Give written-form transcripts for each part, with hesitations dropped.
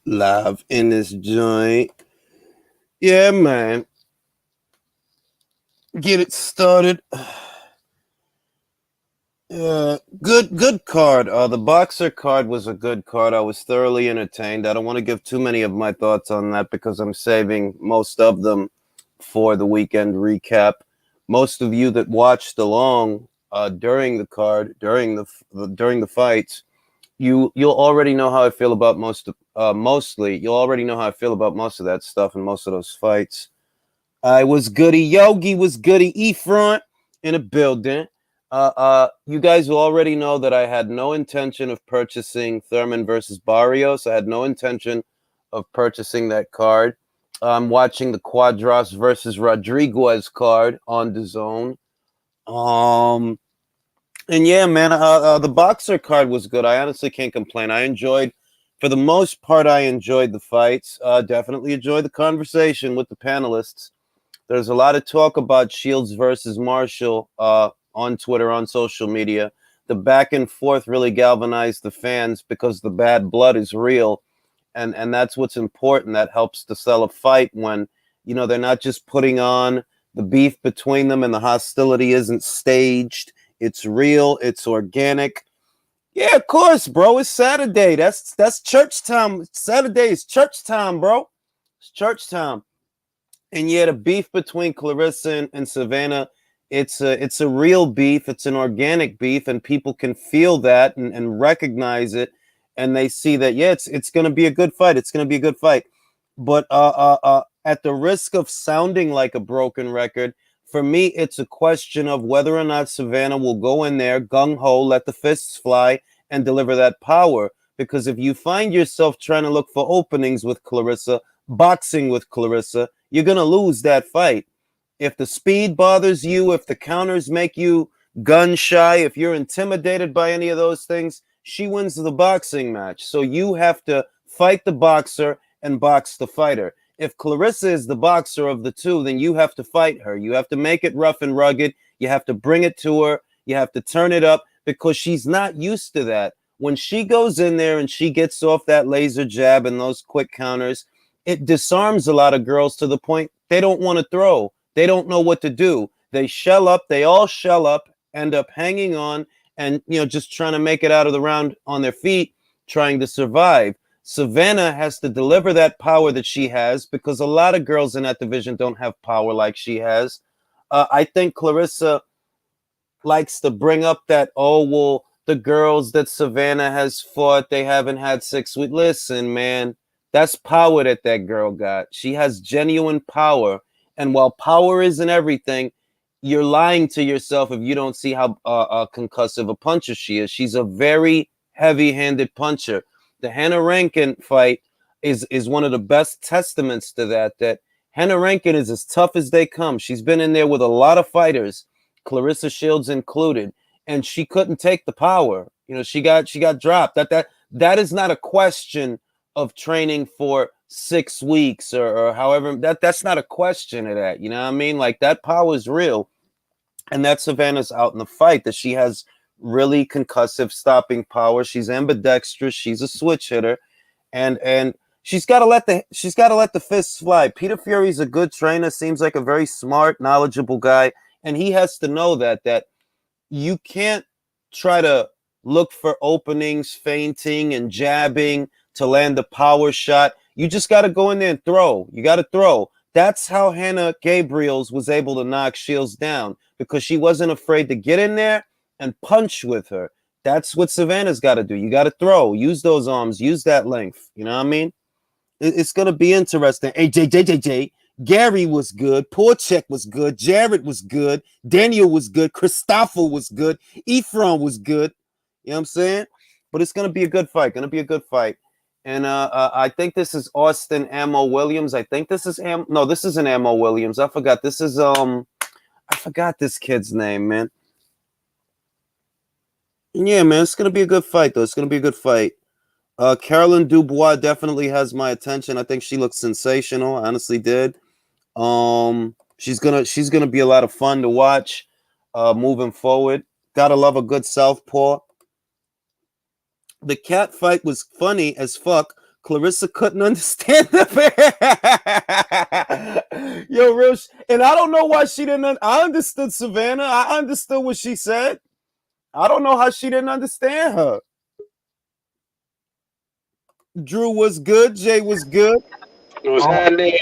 Live in this joint. Yeah, man. Get it started. Good card. The boxer card was a good card. I was thoroughly entertained. I don't want to give too many of my thoughts on that because I'm saving most of them for the weekend recap. Most of you that watched along during the card, during the fights, you'll already know how I feel about mostly. You'll already know how I feel about most of that stuff and most of those fights. I was goody Yogi was goody E front in a building. You guys will already know that I had no intention of purchasing Thurman versus Barrios. I had no intention of purchasing that card. I'm watching the Cuadras versus Rodriguez card on the zone. Um, and yeah, man, the boxer card was good. I honestly can't complain. For the most part, I enjoyed the fights. Definitely enjoyed the conversation with the panelists. There's a lot of talk about Shields versus Marshall on Twitter, on social media. The back and forth really galvanized the fans because the bad blood is real, and that's what's important. That helps to sell a fight when they're not just putting on the beef between them, and the hostility isn't staged. It's real. It's organic. Yeah, of course, bro. It's Saturday. That's church time. Saturday is church time, bro. It's church time. And yet, a beef between Clarissa and Savannah, it's a real beef. It's an organic beef, and people can feel that and recognize it, and they see that it's going to be a good fight. It's going to be a good fight. But at the risk of sounding like a broken record, for me, it's a question of whether or not Savannah will go in there gung ho, let the fists fly, and deliver that power. Because if you find yourself trying to look for openings with Clarissa, boxing with Clarissa, you're going to lose that fight. If the speed bothers you, if the counters make you gun shy, if you're intimidated by any of those things, she wins the boxing match. So you have to fight the boxer and box the fighter. If Clarissa is the boxer of the two, then you have to fight her. You have to make it rough and rugged. You have to bring it to her. You have to turn it up because she's not used to that. When she goes in there and she gets off that laser jab and those quick counters, it disarms a lot of girls to the point they don't want to throw. They don't know what to do. They shell up. They all shell up, end up hanging on, and just trying to make it out of the round on their feet, trying to survive. Savannah has to deliver that power that she has because a lot of girls in that division don't have power like she has. I think Clarissa likes to bring up that, oh, well, the girls that Savannah has fought, they haven't had 6 weeks. Listen, man, that's power that girl got. She has genuine power. And while power isn't everything, you're lying to yourself if you don't see how concussive a puncher she is. She's a very heavy-handed puncher. The Hannah Rankin fight is one of the best testaments to that Hannah Rankin is as tough as they come. She's been in there with a lot of fighters, Clarissa Shields included, and she couldn't take the power. She got dropped. That is not a question of training for 6 weeks or however. That's not a question of that. You know what I mean? Like, that power is real. And that Savannah's out in the fight, that she has really concussive stopping power. She's ambidextrous. She's a switch hitter, and she's got to let the fists fly. Peter Fury's a good trainer. Seems like a very smart, knowledgeable guy, and he has to know that you can't try to look for openings, feinting and jabbing to land the power shot. You just got to go in there and throw. You got to throw. That's how Hannah Gabriels was able to knock Shields down, because she wasn't afraid to get in there and punch with her. That's what Savannah's got to do. You got to throw. Use those arms. Use that length. You know what I mean? It's going to be interesting. Hey, JJJJ, Gary was good. Porchek was good. Jared was good. Daniel was good. Christopher was good. Ephron was good. You know what I'm saying? But it's going to be a good fight. Going to be a good fight. And I think this is Austin Ammo Williams. I think this is this isn't Ammo Williams. I forgot. This is I forgot this kid's name, man. Yeah, man, it's gonna be a good fight, though. It's gonna be a good fight. Carolyn Dubois definitely has my attention. I think she looks sensational. I honestly did. She's gonna be a lot of fun to watch moving forward. Gotta love a good southpaw. The cat fight was funny as fuck Clarissa couldn't understand the Yo, real and I don't know why she didn't. I understood Savannah. I understood what she said. I don't know how she didn't understand her. Drew was good. Jay was good. What's happening?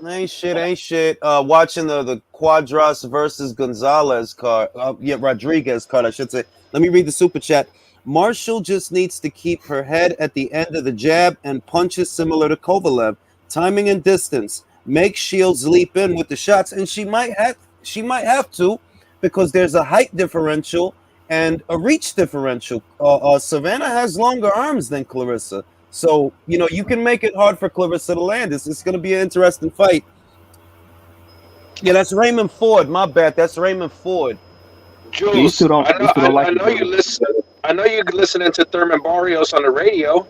Ain't shit. Watching the Cuadras versus Gonzalez card. Rodriguez card, I should say. Let me read the super chat. Marshall just needs to keep her head at the end of the jab and punches similar to Kovalev. Timing and distance. Make Shields leap in with the shots, and she might have to, because there's a height differential and a reach differential. Savannah has longer arms than Clarissa. So, you can make it hard for Clarissa to land. It's going to be an interesting fight. Yeah, that's Raymond Ford. My bad. That's Raymond Ford. Jules, I know you listen. I know you're listening to Thurman Barrios on the radio.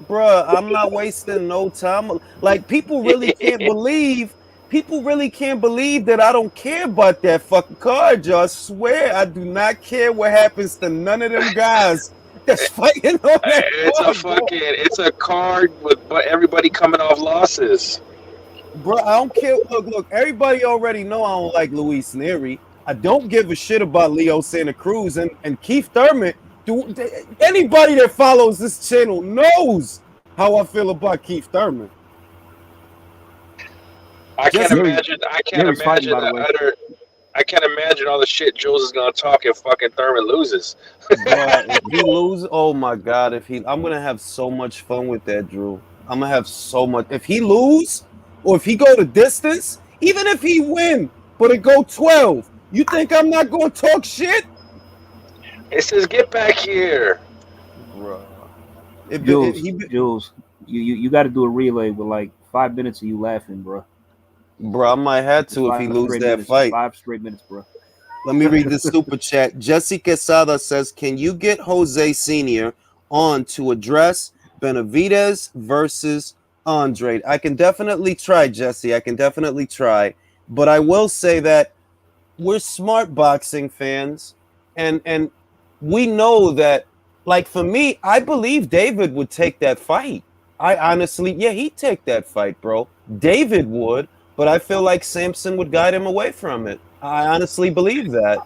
Bruh, I'm not wasting no time. Like, people really can't believe that I don't care about that fucking card, y'all. I swear, I do not care what happens to none of them guys that's fighting on that card. It's a card with everybody coming off losses. Bro, I don't care. Look, everybody already know I don't like Luis Neri. I don't give a shit about Leo Santa Cruz and Keith Thurman. Anybody that follows this channel knows how I feel about Keith Thurman. I can't imagine all the shit Jules is gonna talk if fucking Thurman loses. If he loses, oh my god! I'm gonna have so much fun with that, Drew. I'm gonna have so much. If he lose, or if he go the distance, even if he win, but it go 12, you think I'm not gonna talk shit? It says, "Get back here, bro." Jules, you got to do a relay with like 5 minutes of you laughing, bro. Bro, I might have to if he loses that fight. 5 straight minutes, bro. Let me read the super chat. Jesse Quesada says, "Can you get Jose Sr. on to address Benavidez versus Andre?" I can definitely try, Jesse. I can definitely try, but I will say that we're smart boxing fans, and we know that, like, for me, I believe David would take that fight. I honestly, he'd take that fight, bro. David would, but I feel like Samson would guide him away from it. I honestly believe that.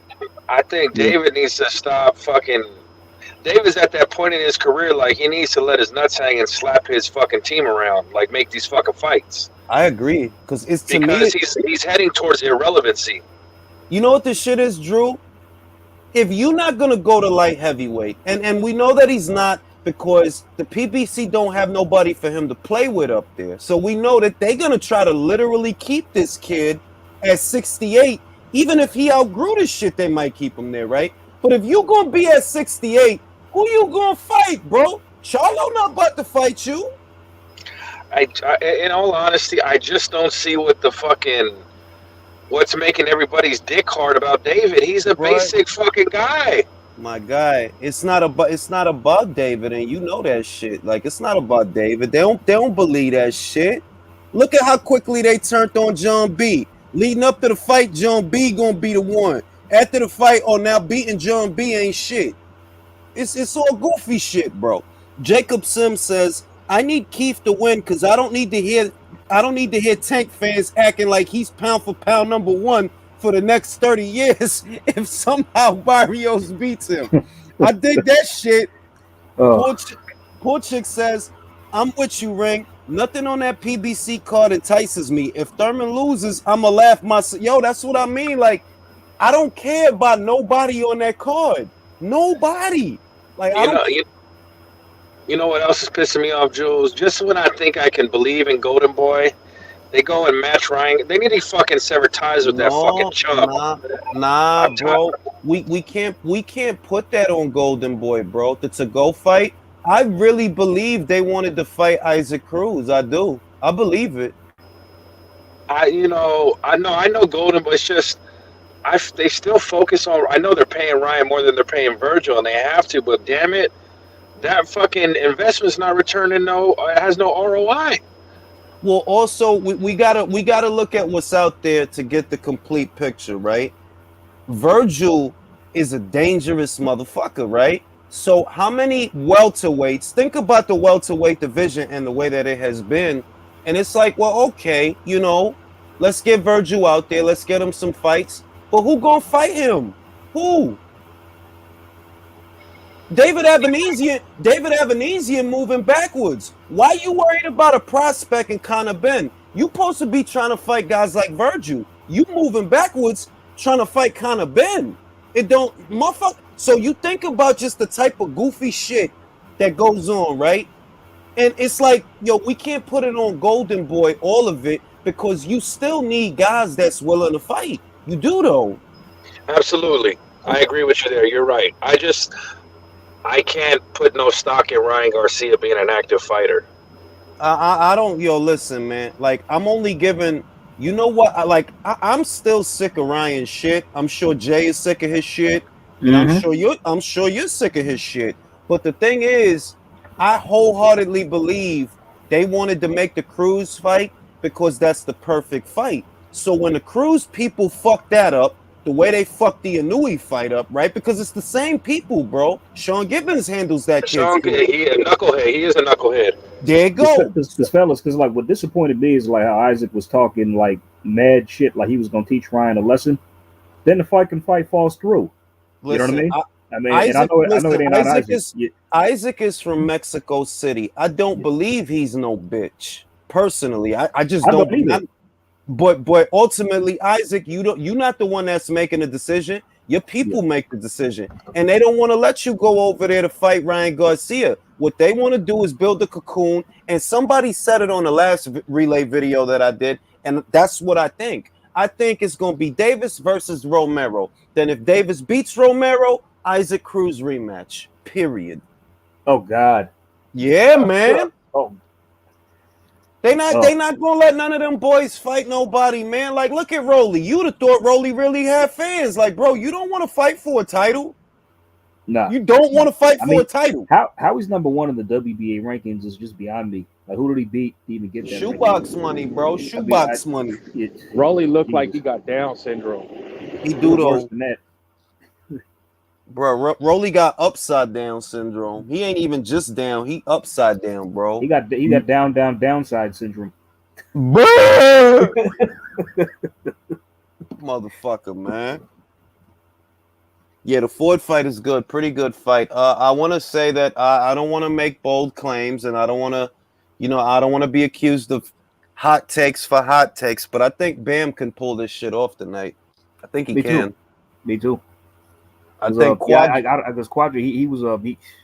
I think David needs to stop fucking. David's at that point in his career, like, he needs to let his nuts hang and slap his fucking team around, like, make these fucking fights. I agree, because he's heading towards irrelevancy. You know what this shit is, Drew? If you're not going to go to light heavyweight, and we know that he's not, because the PBC don't have nobody for him to play with up there. So we know that they're going to try to literally keep this kid at 68. Even if he outgrew this shit, they might keep him there, right? But if you're going to be at 68, who you going to fight, bro? Charlo not about to fight you. In all honesty, I just don't see what's making everybody's dick hard about David. He's a basic fucking guy. My guy, it's not about David, and you know that shit. Like, it's not about David. They don't believe that shit. Look at how quickly they turned on John B. Leading up to the fight, John B gonna be the one. After the fight, now beating John B ain't shit. It's all goofy shit, bro. Jacob Sims says, "I need Keith to win because I don't need to hear Tank fans acting like he's pound for pound number one for the next 30 years if somehow Barrios beats him." I dig that shit. Poor chick says, "I'm with you, Ring. Nothing on that PBC card entices me. If Thurman loses, I'ma laugh myself." Yo, that's what I mean. Like, I don't care about nobody on that card. Nobody. Like, you know what else is pissing me off, Jules? Just when I think I can believe in Golden Boy, they go and match Ryan. They need to fucking sever ties with that fucking chump. Nah, bro. We can't put that on Golden Boy, bro. It's a go fight. I really believe they wanted to fight Isaac Cruz. I do. I believe it. I know Golden Boy. It's just they still focus on. I know they're paying Ryan more than they're paying Virgil, and they have to. But damn it, that fucking investment's not returning. It has no ROI. Well, also we gotta look at what's out there to get the complete picture, right? Virgil is a dangerous motherfucker, right? So how many welterweights? Think about the welterweight division and the way that it has been. And it's like, well, okay, let's get Virgil out there. Let's get him some fights. But who gonna fight him? Who? David Avanesian moving backwards. Why you worried about a prospect and Conor Ben? You supposed to be trying to fight guys like Virgil. You moving backwards trying to fight Conor Ben. It don't, motherfucker. So you think about just the type of goofy shit that goes on, right? And it's like, yo, we can't put it on Golden Boy, all of it, because you still need guys that's willing to fight. You do, though. Absolutely. I agree with you there. You're right. I can't put no stock in Ryan Garcia being an active fighter. I don't, listen, man. Like, I'm only giving, you know what? I'm still sick of Ryan's shit. I'm sure Jay is sick of his shit. And I'm sure you're sick of his shit. But the thing is, I wholeheartedly believe they wanted to make the Cruz fight because that's the perfect fight. So when the Cruz people fuck that up, the way they fucked the Inouye fight up, right? Because it's the same people, bro. Sean Gibbons handles that Sean, kid. he a knucklehead. He is a knucklehead. There you go. Because like what disappointed me is like how Isaac was talking like mad shit, like he was gonna teach Ryan a lesson. Then the fight falls through. Listen, you know what I mean? Isaac, I know it ain't Isaac. Isaac is from Mexico City. I don't believe he's no bitch. Personally, I just don't. But ultimately, Isaac, you're not the one that's making the decision. Your people make the decision, and they don't want to let you go over there to fight Ryan Garcia. What they want to do is build a cocoon. And somebody said it on the last relay video that I did, and that's what I think. I think it's going to be Davis versus Romero. Then if Davis beats Romero, Isaac Cruz rematch. Period. Oh God. Yeah, man. Oh. They not gonna let none of them boys fight nobody, man. Like, look at Rolly. You'd have thought Rolly really had fans. Like, bro, you don't want to fight for a title. Nah, you don't want to fight for a title. How he's number one in the WBA rankings is just beyond me. Like, who did he beat to even get that? Shoebox money, bro. Shoebox money. Rolly looked like he got Down syndrome. He do though. Worse than that. Bro, Rolly got upside down syndrome. He ain't even just down. He upside down, bro. He got downside syndrome. Motherfucker, man. Yeah, the Ford fight is good. Pretty good fight. I want to say that I don't want to make bold claims, and I don't want to, I don't want to be accused of hot takes for hot takes, but I think Bam can pull this shit off tonight. I think he can. Me too. I think Quadra, he was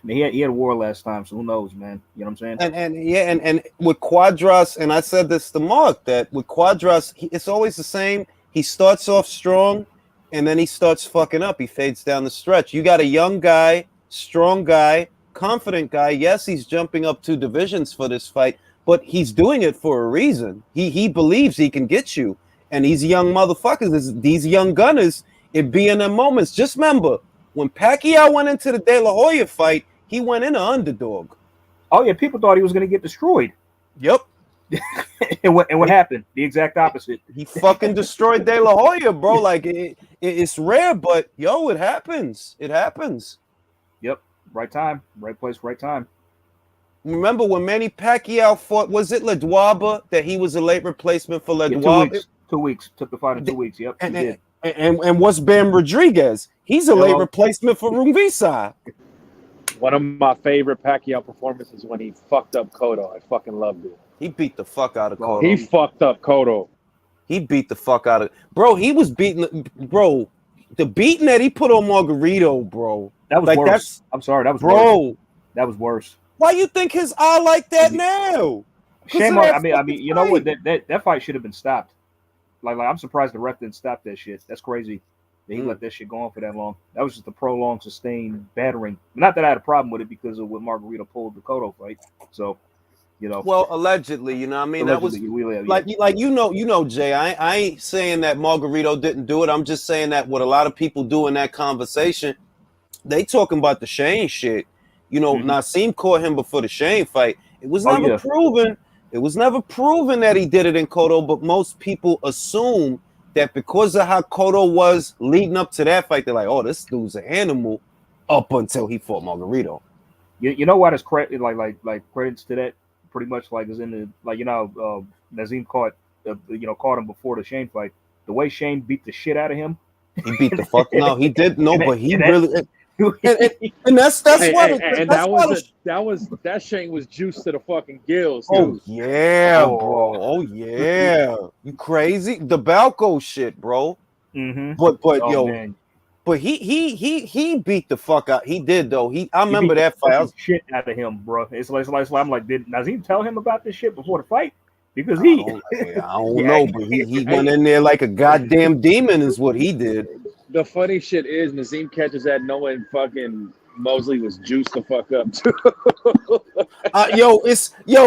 he had a war last time, so who knows, man? You know what I'm saying? And with Cuadras, and I said this to Mark, that with Cuadras, it's always the same. He starts off strong, and then he starts fucking up. He fades down the stretch. You got a young guy, strong guy, confident guy. Yes, he's jumping up 2 divisions for this fight, but he's doing it for a reason. He believes he can get you. And these young motherfuckers, these young gunners, it be in them moments. Just remember, when Pacquiao went into the De La Hoya fight, he went in an underdog. Oh, yeah, people thought he was going to get destroyed. Yep. and what happened? The exact opposite. He fucking destroyed De La Hoya, bro. Like, it's rare, but, yo, it happens. It happens. Yep. Right time. Right place, right time. Remember when Manny Pacquiao fought, was it Ledwaba, that he was a late replacement for Ledwaba? Yeah, 2 weeks. Took the fight in 2 weeks. Yep. And what's Bam Rodriguez? He's a late replacement for Rungvisai. One of my favorite Pacquiao performances when he fucked up Cotto. I fucking loved it. He beat the fuck out of Cotto. He fucked up Cotto. He beat the fuck out of... Bro, he was beating... Bro, the beating that he put on Margarito, bro. That was worse. I'm sorry. That was worse. That was worse. Why you think his eye like that now? Shame on... I mean, you know what? That fight should have been stopped. Like, I'm surprised the ref didn't stop that shit. That's crazy. He let that shit go on for that long. That was just a prolonged, sustained battering. Not that I had a problem with it because of what Margarito pulled the Cotto fight. So, Well, allegedly, I mean, that was Jay. I ain't saying that Margarito didn't do it. I'm just saying that what a lot of people do in that conversation, they talking about the Shane shit. Naseem caught him before the Shane fight. It was never proven. It was never proven that he did it in Cotto, but most people assume that because of how Cotto was leading up to that fight, they're like, oh, this dude's an animal. up until he fought Margarito. You know what is credit like credits to that pretty much like is in the Nazim caught caught him before the Shane fight. The way Shane beat the shit out of him. He beat the fuck. No, he did. No, but he and really. And that's why. That Shane was juiced to the fucking gills. Oh Dude. yeah, bro. Oh yeah. You crazy? The Balco shit, bro. Mm-hmm. But he beat the fuck out. He did though. I remember that fight. Shit out of him, bro. It's like I'm like, did Nazim tell him about this shit before the fight? Because I don't know, but he went in there like a goddamn demon, is what he did. The funny shit is Nazim catches that knowing fucking Mosley was juiced the fuck up too.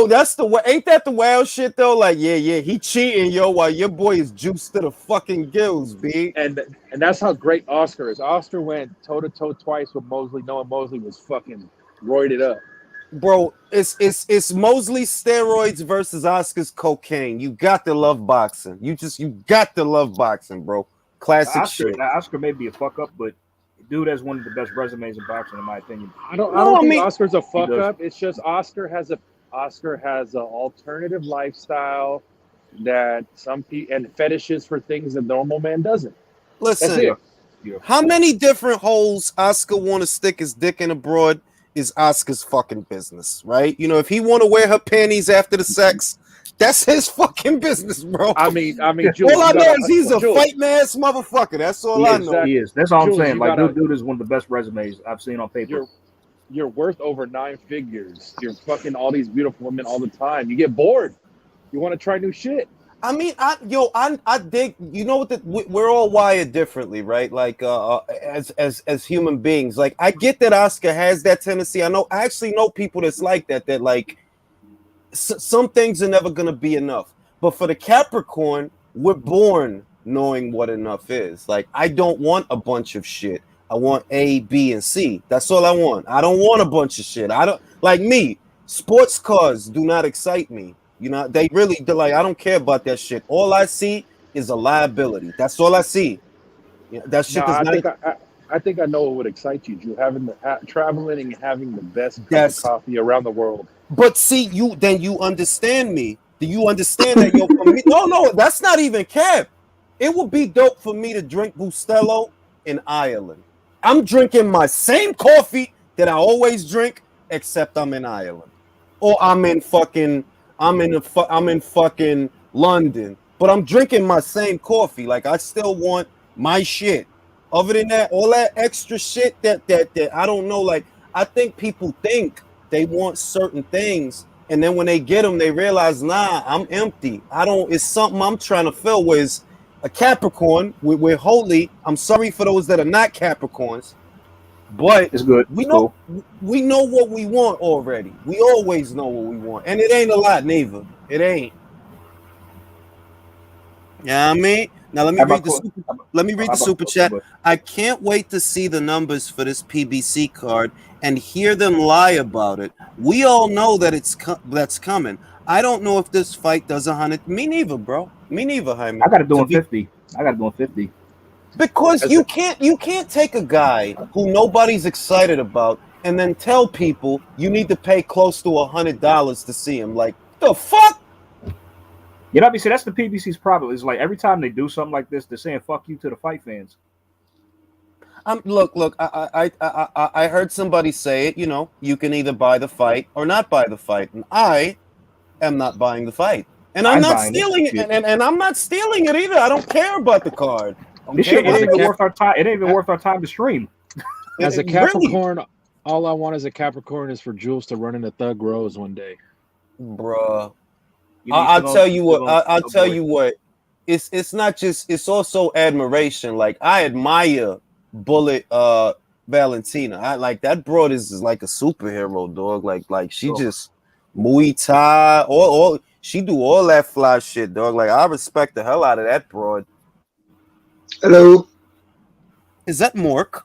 That's the way. Ain't that the wild shit though? Like, yeah, he cheating, while your boy is juiced to the fucking gills, B. And that's how great Oscar is. Oscar went toe to toe twice with Mosley, knowing Mosley was fucking roided up. Bro, it's Mosley's steroids versus Oscar's cocaine. You got to love boxing. You got to love boxing, bro. Classic shit. Oscar may be a fuck up, but dude has one of the best resumes in boxing, in my opinion. I don't think Oscar's a fuck up. It's just Oscar has an alternative lifestyle that some people and fetishes for things that normal man doesn't. Listen, how many different holes Oscar want to stick his dick in abroad is Oscar's fucking business, right? If he want to wear her panties after the sex, that's his fucking business, bro. I mean, Jules, all I know is he's a fighting ass motherfucker. That's all I know. He is. That's all I'm saying. Like, dude is one of the best resumes I've seen on paper. You're worth over 9 figures. You're fucking all these beautiful women all the time. You get bored. You want to try new shit. I mean, I dig. You know what? We're all wired differently, right? Like, as human beings. Like, I get that Oscar has that tendency. I actually know people that's like that. That like, some things are never gonna be enough. But for the Capricorn, we're born knowing what enough is. Like, I don't want a bunch of shit. I want A, B, and C. That's all I want. I don't want a bunch of shit. I don't like me. Sports cars do not excite me. They're like, I don't care about that shit. All I see is a liability. That's all I see. That shit I think I know what would excite you, Drew. Traveling and having the best cup of coffee around the world. But see, you understand me. Do you understand that? For me, no, that's not even cap. It would be dope for me to drink Bustelo in Ireland. I'm drinking my same coffee that I always drink, except I'm in Ireland, or I'm in fucking London, but I'm drinking my same coffee. Like, I still want my shit. Other than that, all that extra shit that I don't know. Like, I think people think they want certain things, and then when they get them, they realize, nah, I'm empty. It's something I'm trying to fill with. A Capricorn, we're holy. I'm sorry for those that are not Capricorns, but it's good. We know what we want already. We always know what we want, and it ain't a lot neither. It ain't. Yeah, I mean, now let me read the super chat. I can't wait to see the numbers for this PBC card and hear them lie about it. We all know that that's coming. I don't know if this fight does 100. Me neither, bro. Me neither, Jaime. I got to do 50. Because you can't take a guy who nobody's excited about and then tell people you need to pay close to $100 to see him. Like, the fuck? That's the PBC's problem. It's like every time they do something like this, they're saying "fuck you" to the fight fans. Look. I heard somebody say it. You can either buy the fight or not buy the fight, and I am not buying the fight, and I'm not stealing it, and I'm not stealing it either. I don't care about the card. This shit ain't even worth our time. It ain't even worth our time to stream. As a Capricorn, all I want as a Capricorn is for Jules to run into Thug Rose one day, bruh. I'll tell you what. It's not just. It's also admiration. Like, I admire Bullet Valentina. I like that. Broad is like a superhero, dog. Like she just Muay Thai. All she do all that fly shit, dog. Like, I respect the hell out of that broad. Hello. Is that Mork?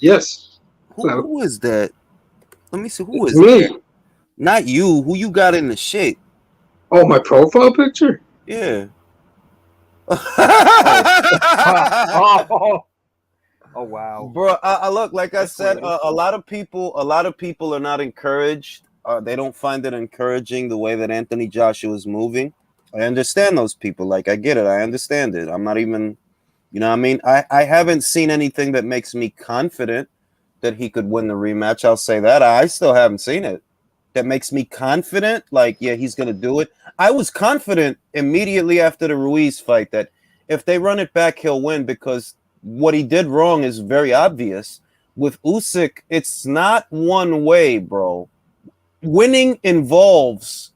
Yes. Who is that? Let me see. Who is me? That? Not you. Who you got in the shit? Oh, my profile picture? Yeah. Oh wow. Bro, I look like I That's said. creative. A lot of people are not encouraged. They don't find it encouraging the way that Anthony Joshua is moving. I understand those people. Like I get it. I understand it. I'm not even. You know what I mean? I haven't seen anything that makes me confident that he could win the rematch. I'll say that. I still haven't seen it. That makes me confident. Like, yeah, he's going to do it. I was confident immediately after the Ruiz fight that if they run it back, he'll win because what he did wrong is very obvious. With Usyk, it's not one way, bro. Winning involves,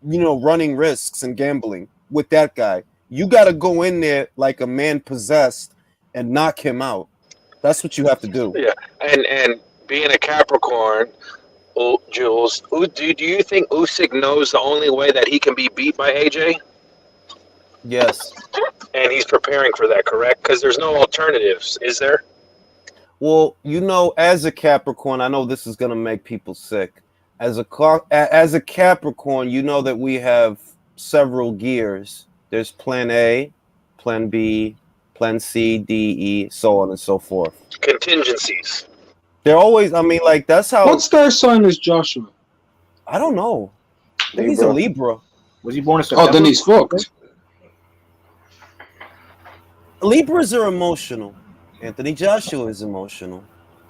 running risks and gambling with that guy. You got to go in there like a man possessed and knock him out. That's what you have to do. Yeah, and being a Capricorn, Jules, do you think Usyk knows the only way that he can be beat by AJ? Yes. And he's preparing for that, correct? Because there's no alternatives, is there? Well, as a Capricorn, I know this is going to make people sick. As a Capricorn, you know that we have several gears. There's plan A, plan B, plan C, D, E, so on and so forth. Contingencies. They're always, like, that's how. What star sign is Joshua? I don't know. I think he's a Libra. Was he born in September? Oh, then he's fucked. Libras are emotional. Anthony Joshua is emotional.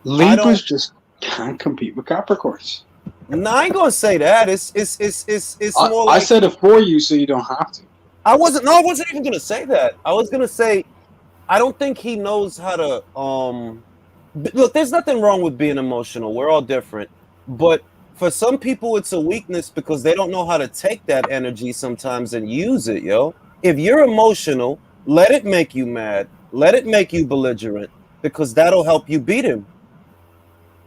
Libras just can't compete with Capricorns. No, I ain't gonna say that. It's more like I said it for you, so you don't have to. I wasn't even gonna say that. I was gonna say I don't think he knows how to look, there's nothing wrong with being emotional. We're all different. But for some people it's a weakness because they don't know how to take that energy sometimes and use it, yo. If you're emotional, let it make you mad. Let it make you belligerent because that'll help you beat him.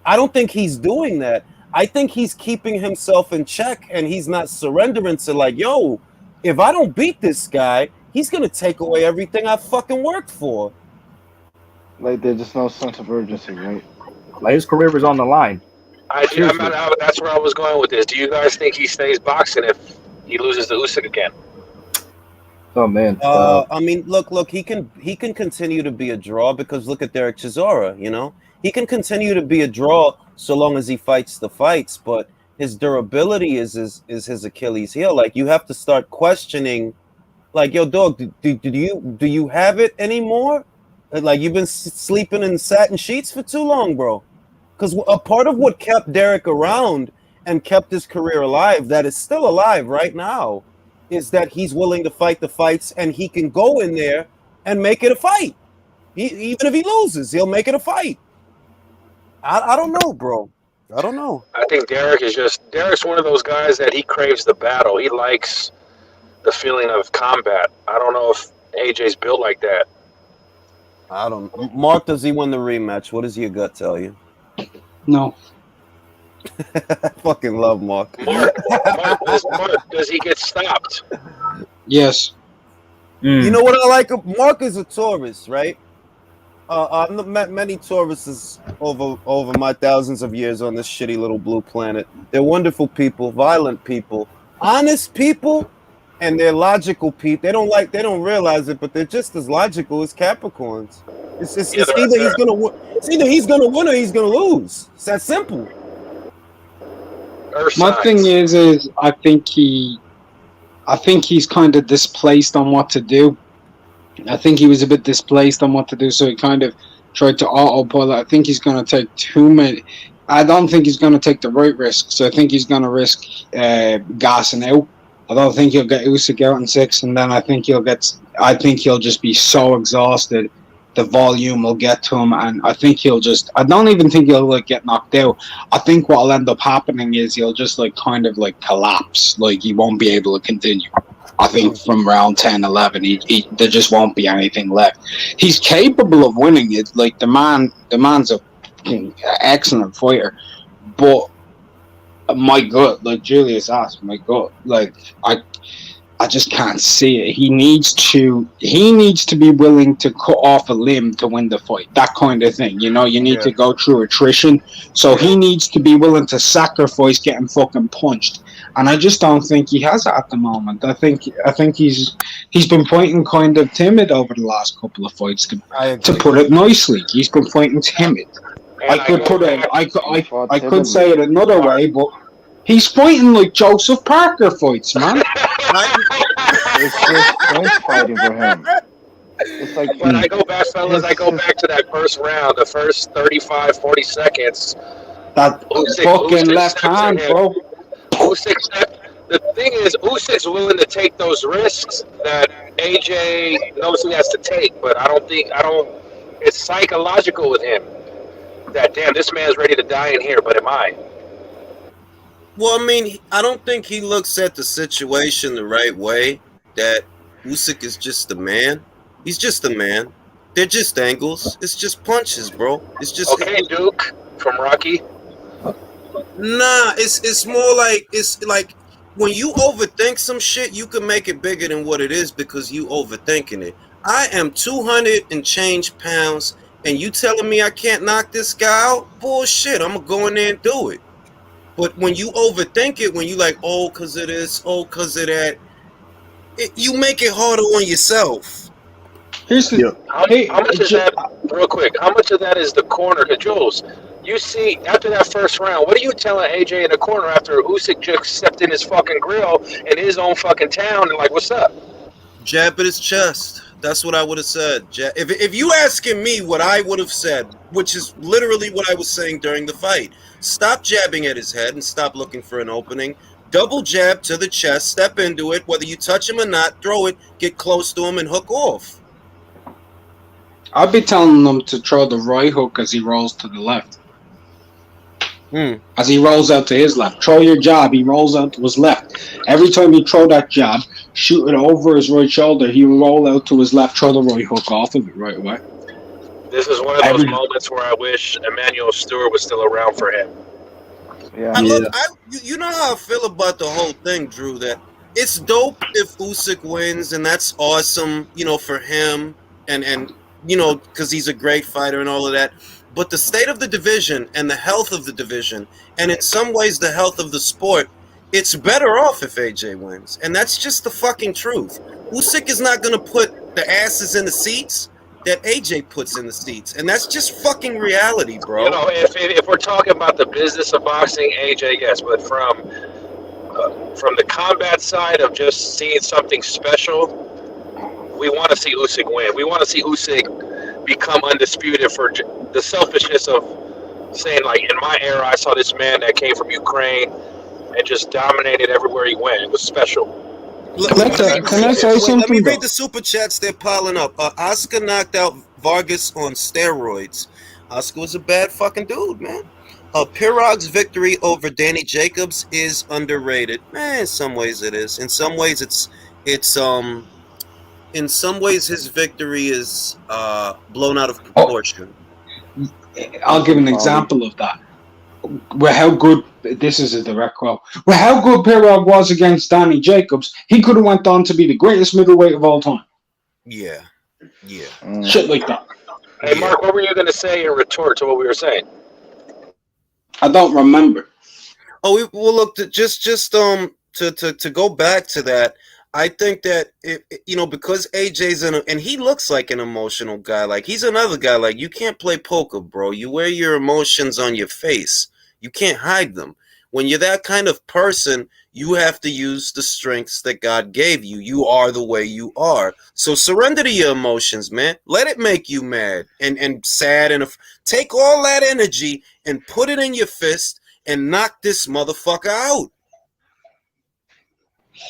I don't think he's doing that. I think he's keeping himself in check and he's not surrendering to like, yo, if I don't beat this guy, he's going to take away everything I fucking worked for. Like there's just no sense of urgency, right? Like his career is on the line. That's where I was going with this. Do you guys think he stays boxing if he loses to Usyk again? Oh man. Look, he can continue to be a draw because look at Derek Chisora, He can continue to be a draw so long as he fights the fights, but his durability is his Achilles heel. Like you have to start questioning, like, yo, dog, do you have it anymore? Like you've been sleeping in satin sheets for too long, bro. Because a part of what kept Derek around and kept his career alive, that is still alive right now, is that he's willing to fight the fights and he can go in there and make it a fight. Even if he loses, he'll make it a fight. I don't know, bro. I don't know. I think Derek's one of those guys that he craves the battle. He likes the feeling of combat. I don't know if AJ's built like that. I don't. Mark, does he win the rematch? What does your gut tell you? No. I fucking love Mark. Mark, does he get stopped? Yes. You know what I like? Mark is a Taurus, right? I've met many Tauruses over my thousands of years on this shitty little blue planet. They're wonderful people, violent people, honest people, and they're logical people. They don't realize it, but they're just as logical as Capricorns. It's either he's gonna win, or he's gonna lose. It's that simple. Earth My signs. thing is I think he's kind of displaced on what to do. I think he was a bit displaced on what to do, so he kind of tried to autopilot. I think he's going to take too many. I don't think he's going to take the right risks. So I think he's going to risk gassing out. I don't think he'll get Usyk out in 6, and then I think he'll just be so exhausted. The volume will get to him, and I think I don't even think he'll get knocked out. I think what'll end up happening is he'll just kind of collapse. Like he won't be able to continue. I think from round 10, 11, there just won't be anything left. He's capable of winning it. Like the man's a excellent fighter, but my gut, like Julius asked, my gut, I just can't see it. He needs to be willing to cut off a limb to win the fight. That kind of thing. You need to go through attrition. So he needs to be willing to sacrifice getting fucking punched and I just don't think he has it at the moment. I think he's been fighting kind of timid over the last couple of fights. I To agree. put it nicely, he's been fighting timid. And I go back, He fought I could say timidly. it another way, but he's fighting like Joseph Parker fights, man. It's just clinch fighting for him. It's like but I go back, fellas. I go his back to that first round, the first 35, 40 seconds. That fucking Usyk left stepped to hand, him. bro. Usyk stepped. The thing is, Usyk's willing to take those risks that AJ knows he has to take, but I don't. It's psychological with him that damn, this man's ready to die in here, but am I? Well, I mean, I don't think he looks at the situation the right way. That Usyk is just a man. He's just a man. They're just angles. It's just punches, bro. It's just Okay, Duke from Rocky. nah. It's more like it's like when you overthink some shit, you can make it bigger than what it is because you overthinking it. I am 200 and change pounds, and you telling me I can't knock this guy out? Bullshit. I'm gonna go in there and do it. But when you overthink it, when you like, oh, cause of this, oh, cause of that, you make it harder on yourself. Here's the Yeah. How much is that? Real quick, how much of that is the corner? Cause Jules, you see, after that first round, what are you telling AJ in the corner after Usyk just stepped in his fucking grill in his own fucking town and like, what's up? Jab at his chest. That's what I would have said. If you asking me what I would have said, which is literally what I was saying during the fight, stop jabbing at his head and stop looking for an opening. Double jab to the chest, step into it, whether you touch him or not, throw it, get close to him and hook off. I'd be telling them to throw the right hook as he rolls to the left. As he rolls out to his left. Throw your jab, he rolls out to his left. Every time you throw that jab, shoot it over his right shoulder, he'll roll out to his left, throw the right hook off of it right away. This is one of those moments where I wish Emmanuel Stewart was still around for him. yeah. You know how I feel about the whole thing, Drew, that it's dope if Usyk wins, and that's awesome, for him, and because he's a great fighter and all of that. But the state of the division and the health of the division, and in some ways the health of the sport, it's better off if AJ wins. And that's just the fucking truth. Usyk is not going to put the asses in the seats that AJ puts in the seats. And that's just fucking reality, bro. If we're talking about the business of boxing, AJ, yes, but from the combat side of just seeing something special, we want to see Usyk win. We want to see Usyk become undisputed for the selfishness of saying, like, in my era, I saw this man that came from Ukraine and just dominated everywhere he went. It was special. Can I say something? Let me read the super chats. They're piling up. Oscar knocked out Vargas on steroids. Oscar was a bad fucking dude, man. Pirog's victory over Danny Jacobs is underrated. In some ways it is. In some ways in some ways his victory is blown out of proportion. I'll give an example of that. Well, how good, this is a direct quote, well, how good Pirog was against Danny Jacobs, he could have went on to be the greatest middleweight of all time. Yeah. Shit like that. Hey, Mark, what were you going to say in retort to what we were saying? I don't remember. Oh, well, look, to go back to that, I think that because AJ's and he looks like an emotional guy. Like, he's another guy. Like, you can't play poker, bro. You wear your emotions on your face. You can't hide them. When you're that kind of person, you have to use the strengths that God gave you. You are the way you are. So surrender to your emotions, man. Let it make you mad and sad, and take all that energy and put it in your fist and knock this motherfucker out.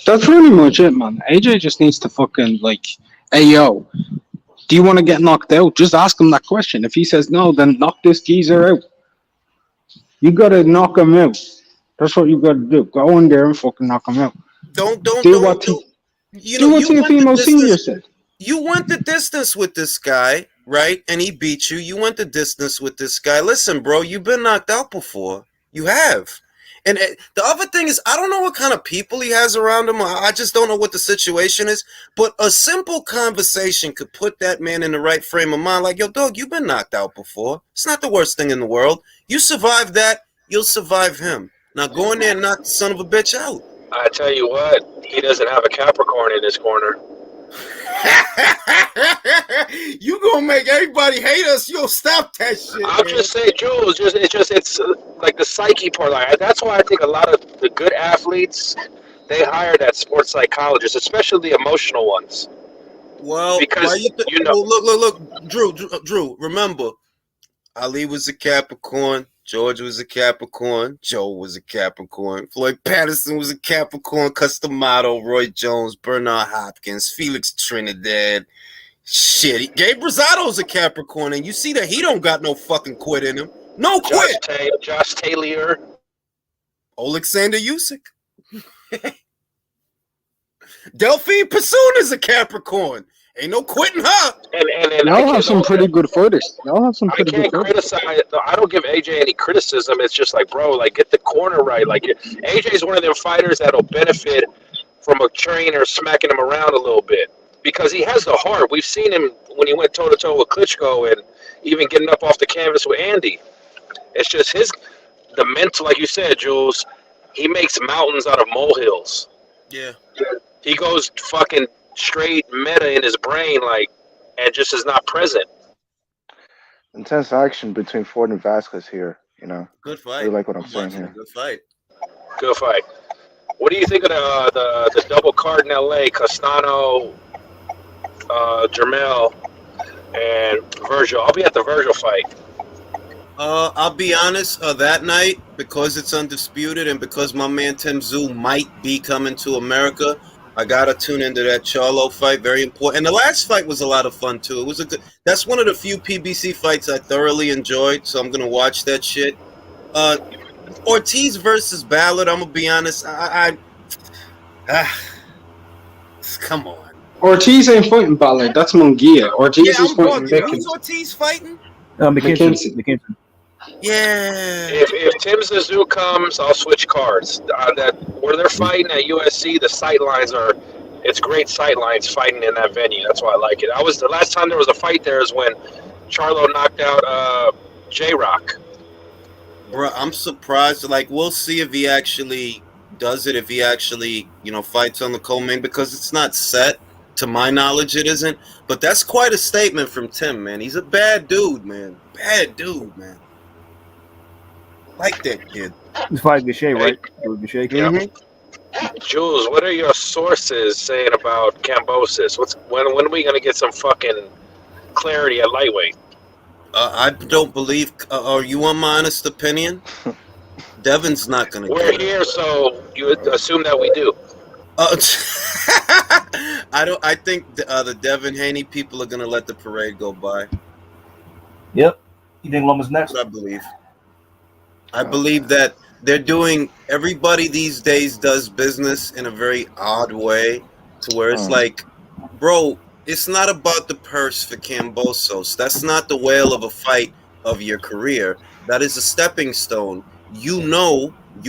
That's really much it, man. AJ just needs to fucking, like, hey, yo, do you want to get knocked out? Just ask him that question. If he says no, then knock this geezer out. You got to knock him out. That's what you got to do. Go in there and fucking knock him out. Don't do what Teofimo Senior said. You went the distance with this guy, right? And he beat you. You went the distance with this guy. Listen, bro, you've been knocked out before. You have. And the other thing is, I don't know what kind of people he has around him. I just don't know what the situation is. But a simple conversation could put that man in the right frame of mind. Like, yo, dog, you've been knocked out before. It's not the worst thing in the world. You survived that, you'll survive him. Now go in there and knock the son of a bitch out. I tell you what, he doesn't have a Capricorn in his corner. You gonna make everybody hate us? You'll stop that shit. I'm man. just saying, Jules. It's like the psyche part. Like that's why I think a lot of the good athletes they hire that sports psychologist, especially the emotional ones, Well, why because you well, look, Drew. Remember, Ali was a Capricorn. George was a Capricorn. Joe was a Capricorn. Floyd Patterson was a Capricorn. Customato, Roy Jones, Bernard Hopkins, Felix Trinidad. Shit, Gabe Rosado's a Capricorn, and you see that he don't got no fucking quit in him. No quit. Josh Taylor, Alexander Usyk. Delphine Pursuna's a Capricorn. Ain't no quitting her. and Y'all have some pretty good fighters. Y'all have some I pretty good can't fighters. criticize. I don't give AJ any criticism. It's just like, bro, like get the corner right. Like AJ's one of them fighters that'll benefit from a trainer smacking him around a little bit because he has the heart. We've seen him when he went toe to toe with Klitschko and even getting up off the canvas with Andy. It's just the mental, like you said, Jules. He makes mountains out of molehills. Yeah. He goes fucking straight meta in his brain, like, and just is not present. Intense action between Ford and Vasquez here. Good I fight. really like what I'm I'm saying watching a here. good fight. Good fight. What do you think of the double card in LA? Castano, Jermel, and Virgil. I'll be at the Virgil fight. I'll be honest, that night, because it's undisputed and because my man Tim Tszyu might be coming to America, I gotta tune into that Charlo fight. Very important. And the last fight was a lot of fun too. It was that's one of the few PBC fights I thoroughly enjoyed, so I'm gonna watch that shit. Ortiz versus Ballard, I'm gonna be honest, come on. Ortiz ain't fighting Ballard. That's Munguia. Ortiz is fighting talking. Who's Mickens. Ortiz fighting? McKinsey. Yeah. If Tim Tszyu comes, I'll switch cards. Where they're fighting at USC, the sight lines are. It's great sight lines fighting in that venue. That's why I like it. The last time there was a fight there is when Charlo knocked out J Rock. Bro, I'm surprised. Like, we'll see if he actually does it. If he actually, fights on the co-main, because it's not set. To my knowledge, it isn't. But that's quite a statement from Tim, man. He's a bad dude, man. Bad dude, man. Like that kid. He's fighting Gachet, right? Gachet. Mm-hmm. Jules, what are your sources saying about Cambosis? When are we gonna get some fucking clarity at lightweight? I don't believe. You want my honest opinion? Devin's not gonna. We're here, so you assume that we do. I don't. I think the Devin Haney people are gonna let the parade go by. Yep. You think Loma's next? I believe. I believe that they're doing. Everybody these days does business in a very odd way, to where it's like, bro, it's not about the purse for Cambosos. That's not the whale of a fight of your career. That is a stepping stone. You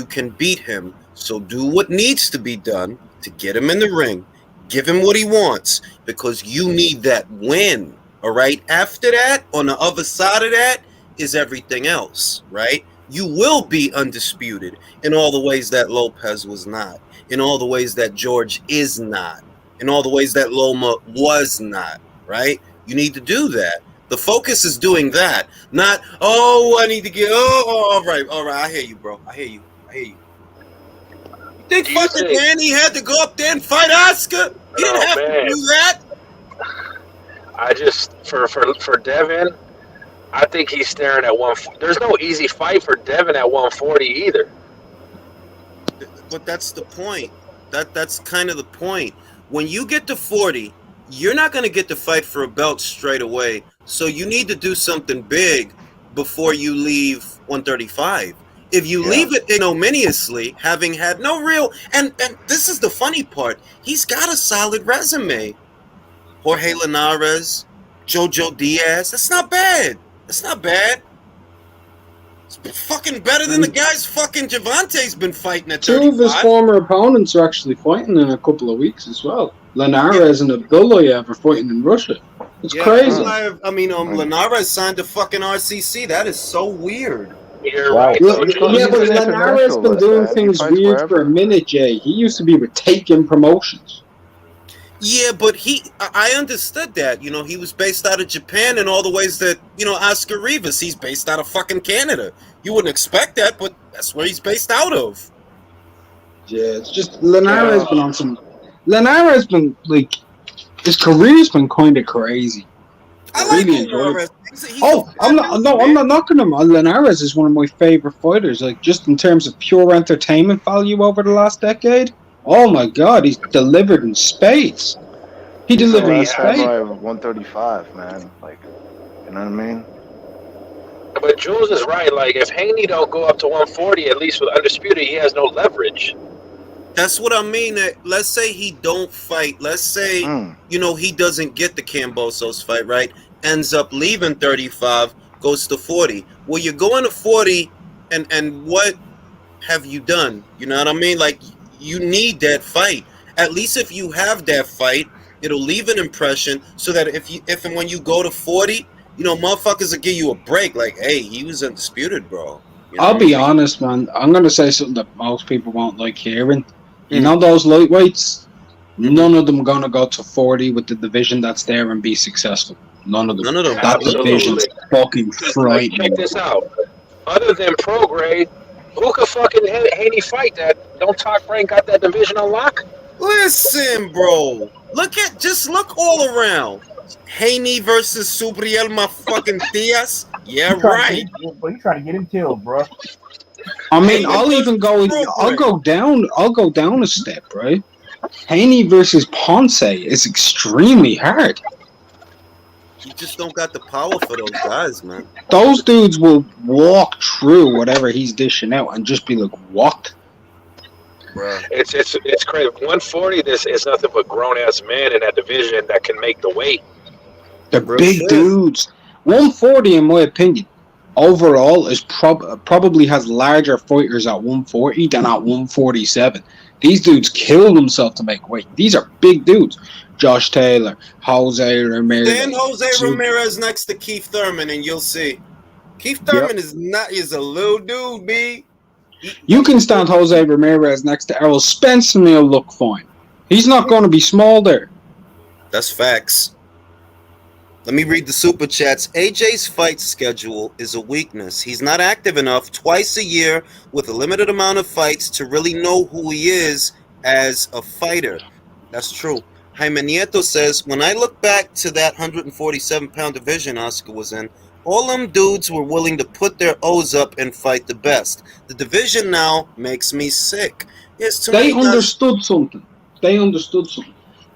can beat him, so do what needs to be done to get him in the ring. Give him what he wants, because you need that win. All right. After that, on the other side of that is everything else, right? You will be undisputed in all the ways that Lopez was not, in all the ways that George is not, in all the ways that Loma was not, right? You need to do that. The focus is doing that, not, I need to get, all right, I hear you, bro. I hear you. You think fucking Danny had to go up there and fight Oscar? He didn't have to do that. I just, for Devin, I think he's staring at one. There's no easy fight for Devin at 140 either. But that's the point. That's kind of the point. When you get to 40, you're not going to get to fight for a belt straight away. So you need to do something big before you leave 135. If you leave it ignominiously, having had no real, and this is the funny part, he's got a solid resume. Jorge Linares, Jojo Diaz, that's not bad. It's fucking better than the guys fucking Javante's been fighting at 35. Two of his former opponents are actually fighting in a couple of weeks as well. Linares and Abdullayev are fighting in Russia. It's crazy. Linares signed to fucking RCC. That is so weird. You're Wow. right, He's, though. he's, go, Yeah, he's but an Linares been internationalist, doing man. He things fights weird for a wherever. minute, Jay. He used to be with Taken Promotions. Yeah, but I understood that. You know, he was based out of Japan in all the ways that, you know, Oscar Rivas, he's based out of fucking Canada. You wouldn't expect that, but that's where he's based out of. Yeah, it's just Linares Yeah. been on some. Linares been like his career's been kind of crazy. I like Really enjoyable. Linares. He's a Oh, fat dude, I'm man. not knocking him. Linares is one of my favorite fighters. Like just in terms of pure entertainment value over the last decade. Oh my God, he's delivered in spades. He He's the delivered in He last has. spades. samurai of 135, man. Like, you know what I mean? But Jules is right. Like, if Haney don't go up to 140, at least with Undisputed, he has no leverage. That's what I mean. Let's say he don't fight. Let's say, Mm. you know, he doesn't get the Cambosos fight, right? Ends up leaving 35, goes to 40. Well, you're going to 40, and what have you done? You know what I mean? Like, you need that fight. At least if you have that fight, it'll leave an impression so that if and when you go to 40, you know, motherfuckers will give you a break. Like, hey, he was undisputed, bro. You know I'll what I be mean? honest, man. I'm gonna say something that most people won't like hearing. You Mm-hmm. know those lightweights? Mm-hmm. None of them gonna go to 40 with the division that's there and be successful. None of them. None of them. That None of them. division's Absolutely. fucking Because, like, check frightening. this out. Other than Prograde, who could fucking Haney fight that? Don't Top Rank got that division on lock? Listen, bro. Just look all around. Haney versus Subriel, my fucking Diaz. Yeah, right. He trying to get him killed, bro. I mean, Haney I'll even versus go. Prograde. I'll go down a step, right? Haney versus Ponce is extremely hard. You just don't got the power for those guys, man. Those dudes will walk through whatever he's dishing out and just be like, "What?" Bruh. It's crazy. 140. This is nothing but grown ass men in that division that can make the weight. They're Real big shit. dudes. 140, in my opinion, overall is probably has larger fighters at 140 than at 147. These dudes kill themselves to make weight. These are big dudes. Josh Taylor, Jose Ramirez. Stand Jose Ramirez next to Keith Thurman, and you'll see. Keith Thurman is a little dude, B. You can stand Jose Ramirez next to Errol Spence and he'll look fine. He's not going to be small there. That's facts. Let me read the super chats. AJ's fight schedule is a weakness. He's not active enough twice a year with a limited amount of fights to really know who he is as a fighter. That's true. Jaime Nieto says, when I look back to that 147-pound division Oscar was in, all them dudes were willing to put their O's up and fight the best. The division now makes me sick. They understood something.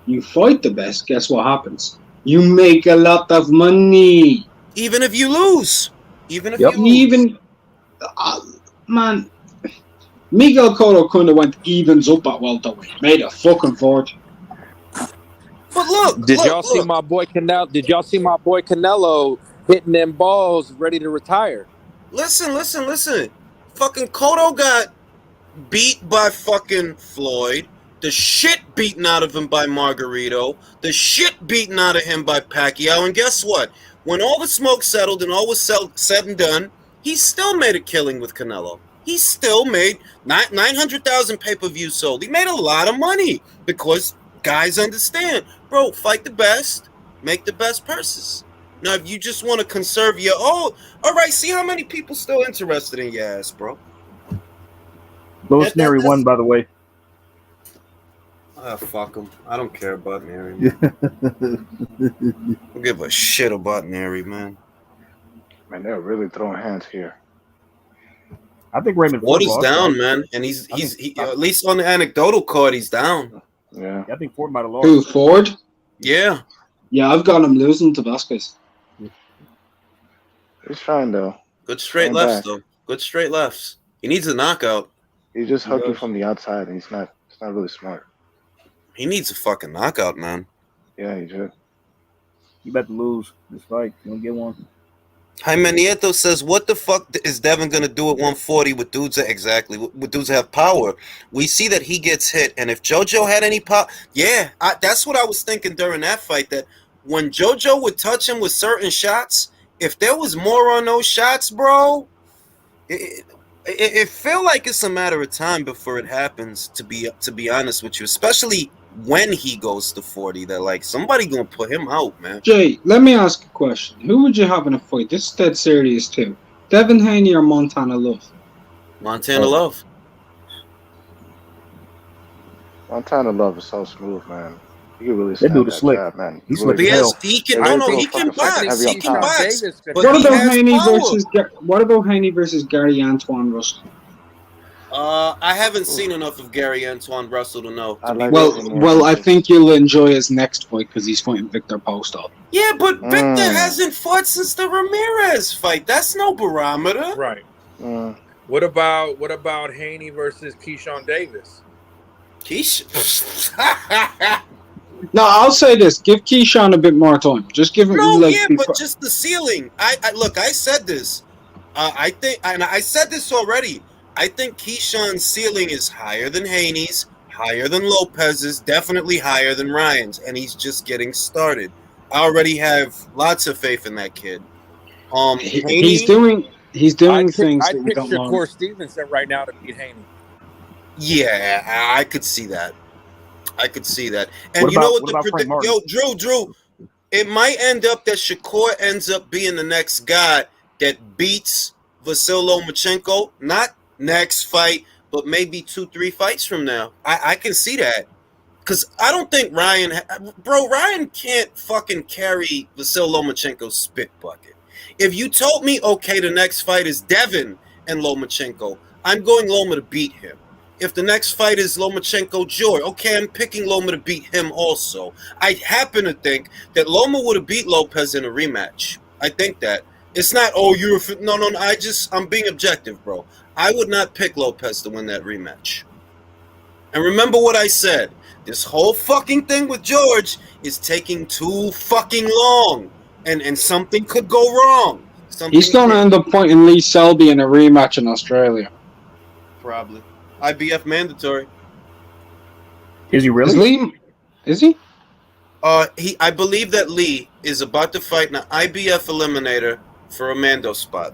You fight the best, guess what happens? You make a lot of money. Even if you lose. Man, Miguel Cotto kind of went evens up at welterweight. Made a fucking fortune. But look, Did y'all see my boy Canelo? Did y'all see my boy Canelo hitting them balls, ready to retire? Listen. Fucking Cotto got beat by fucking Floyd. The shit beaten out of him by Margarito. The shit beaten out of him by Pacquiao. And guess what? When all the smoke settled and all was said and done, he still made a killing with Canelo. He still made 900,000 pay-per-views sold. He made a lot of money because guys understand. Bro, fight the best. Make the best purses. Now, if you just want to conserve your... all right, see how many people still interested in your ass, bro. Lewis Neary won, by the way. Fuck him. I don't care about Neri, man. I don't give a shit about Neri, man. Man, they're really throwing hands here. I think Raymond Ford Ford is lost, down, right? man. And he's at least on the anecdotal card, he's down. Yeah. I think Ford might have lost. Who, Ford? Yeah. Yeah, I've got him losing to Vasquez. He's trying, though. Good straight Going lefts, back. though. Good straight lefts. He needs a knockout. He's just He hooking does. from the outside, and it's not really smart. He needs a fucking knockout, man. Yeah, he should. You about to lose this fight. You don't get one. Jaime Nieto says, what the fuck is Devin going to do at 140 with dudes that with dudes that have power? We see that he gets hit, and if JoJo had any power, that's what I was thinking during that fight, that when JoJo would touch him with certain shots, if there was more on those shots, bro, It feel like it's a matter of time before it happens. To be honest with you, especially when he goes to 40, that like somebody gonna put him out, man. Jay, let me ask a question. Who would you have in a fight? This is dead serious too. Devin Haney or Montana Love? Montana Love. Montana Love is so smooth, man. He can really That stand dude is that slick. jab, man. He's Really slick as hell. He can. They No, really no, go he can fucking fucking box. heavy He up can top. box. Davis could But What he about has Haney power. versus Gary Antoine Russell? I haven't seen enough of Gary Antoine Russell to know. I like Well, him more well, I than think you'll enjoy his next fight because he's fighting Victor Postol. Yeah, but Victor Mm. hasn't fought since the Ramirez fight. That's no barometer. Right. Mm. What about Haney versus Keyshawn Davis? No, I'll say this: give Keyshawn a bit more time. Just give him But just the ceiling. I look. I said this. I think, and I said this already. I think Keyshawn's ceiling is higher than Haney's, higher than Lopez's, definitely higher than Ryan's, and he's just getting started. I already have lots of faith in that kid. Haney, he's doing things I'd that we pick don't know. Shakur Stevenson right now to beat Haney. Yeah, I could see that. I could see that. And What you know about- what what about Frank Martin? Yo, Drew, it might end up that Shakur ends up being the next guy that beats Vasyl Lomachenko. Not next fight, but maybe 2-3 fights from now. I can see that. Because I don't think Ryan can't fucking carry Vasyl Lomachenko's spit bucket. If you told me, okay, the next fight is Devin and Lomachenko, I'm going Loma to beat him. If the next fight is Lomachenko-Joy, okay, I'm picking Loma to beat him also. I happen to think that Loma would have beat Lopez in a rematch. I think that. It's not, no, I'm being objective, bro. I would not pick Lopez to win that rematch. And remember what I said. This whole fucking thing with George is taking too fucking long. And something could go wrong. He's going to end up fighting Lee Selby in a rematch in Australia. Probably. IBF mandatory. Is he really? Is he? I believe that Lee is about to fight an IBF eliminator for a Mando spot.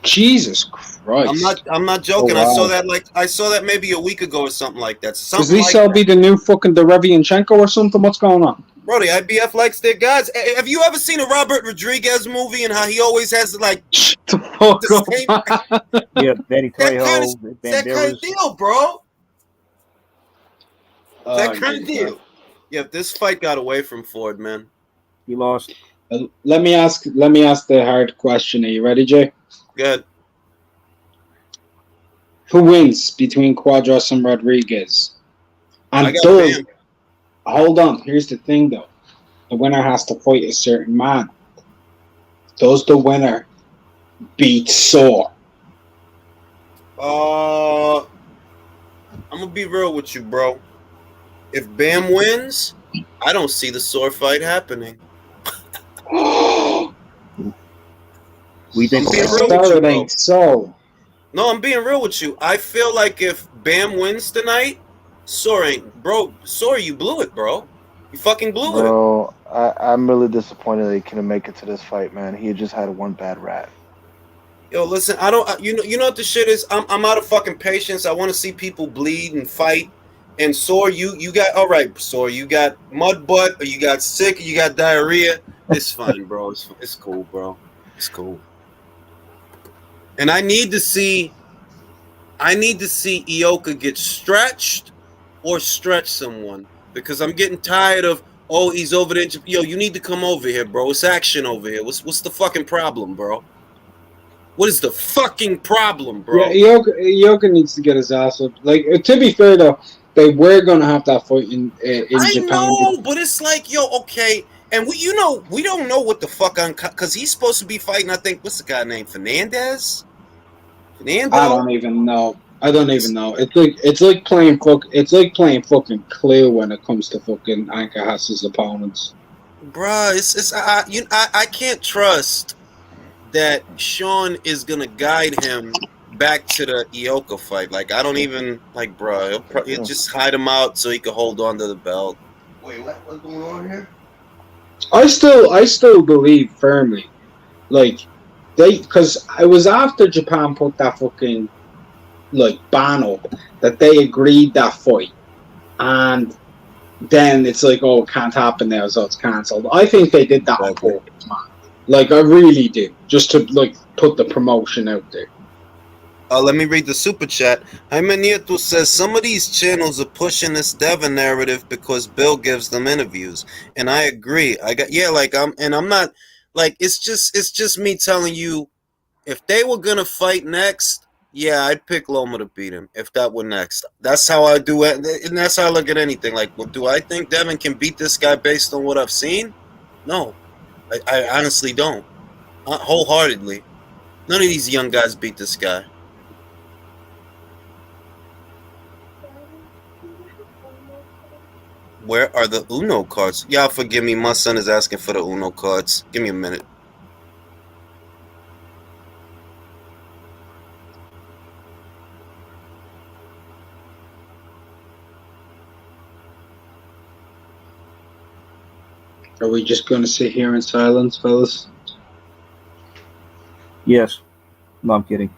Jesus Christ! I'm not joking. Oh, wow. I saw that maybe a week ago or something like that. Is Lee Selby the new fucking Derevianchenko or something? What's going on? Bro, the IBF likes their guys. Have you ever seen a Robert Rodriguez movie and how he always has like the same? Yeah, Danny Trejo, that kind of deal, bro. That kind of deal. Yeah, this fight got away from Ford, man. He lost. Let me ask the hard question. Are you ready, Jay? Good. Who wins between Cuadras and Rodriguez? And hold on. Here's the thing, though. The winner has to fight a certain man. Does the winner beat Sore? I'm gonna be real with you, bro. If Bam wins, I don't see the Sore fight happening. We think so. No, I'm being real with you. I feel like if Bam wins tonight, Sore, you blew it, bro. You fucking blew it. Bro, I'm really disappointed that he couldn't make it to this fight, man. He just had one bad rat. Yo, listen, I don't. You know what the shit is? I'm out of fucking patience. I want to see people bleed and fight. And Sore, you got all right. Sore, you got mud butt, or you got sick, or you got diarrhea. It's fine, bro. It's cool, bro. It's cool. And I need to see Ioka get stretched or stretch someone, because I'm getting tired of, he's over there. Yo, you need to come over here, bro. It's action over here. What's the fucking problem, bro? What is the fucking problem, bro? Yeah, Ioka needs to get his ass up. Like, to be fair though, they were gonna have that fight in Japan. I know, but it's like, yo, okay, and we don't know what the fuck because he's supposed to be fighting. I think what's the guy named Fernando? I don't even know. It's like playing fucking Clue when it comes to fucking Anka Hass's opponents. Bruh, I can't trust that Sean is gonna guide him back to the Ioka fight. Like, I don't even like, bro. He'll just hide him out so he can hold on to the belt. Wait, what's going on here? I still believe firmly, like, because it was after Japan put that fucking like ban up that they agreed that fight, and then it's like, oh, it can't happen now, so it's cancelled. I think they did that on purpose, man. Like, I really do, just to like put the promotion out there. Let me read the super chat. Jaime Nieto says some of these channels are pushing this Devin narrative because Bill gives them interviews, and I agree. I'm not like it's just me telling you, if they were gonna fight next, yeah, I'd pick Loma to beat him if that were next. That's how I do it, and that's how I look at anything. Like, well, do I think Devin can beat this guy based on what I've seen? No, I honestly don't. Wholeheartedly, none of these young guys beat this guy. Where are the Uno cards? Y'all forgive me, my son is asking for the Uno cards. Give me a minute. Are we just going to sit here in silence, fellas? Yes. No, I'm kidding.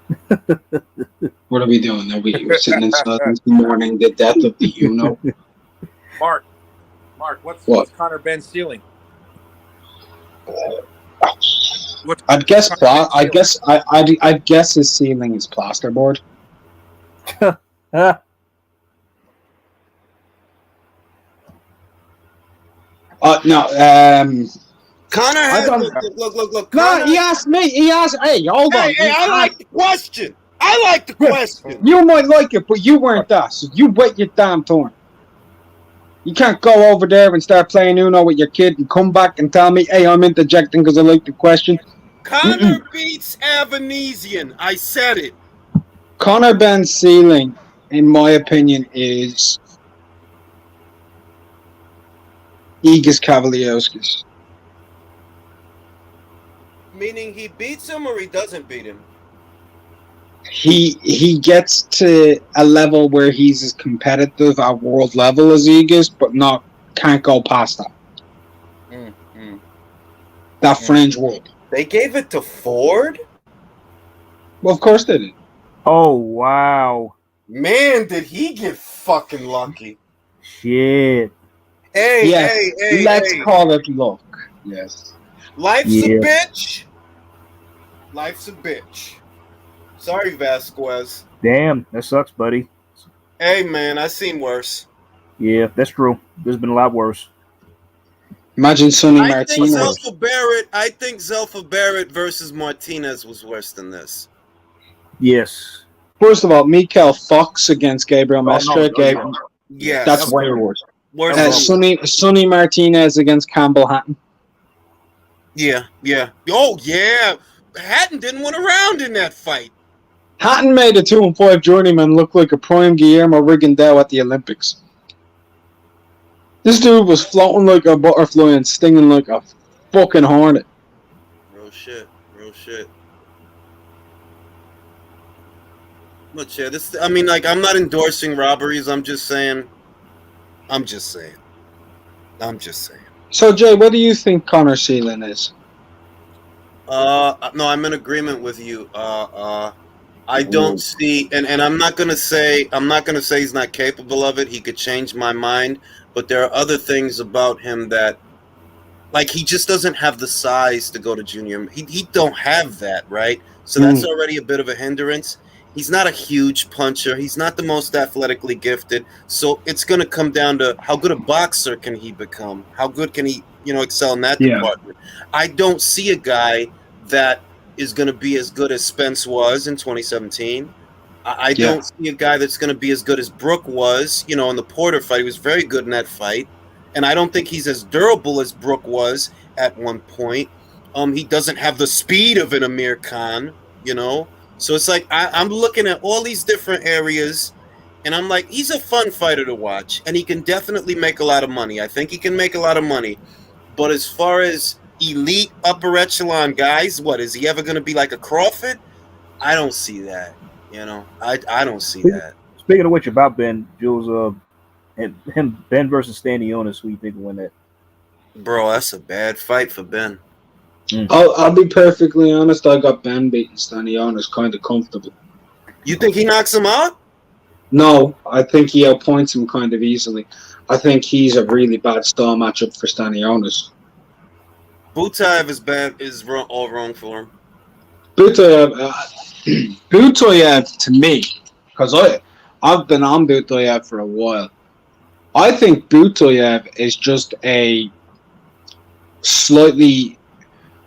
What are we doing? Are we sitting in silence mourning the death of the Uno? Mark, what's Conor Benn's ceiling? I'd guess his ceiling is plasterboard. No. Conor has look. No, he asked me. He asked. Hey, hold on. Hey, I like the question. I like the question. You might like it, but you weren't that. So you wait your damn turn. You can't go over there and start playing Uno with your kid and come back and tell me, hey, I'm interjecting because I like the question. Conor beats Avanesian. I said it. Conor Benn's ceiling, in my opinion, is Igis Kavaliauskas. Meaning he beats him or he doesn't beat him? He gets to a level where he's as competitive at world level as Igis, but can't go past that. That fringe world. They gave it to Ford? Well, of course they did. Oh, wow. Man, did he get fucking lucky. Shit. Hey, let's call it luck. Yes. Life's a bitch. Life's a bitch. Sorry, Vasquez. Damn, that sucks, buddy. Hey, man, I've seen worse. Yeah, that's true. There's been a lot worse. Imagine Sonny Martinez. I think Zelfa Barrett versus Martinez was worse than this. Yes. First of all, Mikael Fox against Gabriel Mestre. Yeah, that's way worse. Sonny Martinez against Campbell Hatton. Yeah. Oh, yeah. Hatton didn't win a round in that fight. Hatton made a 2-5 journeyman look like a prime Guillermo Rigondeaux at the Olympics. This dude was floating like a butterfly and stinging like a fucking hornet. Real shit. But yeah, I'm not endorsing robberies. I'm just saying. So, Jay, what do you think Conor ceiling is? No, I'm in agreement with you. I don't see, and I'm not gonna say he's not capable of it. He could change my mind, but there are other things about him that, like, he just doesn't have the size to go to junior. He don't have that, right? So that's already a bit of a hindrance. He's not a huge puncher. He's not the most athletically gifted. So it's going to come down to how good a boxer can he become? How good can he, excel in that department? I don't see a guy that is going to be as good as Spence was in 2017. I don't see a guy that's going to be as good as Brook was, in the Porter fight. He was very good in that fight. And I don't think he's as durable as Brook was at one point. He doesn't have the speed of an Amir Khan, So it's like I'm looking at all these different areas, and I'm like, he's a fun fighter to watch, and he can definitely make a lot of money. I think he can make a lot of money. But as far as elite upper echelon guys, what, is he ever going to be like a Crawford? I don't see that. I don't see that. Speaking of which, about Ben, Jules, Ben versus Stanionis, who you think will win that? Bro, that's a bad fight for Ben. I'll be perfectly honest. I got Ben beating Stanionis kind of comfortable. You think he knocks him out? No, I think he outpoints him kind of easily. I think he's a really bad stall matchup for Stanionis. Butaev is bad. Is all wrong for him. Butaev to me, because I've been on Butaev for a while. I think Butaev is just a slightly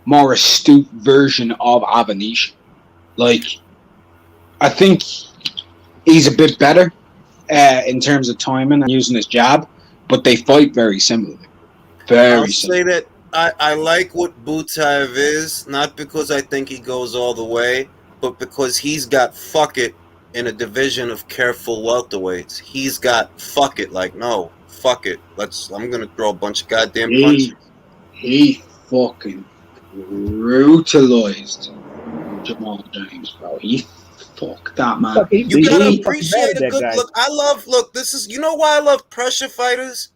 more astute version of Avanesha. Like, I think he's a bit better in terms of timing and using his jab, but they fight very similarly. I'll say that I like what Butaev is, not because I think he goes all the way, but because he's got fuck it in a division of careful welterweights. He's got fuck it, like, no, fuck it. I'm gonna throw a bunch of goddamn punches. He fucking brutalized Jamal James, bro. He fucked that man. You gotta appreciate a good look. This is, you know why I love pressure fighters?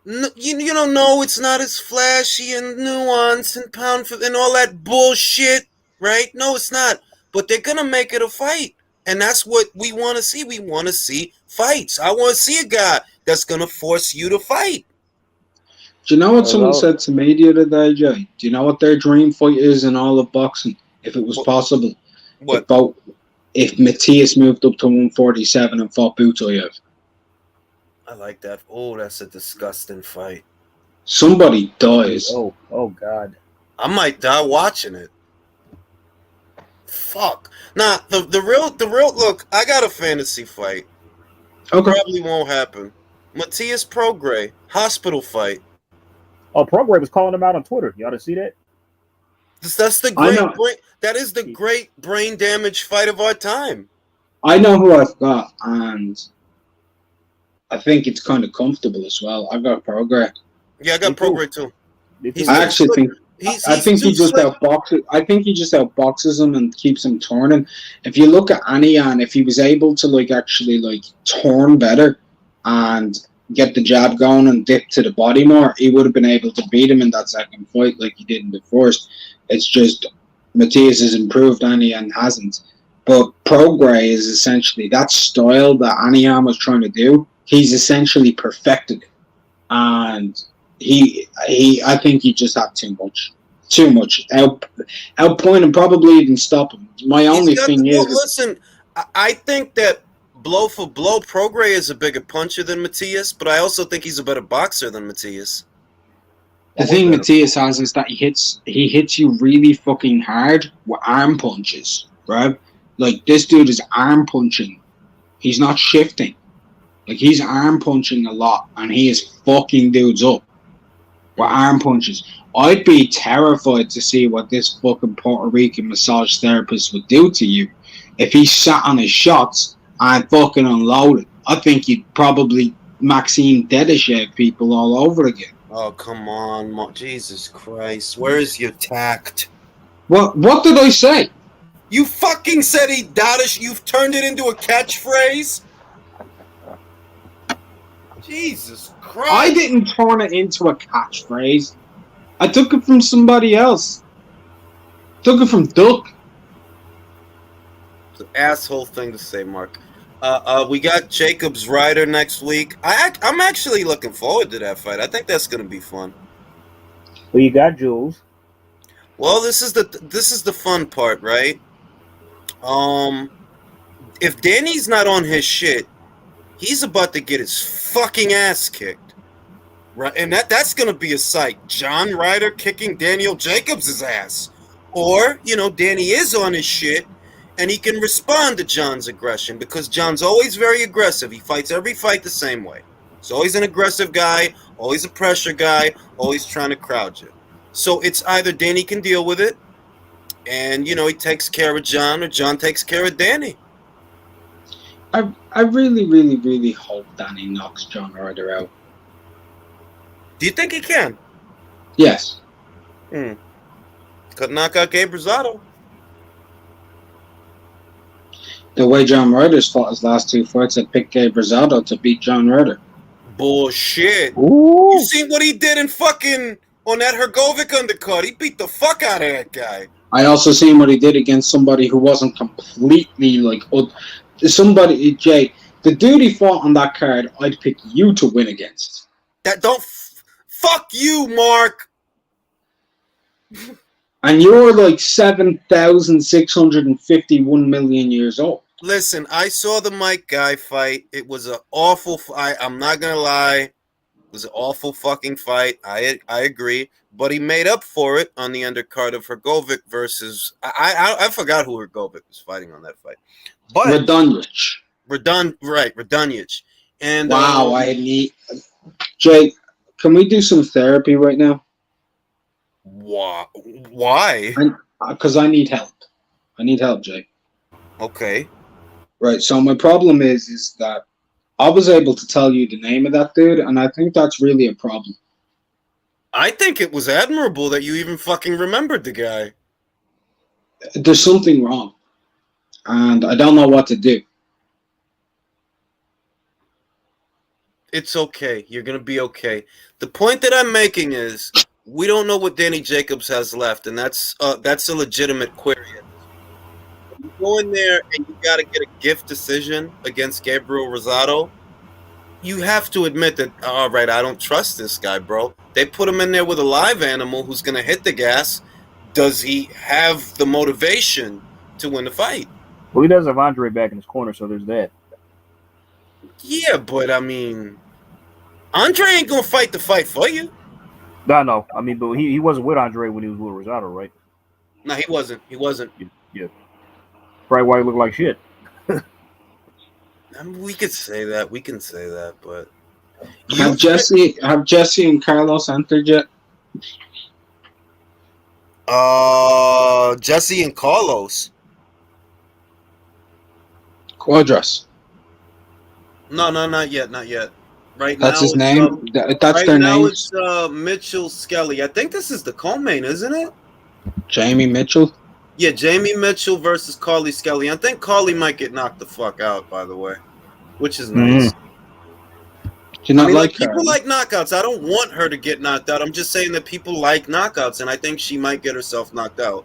You don't know it's not as flashy and nuanced and pound for and all that bullshit, right? No, it's not. But they're gonna make it a fight, and that's what we want to see. We want to see fights. I want to see a guy that's gonna force you to fight. Do you know what someone said to me the other day, Jay? Do you know what their dream fight is in all of boxing, if it was possible? What? If Matthias moved up to 147 and fought Butaev. I like that. Oh, that's a disgusting fight. Somebody dies. Oh God. I might die watching it. Fuck. Nah, the real look, I got a fantasy fight. Okay. Probably won't happen. Matthias Prograis, hospital fight. Oh, Prograis was calling him out on Twitter. Y'all to see that? That's the great that is the great brain damage fight of our time. I know who I've got, and I think it's kind of comfortable as well. I've got Prograis. Yeah, I got Prograis too. I actually think he just outboxes. I think he just outboxes him and keeps him turning. If you look at Anian, if he was able to actually turn better and get the jab going and dip to the body more, he would have been able to beat him in that second fight like he did in the first. It's just Matthias has improved, Anian hasn't. But Prograis is essentially that style that Anian was trying to do. He's essentially perfected it, and I think he just had too much outpoint him, probably even stop him. My only thing is, listen, I think that blow for blow, Prograis is a bigger puncher than Matthias, but I also think he's a better boxer than Matthias. The thing Matthias has is that he hits you really fucking hard with arm punches, right? Like, this dude is arm punching. He's not shifting. Like, he's arm punching a lot, and he is fucking dudes up with arm punches. I'd be terrified to see what this fucking Puerto Rican massage therapist would do to you if he sat on his shots and fucking unloaded. I think he'd probably Maxine Dedishev people all over again. Oh, come on, Jesus Christ. Where is your tact? What did I say? You fucking said he Dadish. You've turned it into a catchphrase? Jesus Christ. I didn't turn it into a catchphrase. I took it from somebody else. Took it from Duck. It's an asshole thing to say, Mark. We got Jacobs Ryder next week. I'm actually looking forward to that fight. I think that's going to be fun. Well, you got Jules. Well, this is the fun part, right? If Danny's not on his shit, he's about to get his fucking ass kicked, right? And that's going to be a sight. John Ryder kicking Daniel Jacobs' ass, or Danny is on his shit. And he can respond to John's aggression because John's always very aggressive. He fights every fight the same way. He's always an aggressive guy, always a pressure guy, always trying to crowd you. So it's either Danny can deal with it and, he takes care of John, or John takes care of Danny. I really, really, really hope Danny knocks John Ryder out. Do you think he can? Yes. Could knock out Gabe Rosado. The way John Ryder's fought his last two fights, I'd pick Gabe Rosado to beat John Ryder. Bullshit. Ooh. You seen what he did in fucking On that Hrgovic undercard, he beat the fuck out of that guy. I also seen what he did against somebody who wasn't completely like somebody. Jay, the dude he fought on that card, I'd pick you to win against. That don't fuck you, Mark. And you're like 7,651 million years old. Listen, I saw the Mike Guy fight. It was an awful fight. I'm not gonna lie. It was an awful fucking fight. I agree. But he made up for it on the undercard of Hrgovic versus I forgot who Hrgovic was fighting on that fight. But Radonjic. And wow, I need Jay, can we do some therapy right now? Why? Because I need help. I need help, Jay. Okay. Right. So my problem is that I was able to tell you the name of that dude, and I think that's really a problem. I think it was admirable that you even fucking remembered the guy. There's something wrong, and I don't know what to do. It's okay. You're going to be okay. The point that I'm making is we don't know what Danny Jacobs has left, and that's a legitimate query. You go in there and you got to get a gift decision against Gabriel Rosado. You have to admit that, all right, I don't trust this guy, bro. They put him in there with a live animal who's going to hit the gas. Does he have the motivation to win the fight? Well, he does have Andre back in his corner, so there's that. Yeah, but I mean, Andre ain't going to fight the fight for you. No. I mean, but he wasn't with Andre when he was with Rosado, right? No, he wasn't. Yeah. Probably why he looked like shit. I mean, we could say that. We can say that, but Have Jesse and Carlos entered yet? Jesse and Carlos. Cuadras. No, not yet. Right That's now, his name. That's their now name. It's Mitchell Skelly. I think this is the co-main, isn't it? Jamie Mitchell. Yeah, Jamie Mitchell versus Carly Skelly. I think Carly might get knocked the fuck out, by the way, which is nice. Do you not like people like knockouts. I don't want her to get knocked out. I'm just saying that people like knockouts, and I think she might get herself knocked out.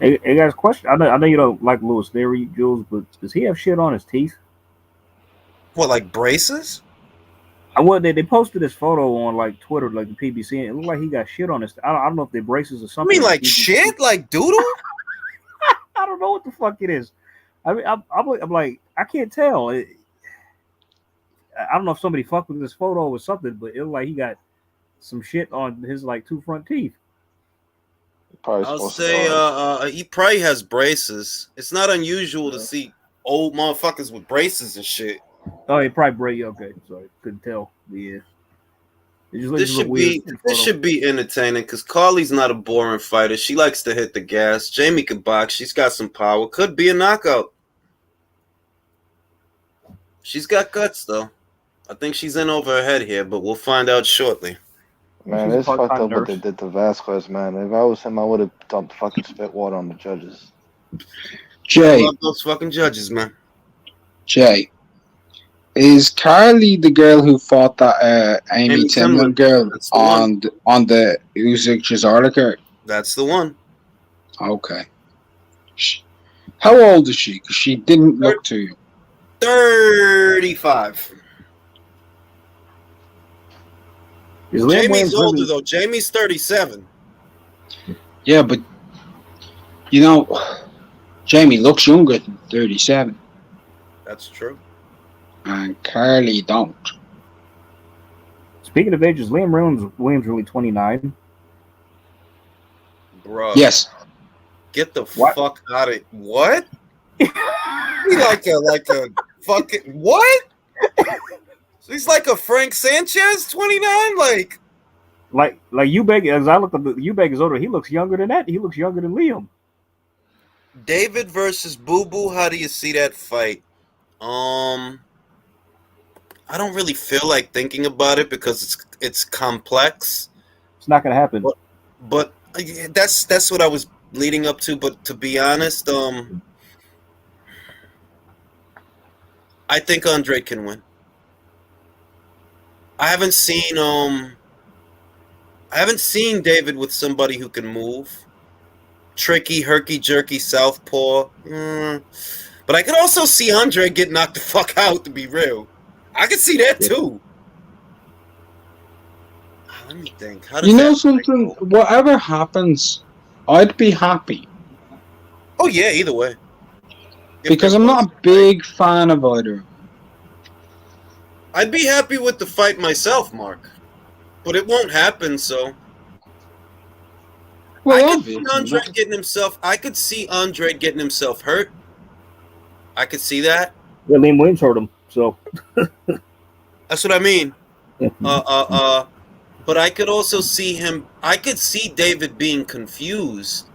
Hey guys, question. I know you don't like Lewis Theory, Jules, but does he have shit on his teeth? What, like braces? They posted this photo on like Twitter, like the PBC, and it looked like he got shit on his. I don't know if they're braces or something. You mean like shit, like doodle? I don't know what the fuck it is. I mean, I'm like, I can't tell. I don't know if somebody fucked with this photo or something, but it looked like he got some shit on his like two front teeth. I'll say he probably has braces. It's not unusual to see old motherfuckers with braces and shit. Oh, he probably okay. Sorry, couldn't tell. Yeah. This should be entertaining because Carly's not a boring fighter. She likes to hit the gas. Jamie can box. She's got some power. Could be a knockout. She's got guts though. I think she's in over her head here, but we'll find out shortly. Man, it's fucked up what they did to Vasquez, man. If I was him, I would have dumped fucking spit water on the judges. Jay, I love those fucking judges, man. Jay, is Carly the girl who fought that Amy Timlin girl on the Usyk Chisarda card? That's the one. Okay. How old is she? Because she didn't look to you. 35. Jamie's older though. Jamie's 37. Yeah, but you know, Jamie looks younger than 37. That's true. And Carly don't. Speaking of ages, Liam Williams really 29. Bro. Yes. Get the fuck out of what? like a fucking what? He's like a Frank Sanchez, 29, like Usyk. As I look at Usyk is older. He looks younger than that. He looks younger than Liam. David versus Boo Boo. How do you see that fight? I don't really feel like thinking about it because it's complex. It's not gonna happen. But that's what I was leading up to. But to be honest, I think Andre can win. I haven't seen I haven't seen David with somebody who can move. Tricky, herky-jerky, southpaw. But I could also see Andre get knocked the fuck out, to be real. I could see that, too. Let me think. How does You know that something? go? Whatever happens, I'd be happy. Oh, yeah, either way. Because I'm not a big fan of either. I'd be happy with the fight myself, Mark. But it won't happen, so... Well, I could see obviously Andre not. getting himself... I could see Andre getting himself hurt. I could see that. Yeah, Liam Williams hurt him, so... That's what I mean. But I could also see him... I could see David being confused.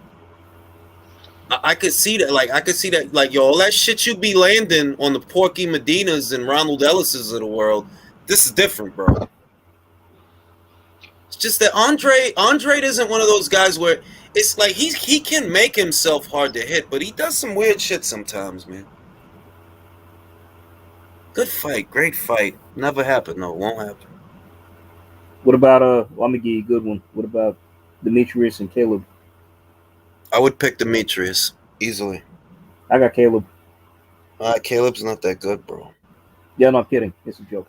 I could see that. Like, I could see that. Like, yo, all that shit you be landing on the Porky Medinas and Ronald Ellis's of the world, this is different, bro. It's just that Andre isn't one of those guys where it's like he can make himself hard to hit, but he does some weird shit sometimes, man. Good fight, great fight. Never happened, though. Won't happen. What about well, I'm gonna give you a good one. What about Demetrius and Caleb? I would pick Demetrius easily. I got Caleb. Caleb's not that good, bro. Yeah, no, I'm kidding. It's a joke.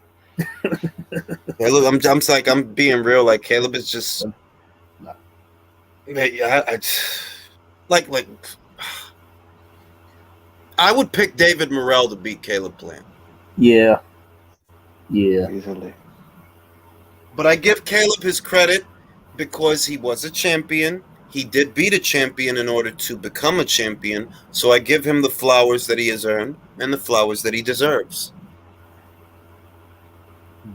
Yeah, look, I'm being real. Like, Caleb is just, like, I would pick David Morrell to beat Caleb Plant. Yeah. Easily. But I give Caleb his credit because he was a champion. He did beat a champion in order to become a champion. So I give him the flowers that he has earned and the flowers that he deserves.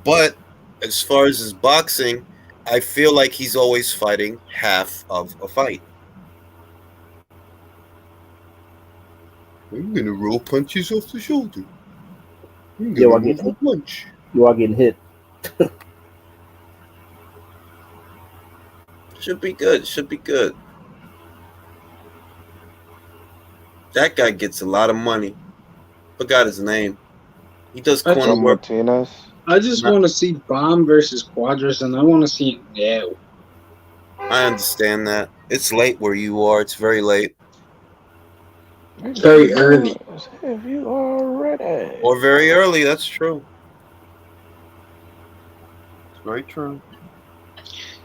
But as far as his boxing, I feel like he's always fighting half of a fight. I'm gonna roll punches off the shoulder. I'm gonna move a punch. You are getting hit. Should be good. Should be good. That guy gets a lot of money. Forgot his name. He does corner work. Martinez. I just want to see Bomb versus Cuadras, and I want to see it now. I understand that. It's late where you are. It's very late. It's very early. If you are ready. Or very early. That's true. It's very true.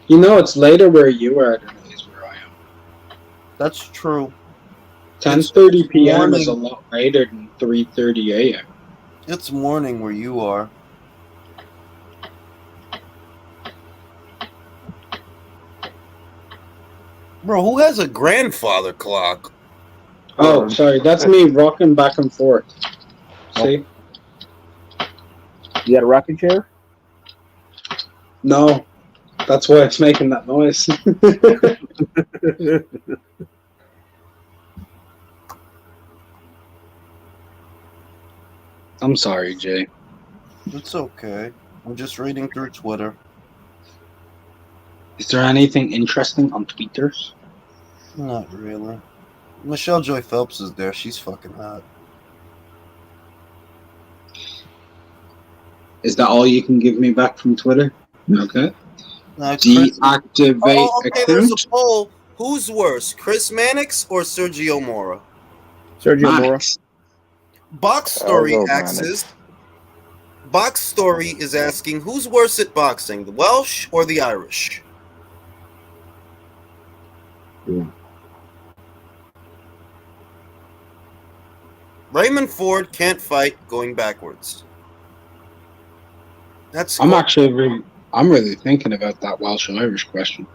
You know, it's later where you are than it is where I am. That's true. 10:30 p.m. is a lot later than 3:30 a.m. It's morning where you are. Bro, who has a grandfather clock? Oh, sorry. That's me rocking back and forth. See? You got a rocking chair? No. That's why it's making that noise. I'm sorry, Jay. It's okay. I'm just reading through Twitter. Is there anything interesting on Twitter? Not really. Michelle Joy Phelps is there. She's fucking hot. Is that all you can give me back from Twitter? Okay. Deactivate account. There's a poll. Who's worse, Chris Mannix or Sergio Mora? Sergio Mora. Box Story asks. Box Story is asking, who's worse at boxing, the Welsh or the Irish? Raymond Ford can't fight going backwards. I'm really thinking about that Welsh and Irish question.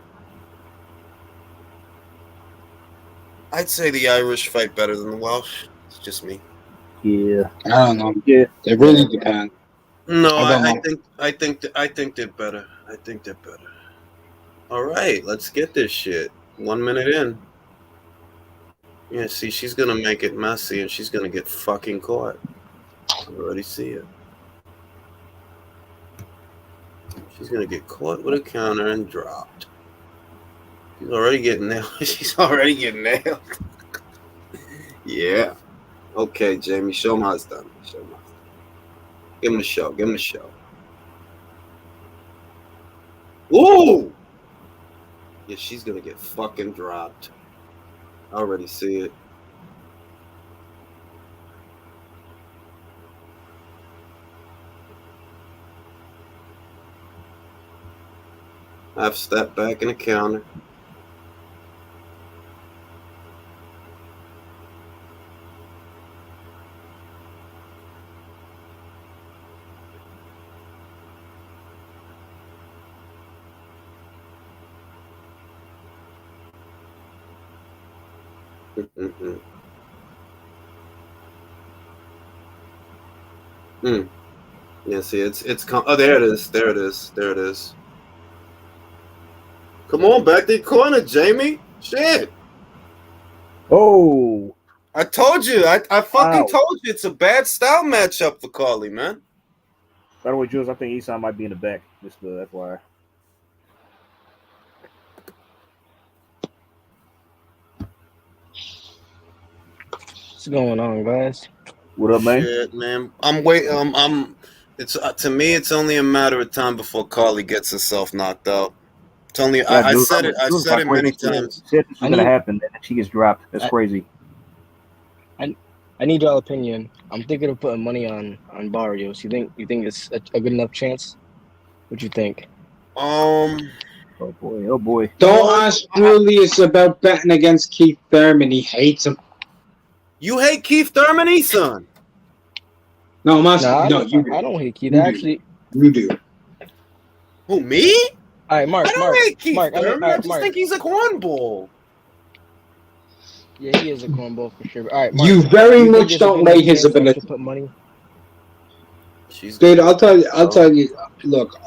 I'd say the Irish fight better than the Welsh. It's just me. Yeah. I don't know. Yeah. It really depends. No, I think they're better. I think they're better. All right, let's get this shit. 1 minute in. Yeah, see, she's gonna make it messy and she's gonna get fucking caught. I already see it. She's gonna get caught with a counter and dropped. She's already getting nailed. She's already getting nailed. Yeah. Okay, Jamie, show him how it's done. Give him a show. Give him a show. Ooh! Yeah, she's gonna get fucking dropped. I already see it. I've stepped back in the counter. Yeah, see, oh, there it is. There it is. There it is. Come on, back the corner, Jamie. Shit. Oh. I told you. I fucking told you it's a bad style matchup for Carly, man. By the way, Jules, I think Isan might be in the back. Just FYI. What's going on, guys? What up, man? Shit, man. I'm waiting. It's to me, it's only a matter of time before Carly gets herself knocked out. It's only. Yeah, I Jules, said it. I said it many crazy. times. Said this was gonna happen, and she gets dropped. That's crazy. I need your opinion. I'm thinking of putting money on Barrios. You think it's a good enough chance? What you think? Oh boy. Don't ask Julius about betting against Keith Thurman. He hates him. You hate Keith Thurman, son? No, I'm asking. I don't hate Keith. Actually, you do. Who, me? All right, Mark. I don't hate Keith Mark, Thurman. I just Mark. think he's a cornball. Yeah, he is a cornball for sure. All right, Mark, you very much don't rate his ability. Put money. Dude, I'll tell you. Look,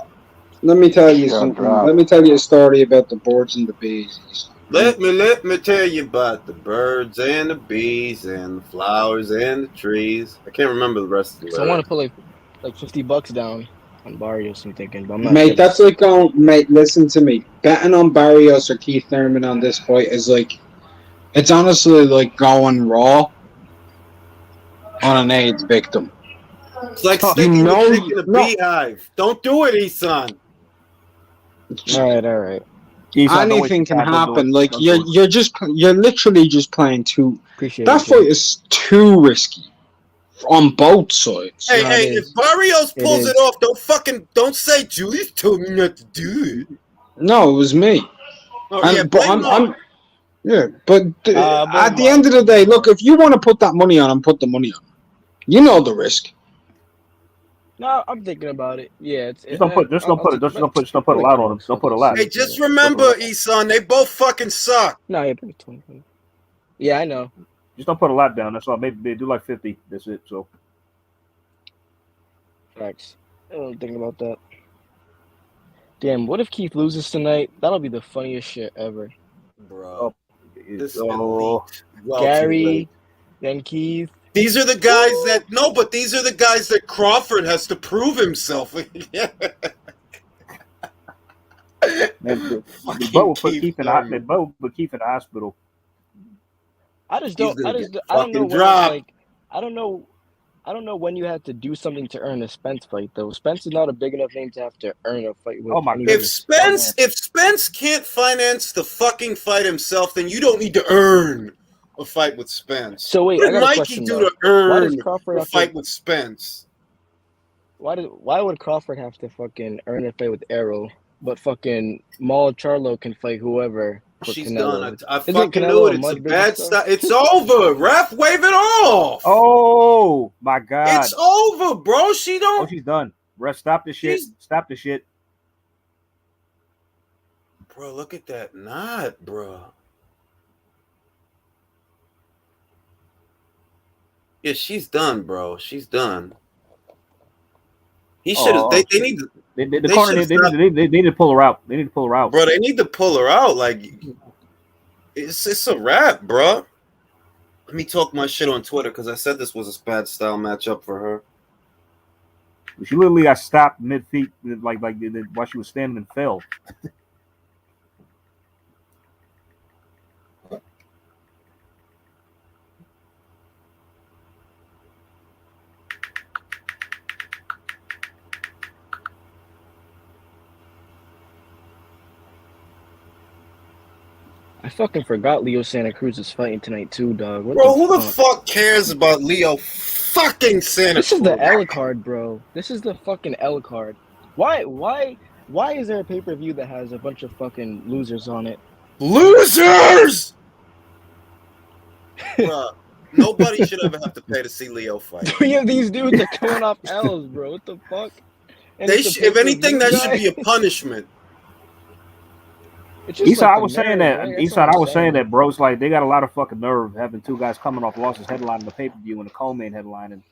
let me tell you something. Let me tell you a story about the birds and the bees. Let me tell you about the birds and the bees and the flowers and the trees. I can't remember the rest of the lyrics. So I want to put like $50 down on Barrios. I'm thinking, but I'm not. Mate, that's like going. Mate, listen to me. Betting on Barrios or Keith Thurman on this fight is like, it's honestly like going raw on an AIDS victim. It's like sticking your dick in a beehive. Don't do it, Isan. All right. Anything can happen. Like you're literally just playing too. That fight is too risky on both sides. Hey, if Barrios pulls it off, don't say Julius told me not to do it. No, it was me. Oh, at the end of the day, look, if you want to put that money on him, put the money on him. You know the risk. No, I'm thinking about it. Yeah, just don't put a lot on him. Don't put a lot. Hey, just remember, Isan, they both fucking suck. No, yeah, 20. Yeah, I know. Just don't put a lot down. That's all. Maybe they do like 50. That's it. So. Facts. I don't think about that. Damn, what if Keith loses tonight? That'll be the funniest shit ever. Bro. Gary, then Keith. These are the guys these are the guys that Crawford has to prove himself. Man, Bo will put Keith in the hospital. I don't know when, I don't know when you have to do something to earn a Spence fight though. Spence is not a big enough name to have to earn a fight with. If Spence can't finance the fucking fight himself, then you don't need to earn a fight with Spence. So wait, what did I got Mikey a question, do though. to earn a fight with Spence? Why would Crawford have to fucking earn a fight with Arrow, but fucking Maul Charlo can fight whoever? She's Canelo. done. I fucking knew it. It's a bad start. It's over. Ref, wave it off. Oh my God! It's over, bro. She don't. Oh, she's done. Ref, stop the shit. Stop the shit. Bro, look at that knot, bro. Yeah, she's done, bro. She's done. He should have. They need to. They need to pull her out. They need to pull her out, bro. They need to pull her out. Like, it's a wrap, bro. Let me talk my shit on Twitter because I said this was a bad style matchup for her. She literally got stopped mid feet, like while she was standing and fell. I fucking forgot Leo Santa Cruz is fighting tonight too, dog. What Bro, the who the fuck? fuck cares about Leo fucking Santa Cruz? This is the L card, bro. This is the fucking L card. Why is there a pay-per-view that has a bunch of fucking losers on it? Losers! Bruh, nobody should ever have to pay to see Leo fight. 3 of these dudes are coming off L's, bro. What the fuck? And If anything, that should be a punishment. Eastside, I was saying that, bro. It's like they got a lot of fucking nerve having 2 guys coming off losses headlining the pay-per-view and the co-main headlining.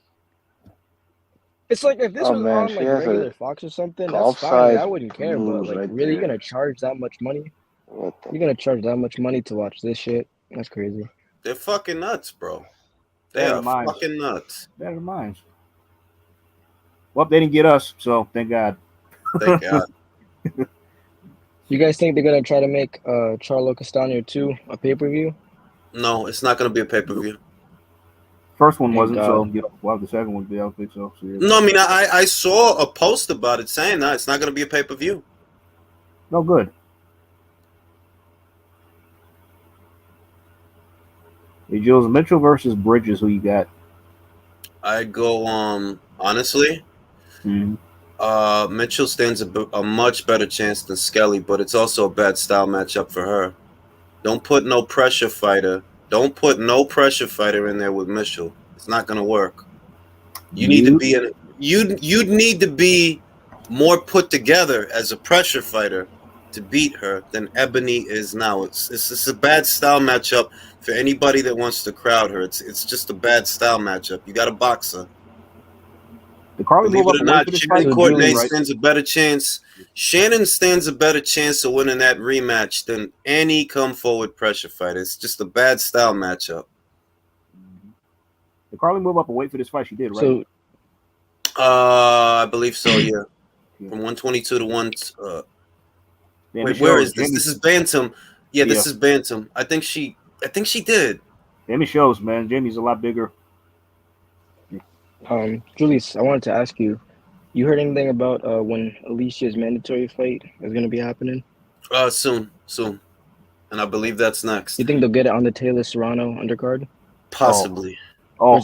It's like if this was on like regular Fox or something, that's fine. I wouldn't care. But like, really, you're gonna charge that much money? You're gonna charge that much money to watch this shit? That's crazy. They're fucking nuts, bro. They are fucking nuts. Better minds. Well, they didn't get us, so thank God. Thank God. You guys think they're gonna try to make Charlo Castano 2 a pay-per-view? No, it's not gonna be a pay-per-view. First one wasn't, so well, the second one, I don't think so. No, I mean, I saw a post about it saying that it's not gonna be a pay-per-view. No good. Hey, Jules, Mitchell versus Bridges. Who you got? I go honestly. Mitchell stands a much better chance than Skelly, but it's also a bad style matchup for her. Don't put no pressure fighter. Don't put no pressure fighter in there with Mitchell. It's not gonna work. You need to be you'd need to be more put together as a pressure fighter to beat her than Ebony is now. It's a bad style matchup for anybody that wants to crowd her. It's just a bad style matchup. You got a boxer. Believe it or not, Shannon Courtenay stands a better chance. Shannon stands a better chance of winning that rematch than any come forward pressure fighter. It's just a bad style matchup. Did Carly move up and wait for this fight? She did, right? So, I believe so. Yeah, from 122 to 1. Wait, where is this? This is Bantam. Yeah, this is Bantam. I think she did. Jamie shows, man. Jamie's a lot bigger. Julius, I wanted to ask you. You heard anything about when Alicia's mandatory fight is going to be happening? Soon, and I believe that's next. You think they'll get it on the Taylor Serrano undercard? Possibly. I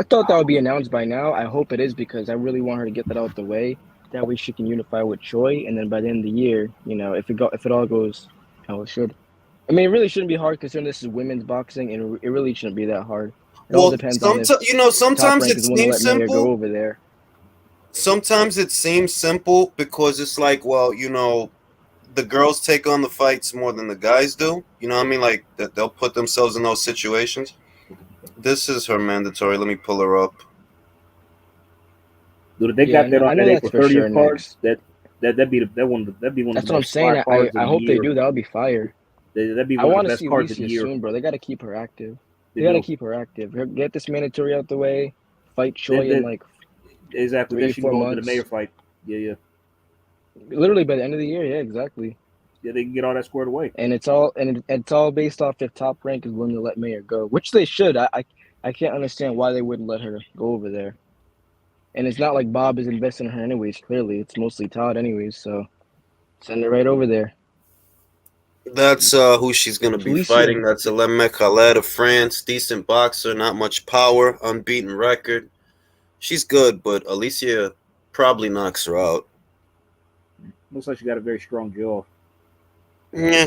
thought that would be announced by now. I hope it is because I really want her to get that out the way. That way she can unify with Choi, and then by the end of the year, if it all goes how it should. I mean, it really shouldn't be hard considering this is women's boxing, and it really shouldn't be that hard. It all depends on sometimes it seems simple. Go over there. Sometimes it seems simple because it's like, well, the girls take on the fights more than the guys do. You know what I mean? Like that they'll put themselves in those situations. This is her mandatory. Let me pull her up. Dude, they got that on that April 30th cards. That'd be one. That's what I'm saying. I hope they do. That would be fire. That'd be one of the best cards of the year. Soon, bro. They got to keep her active. They got to keep her active. Get this mandatory out the way. Fight Choi in like exactly 3-4 months. To the mayor fight. Yeah. Literally by the end of the year. Yeah, exactly. Yeah, they can get all that squared away. And it's all based off if Top Rank is willing to let Mayor go, which they should. I can't understand why they wouldn't let her go over there. And it's not like Bob is investing in her anyways. Clearly, it's mostly Todd anyways. So send her right over there. That's who she's going to be fighting. That's Alemme Khaled of France. Decent boxer, not much power, unbeaten record. She's good, but Alicia probably knocks her out. Looks like she got a very strong jaw. Yeah.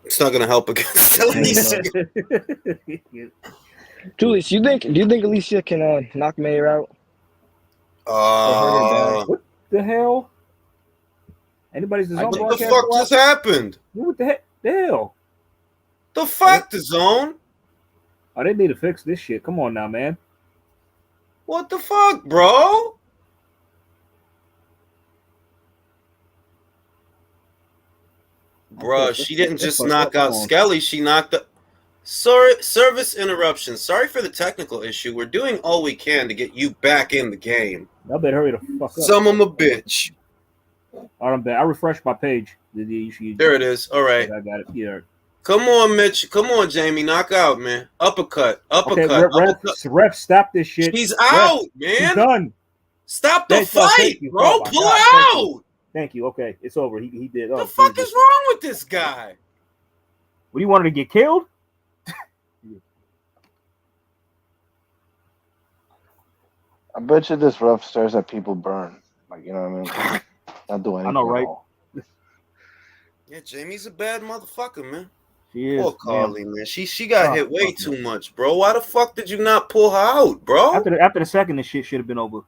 It's not going to help against Alicia. Julius, do you think Alicia can knock Mayer out? What the hell? Anybody's the zone broadcast? What the fuck just happened? What the hell? The fuck, the zone? Oh, they need to fix this shit. Come on now, man. What the fuck, bro? Bruh, she didn't just knock out Skelly. She knocked up. Service interruption. Sorry for the technical issue. We're doing all we can to get you back in the game. I better hurry the fuck up. Some of them a bitch. All right, I refreshed my page. There it is. All right. I got it. Yeah. Come on, Mitch. Come on, Jamie. Knock out, man. Uppercut. Okay, ref, stop this shit. She's out, man. She's done. Stop the fight, bro. Pull her out. Thank you. Okay, it's over. He did. Oh, the fuck Jesus. is wrong with this guy? What, do you want her to get killed? I bet you this ref stares that people burn. Like, you know what I mean? Not do anything I know, right? at all. Yeah, Jamie's a bad motherfucker, man. She is. Poor Carly, man. She got hit way too much, bro. Why the fuck did you not pull her out, bro? After the second, this shit should have been over.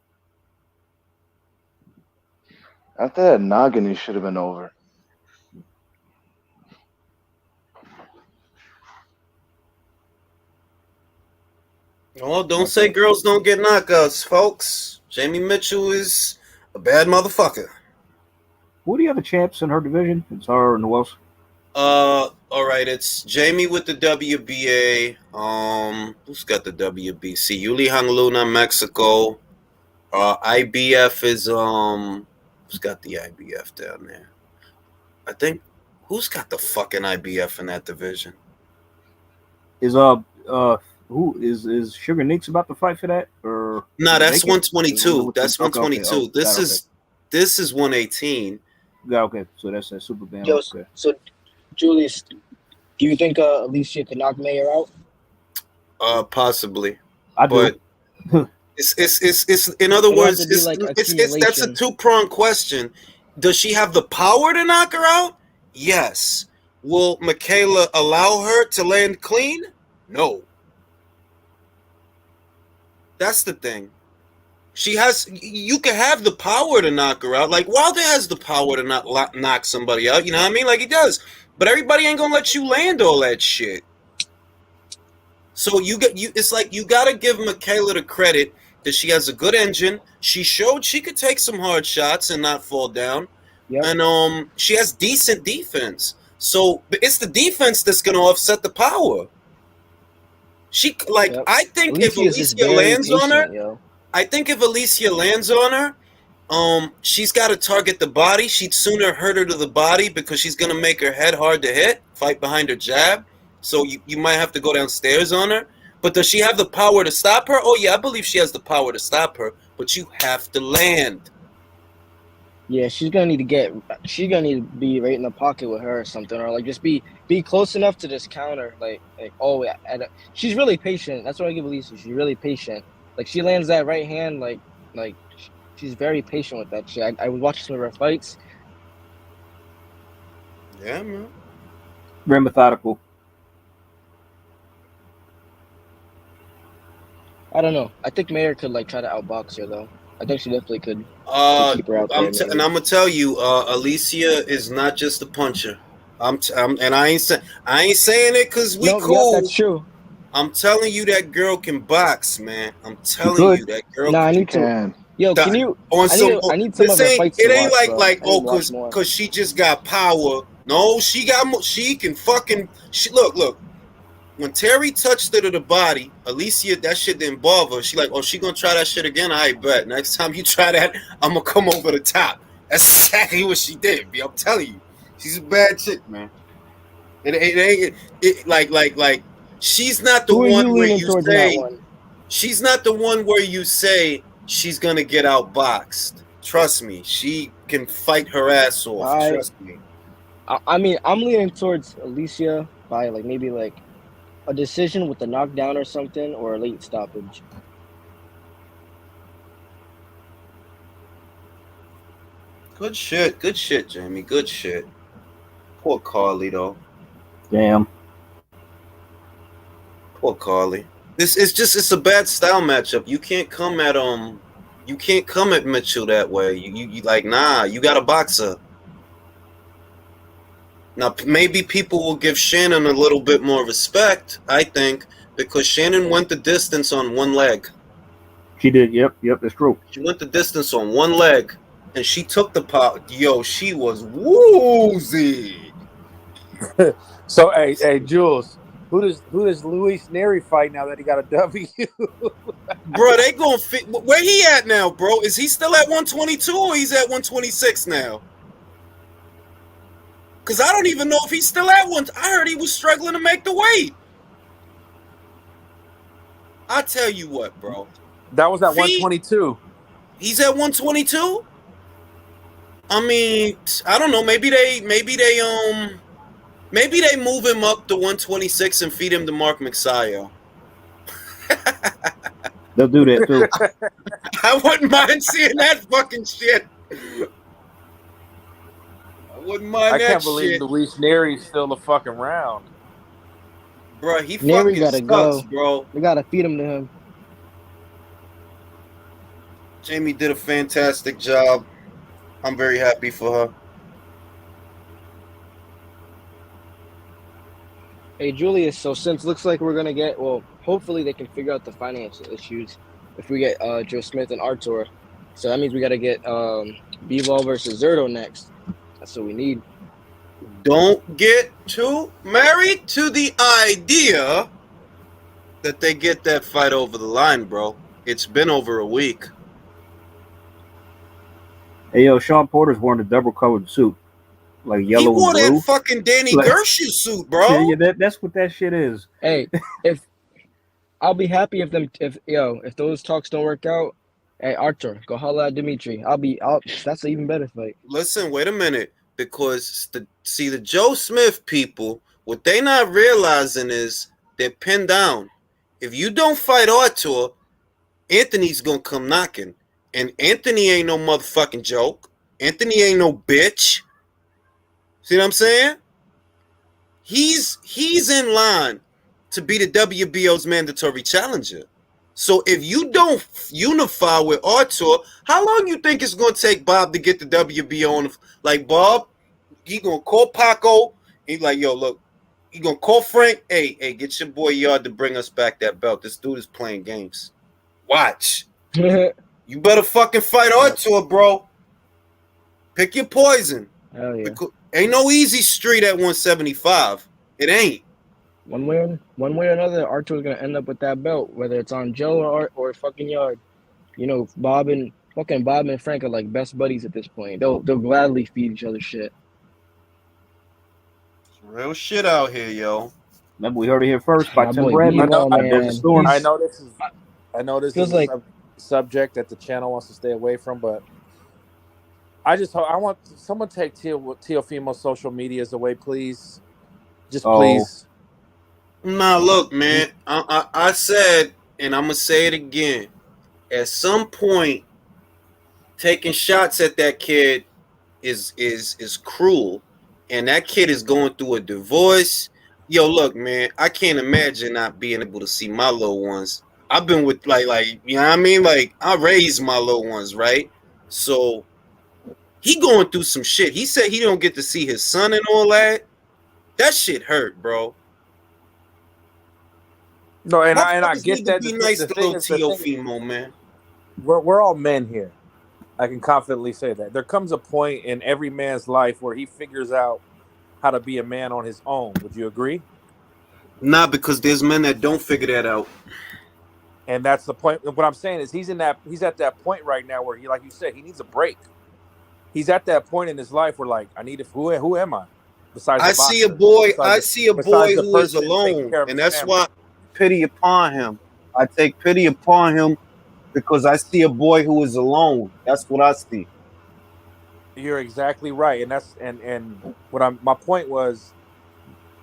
After that noggin, it should have been over. Oh, don't say girls don't get knockouts, folks. Jamie Mitchell is a bad motherfucker. Who are the other champs in her division? It's her and who else? All right, it's Jamie with the WBA. Who's got the WBC? Yuli Hangluna, Mexico. IBF is who's got the IBF down there? I think who's got the fucking IBF in that division? Is who is Sugar Neeks about to fight for that? Or no, that's 122. That's 122. Okay. This is 118. Yeah, okay. So that's that super band. Yo, Okay. So Julius, do you think Alicia could knock Mayer out? Possibly. I do. But it's in other words, that's a two-pronged question. Does she have the power to knock her out? Yes. Will Michaela allow her to land clean? No. That's the thing. You can have the power to knock her out. Like Wilder has the power to knock somebody out. You know what I mean? Like he does. But everybody ain't gonna let you land all that shit. So it's like you gotta give Michaela the credit that she has a good engine. She showed she could take some hard shots and not fall down. Yep. And she has decent defense. So it's the defense that's gonna offset the power. I think if Alicia lands on her, yo. I think if Alicia lands on her, she's got to target the body. She'd sooner hurt her to the body because she's going to make her head hard to hit, fight behind her jab. So you might have to go downstairs on her. But does she have the power to stop her? Oh, yeah, I believe she has the power to stop her. But you have to land. Yeah, she's gonna need to be right in the pocket with her or something, or like just be close enough to just counter. She's really patient. That's what I give Alicia. She's really patient. Like she lands that right hand, like she's very patient with that shit. I was watching some of her fights. Yeah, man. Very methodical. I don't know. I think Mayer could try to outbox her though. I think she definitely could. Keep her out there, and I'm gonna tell you, Alicia is not just a puncher. And I ain't saying it because we cool. Yeah, that's true. I'm telling you that girl can box, man. I'm telling you that girl. Nah, I need to. Yo, can you? I need some of her fights. It ain't because she just got power. No, she can fucking. Look. When Terry touched her to the body, Alicia, that shit didn't bother her. She she gonna try that shit again? I bet. Next time you try that, I'm gonna come over the top. That's exactly what she did, B. I'm telling you. She's a bad chick, man. She's not the one where you say she's not the one where you say she's gonna get outboxed. Trust me, she can fight her ass off. Trust me. I mean, I'm leaning towards Alicia by maybe a decision with a knockdown or something, or a late stoppage. Good shit, Jamie. Good shit. Poor Carly, though. Damn. Poor Carly. It's a bad style matchup. You can't come at Mitchell that way. You nah. You got a boxer. Now, maybe people will give Shannon a little bit more respect, I think, because Shannon went the distance on one leg. She did. Yep, that's true. She went the distance on one leg, and she took the power. Yo, she was woozy. So, hey, Jules, who does Luis Neri fight now that he got a W? Bro, they gonna fit. Where he at now, bro? Is he still at 122 or he's at 126 now? Because I don't even know if he's still at one. I heard he was struggling to make the weight. I tell you what, bro. That was at 122. He's at 122? I mean, I don't know. Maybe they move him up to 126 and feed him to Mark McSio. They'll do that too. I wouldn't mind seeing that fucking shit. I wouldn't mind I that can't believe shit. Luis Neri's still a fucking round. Bro, he Neri fucking gotta sucks, go. bro. We gotta feed him to him. Jamie did a fantastic job. I'm very happy for her. Hey Julius, so since looks like we're gonna get hopefully they can figure out the financial issues if we get Joe Smith and Artur. So that means we gotta get B-Ball versus Zerto next. That's what we need. Don't get too married to the idea that they get that fight over the line, bro. It's been over a week. Hey, yo, Sean Porter's wearing a double-colored suit, like He yellow and wore that blue. fucking Danny Like- Gershu suit, bro. Yeah, that's what that shit is. Hey, if I'll be happy if those talks don't work out. Hey Artur, go holla at Dimitri. That's an even better fight. Listen, wait a minute. Because the Joe Smith people, what they not realizing is they're pinned down. If you don't fight Artur, Anthony's gonna come knocking. And Anthony ain't no motherfucking joke. Anthony ain't no bitch. See what I'm saying? He's in line to be the WBO's mandatory challenger. So if you don't unify with Artur, how long you think it's gonna take Bob to get the WBO on? Like Bob, he gonna call Paco. He's like, yo, look, he gonna call Frank. Hey, get your boy Yard to bring us back that belt. This dude is playing games. Watch. You better fucking fight Artur, bro. Pick your poison. Hell yeah. Ain't no easy street at 175. It ain't. One way or another, Artur's gonna end up with that belt, whether it's on Joe or fucking Yard. You know, Bob and Frank are like best buddies at this point. They'll gladly feed each other shit. It's real shit out here, yo. Remember, we heard it here first by My Tim boy Bradley. B-Ball, By Desert man. Storm. I know this Feels is like- a subject that the channel wants to stay away from, but I want someone take Teofimo's social medias away, please. Just please. Nah, look, man. I said, and I'm gonna say it again. At some point, taking shots at that kid is cruel, and that kid is going through a divorce. Yo, look, man. I can't imagine not being able to see my little ones. I've been with like you know what I mean. Like I raised my little ones, right? So he going through some shit. He said he don't get to see his son and all that. That shit hurt, bro. No, and I get that. Be nice to little Teofimo, man. We're all men here. I can confidently say that. There comes a point in every man's life where he figures out how to be a man on his own. Would you agree? Nah, because there's men that don't figure that out. And that's the point. What I'm saying is he's at that point right now where he, like you said, he needs a break. He's at that point in his life where, like, who am I? Besides I see a boy who is alone, and that's why I pity upon him. I take pity upon him because I see a boy who is alone. That's what I see. You're exactly right, and that's and my point was,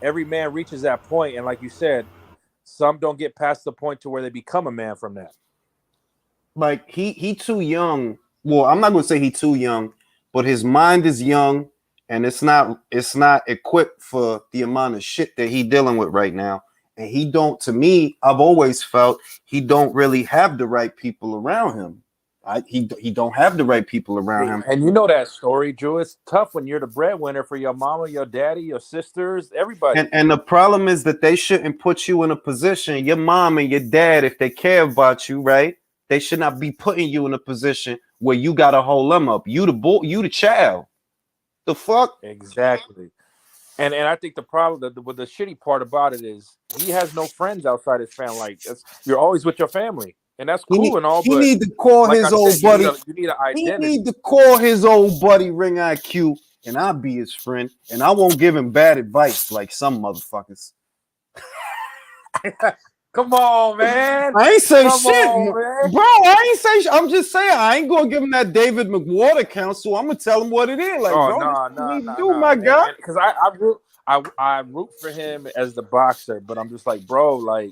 every man reaches that point, and like you said, some don't get past the point to where they become a man from that. Like he too young. Well, I'm not gonna say he too young, but his mind is young, and it's not equipped for the amount of shit that he dealing with right now. And he don't. To me, I've always felt he don't really have the right people around him. He don't have the right people around him. And you know that story, Drew. It's tough when you're the breadwinner for your mama, your daddy, your sisters, everybody. And the problem is that they shouldn't put you in a position, your mom and your dad, if they care about you, right? They should not be putting you in a position where you gotta hold them up. You the boy, you the child. The fuck? Exactly. And I think the problem, the shitty part about it is he has no friends outside his family. Like you're always with your family. And that's cool and all, he but need to call like his I old said, buddy. You need an identity. He need to call his old buddy Ring IQ, and I'll be his friend, and I won't give him bad advice like some motherfuckers. Come on, man. I ain't say Come shit, on, man. bro. I ain't say shit. I'm just saying I ain't gonna give him that David McWater count, so I'm gonna tell him what it is. Like, Oh bro, this no, is what no, we no, do, no. my guy. And because I root for him as the boxer, but I'm just like, bro, like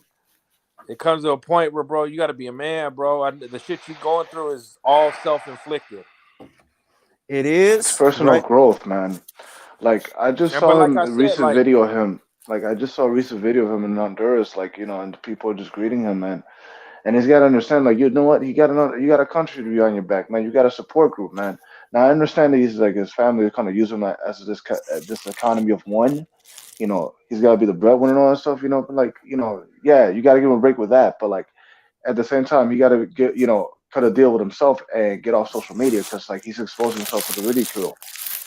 it comes to a point where, bro, you got to be a man, bro. The shit you going through is all self-inflicted. It is It's personal right. growth, man. Like I just But saw like him I a said, recent like video of him. Like I just saw a recent video of him in Honduras, like, and people are just greeting him, man. And he's got to understand, like, you know what? You got a country to be on your back, man. You got a support group, man. Now I understand that he's like his family kind of use him as this economy of one. He's got to be the breadwinner and all that stuff. But like, yeah, you got to give him a break with that. But like at the same time, you got to get, cut a deal with himself and get off social media because like he's exposing himself to the ridicule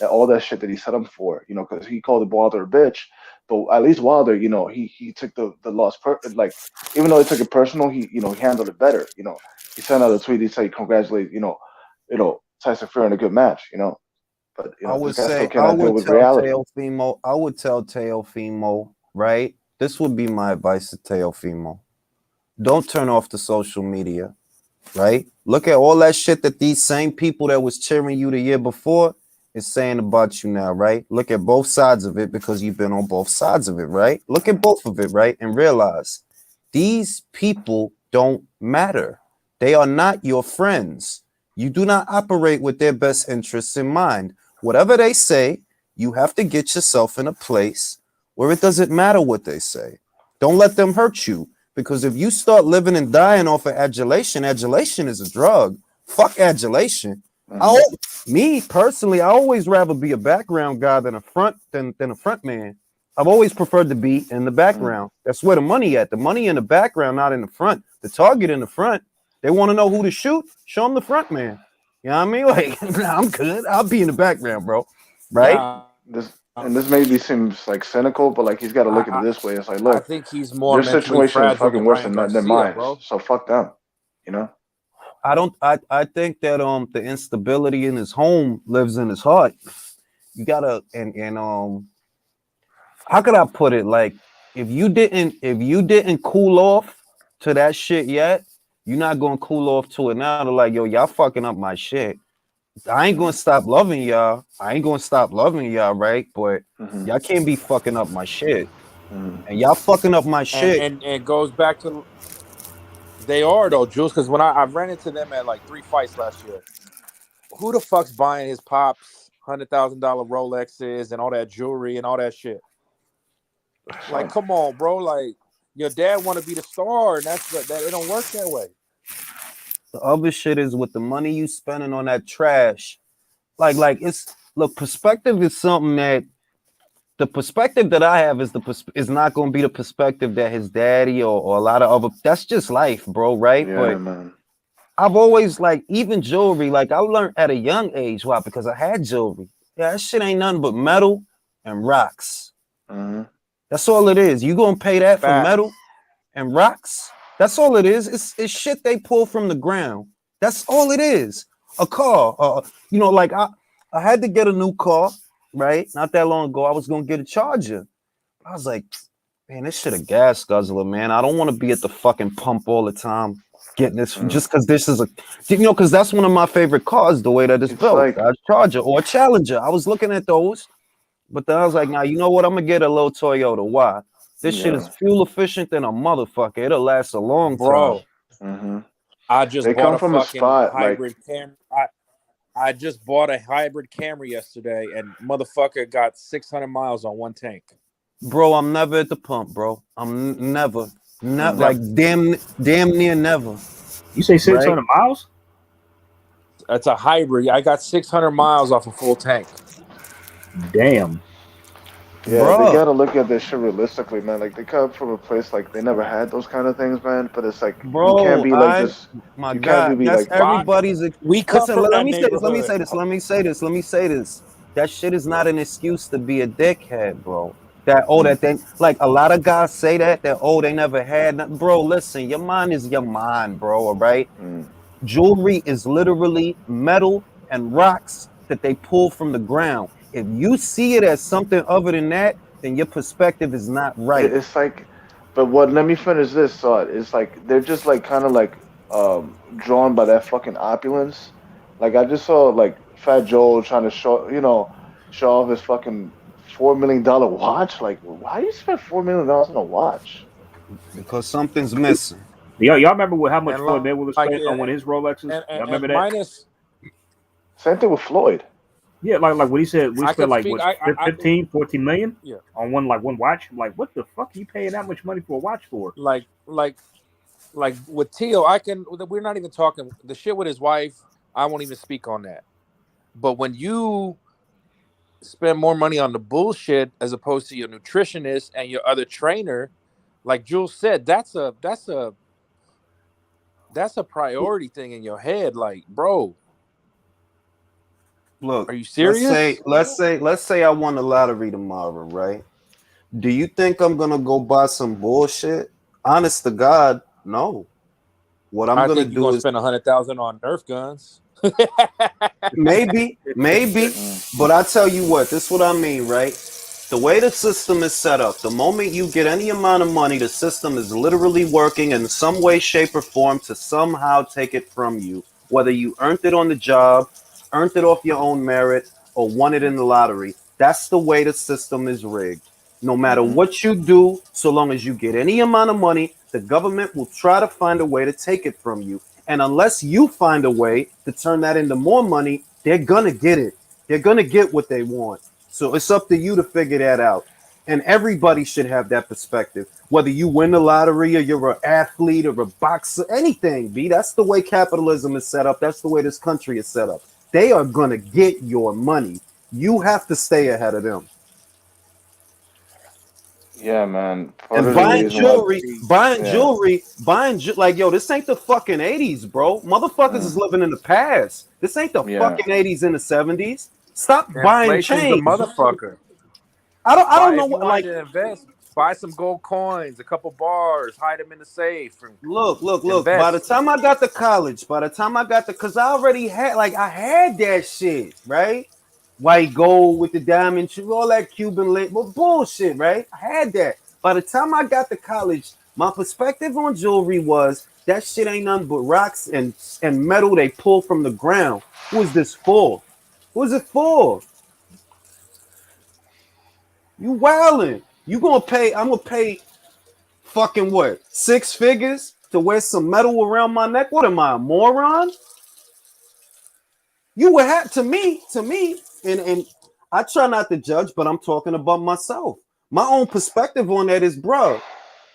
and all that shit that he set him for. Because he called Wilder a bitch. But at least Wilder, he took the loss like even though he took it personal, he handled it better. He sent out a tweet. He said, "Congratulate, Tyson Fury in a good match." But I this would guy still say I cannot deal would with tell reality. Teofimo. I would tell Teofimo, right? This would be my advice to Teofimo. Don't turn off the social media, right? Look at all that shit that these same people that was cheering you the year before is saying about you now, right? Look at both sides of it because you've been on both sides of it, right? Look at both of it, right? And realize these people don't matter. They are not your friends. You do not operate with their best interests in mind. Whatever they say, you have to get yourself in a place where it doesn't matter what they say. Don't let them hurt you. Because if you start living and dying off of adulation, adulation is a drug. Fuck adulation. Me personally, I always rather be a background guy than a front man. I've always preferred to be in the background. That's where the money at. The money in the background, not in the front. The target in the front. They want to know who to shoot. Show them the front man. You know what I mean? Like, I'm good. I'll be in the background, bro. Right? nah, This maybe seems like cynical, but like he's got to look at it this way. It's like, I look, think he's more their mentally situation is fragile fucking than worse Ryan than Garcia, mine. bro. So fuck them. I think that the instability in his home lives in his heart. You gotta and how could I put it? Like if you didn't cool off to that shit yet, you're not gonna cool off to it now. To like, yo, y'all fucking up my shit. I ain't gonna stop loving y'all. I ain't gonna stop loving y'all, right? But y'all can't be fucking up my shit. And y'all fucking up my shit. And it goes back to they are though, Jules, because when I ran into them at like 3 fights last year, who the fuck's buying his pops $100,000 Rolexes and all that jewelry and all that shit? Like, come on, bro. Like, your dad want to be the star, and that it don't work that way. The other shit is with the money you spending on that trash. Like it's look, perspective is something that the perspective that I have is not going to be the perspective that his daddy or a lot of other. That's just life, bro. Right? Yeah, But man. I've always like even jewelry. Like I learned at a young age. Why? Because I had jewelry. Yeah, that shit ain't nothing but metal and rocks. That's all it is. You gonna pay that for metal and rocks? That's all it is. It's shit they pull from the ground. That's all it is. A car. Like I had to get a new car, right? Not that long ago. I was gonna get a Charger. I was like, man, this shit a gas guzzler, man. I don't want to be at the fucking pump all the time getting this just because this is because that's one of my favorite cars, the way that it's built. Like a Charger or a Challenger. I was looking at those, but then I was like, nah, you know what? I'm gonna get a little Toyota. Why? This shit is fuel efficient than a motherfucker. It'll last a long time. Bro, I just they bought come a from a fucking spot hybrid Camry. I just bought a hybrid Camry yesterday, and motherfucker got 600 miles on one tank. Bro, I'm never at the pump, bro. I'm never, like damn near never. You say 600 miles? That's a hybrid. I got 600 miles off a full tank. Damn. Yeah, they gotta look at this shit realistically, man. Like they come from a place like they never had those kind of things, man. But it's like you can't be like just. My you God, can't be that's like everybody's. We come Listen, from let that me say this. Let me neighborhood. say this. That shit is not an excuse to be a dickhead, bro. That thing, like a lot of guys say that they never had nothing. Bro, listen, your mind is your mind, bro. All right. Jewelry is literally metal and rocks that they pull from the ground. If you see it as something other than that, then your perspective is not right. It's like But what? Let me finish this thought. It's like they're just like kind of like drawn by that fucking opulence. Like I just saw like Fat Joel trying to show off his fucking $4 million watch. Like, why do you spend $4 million on a watch? because something's missing. Y'all remember how much And Floyd Mayweather like, spent on one of his Rolexes? Y'all remember and that? minus, Same thing with Floyd. Yeah, like what he said, we I spent could like speak. what 15, 14 million Yeah, on one watch. I'm like, what the fuck are you paying that much money for a watch for? like with Teo, I can. We're not even talking the shit with his wife. I won't even speak on that. But when you spend more money on the bullshit as opposed to your nutritionist and your other trainer, like Jules said, that's a priority thing in your head. Like, bro, Look, are you serious? let's say I won the lottery tomorrow, right? Do you think I'm gonna go buy some bullshit? Honest to God, no. What I'm I gonna think you're do gonna is spend 100,000 on Nerf guns. maybe, but I tell you what, this is what I mean, right? The way the system is set up, the moment you get any amount of money, the system is literally working in some way, shape, or form to somehow take it from you. Whether you earned it on the job, earned it off your own merit, or won it in the lottery. That's the way the system is rigged. No matter Hmm. what you do, so long as you get any amount of money, the government will try to find a way to take it from you. And unless you find a way to turn that into more money, they're going to get it. They're going to get what they want. So it's up to you to figure that out. And everybody should have that perspective. Whether you win the lottery or you're an athlete or a boxer, anything, B. That's the way capitalism is set up. That's the way this country is set up. They are going to get your money. You have to stay ahead of them. Yeah, man. Part And of the Agreed. reason why, yeah, buying like yo, this ain't the fucking 80s, bro. Motherfuckers is mm, living in the past. This ain't the yeah. fucking 80s and the 70s. Stop buying Inflation's a chains. motherfucker. I don't Buy know if you what wanted like to invest, buy some gold coins, a couple bars, hide them in the safe, and look. By the invest. time I got to college, cause I already had I had that shit, right? White gold with the diamond, all that Cuban lit, but bullshit, right? I had that. By the time I got to college, my perspective on jewelry was that shit ain't nothing but rocks and metal they pull from the ground. Who is this for? Who is it for? You wildin'. You gonna pay? I'm gonna pay fucking what? 6 figures to wear some metal around my neck? What am I, a moron? You would have to me, and I try not to judge, but I'm talking about myself. My own perspective on that is, bro,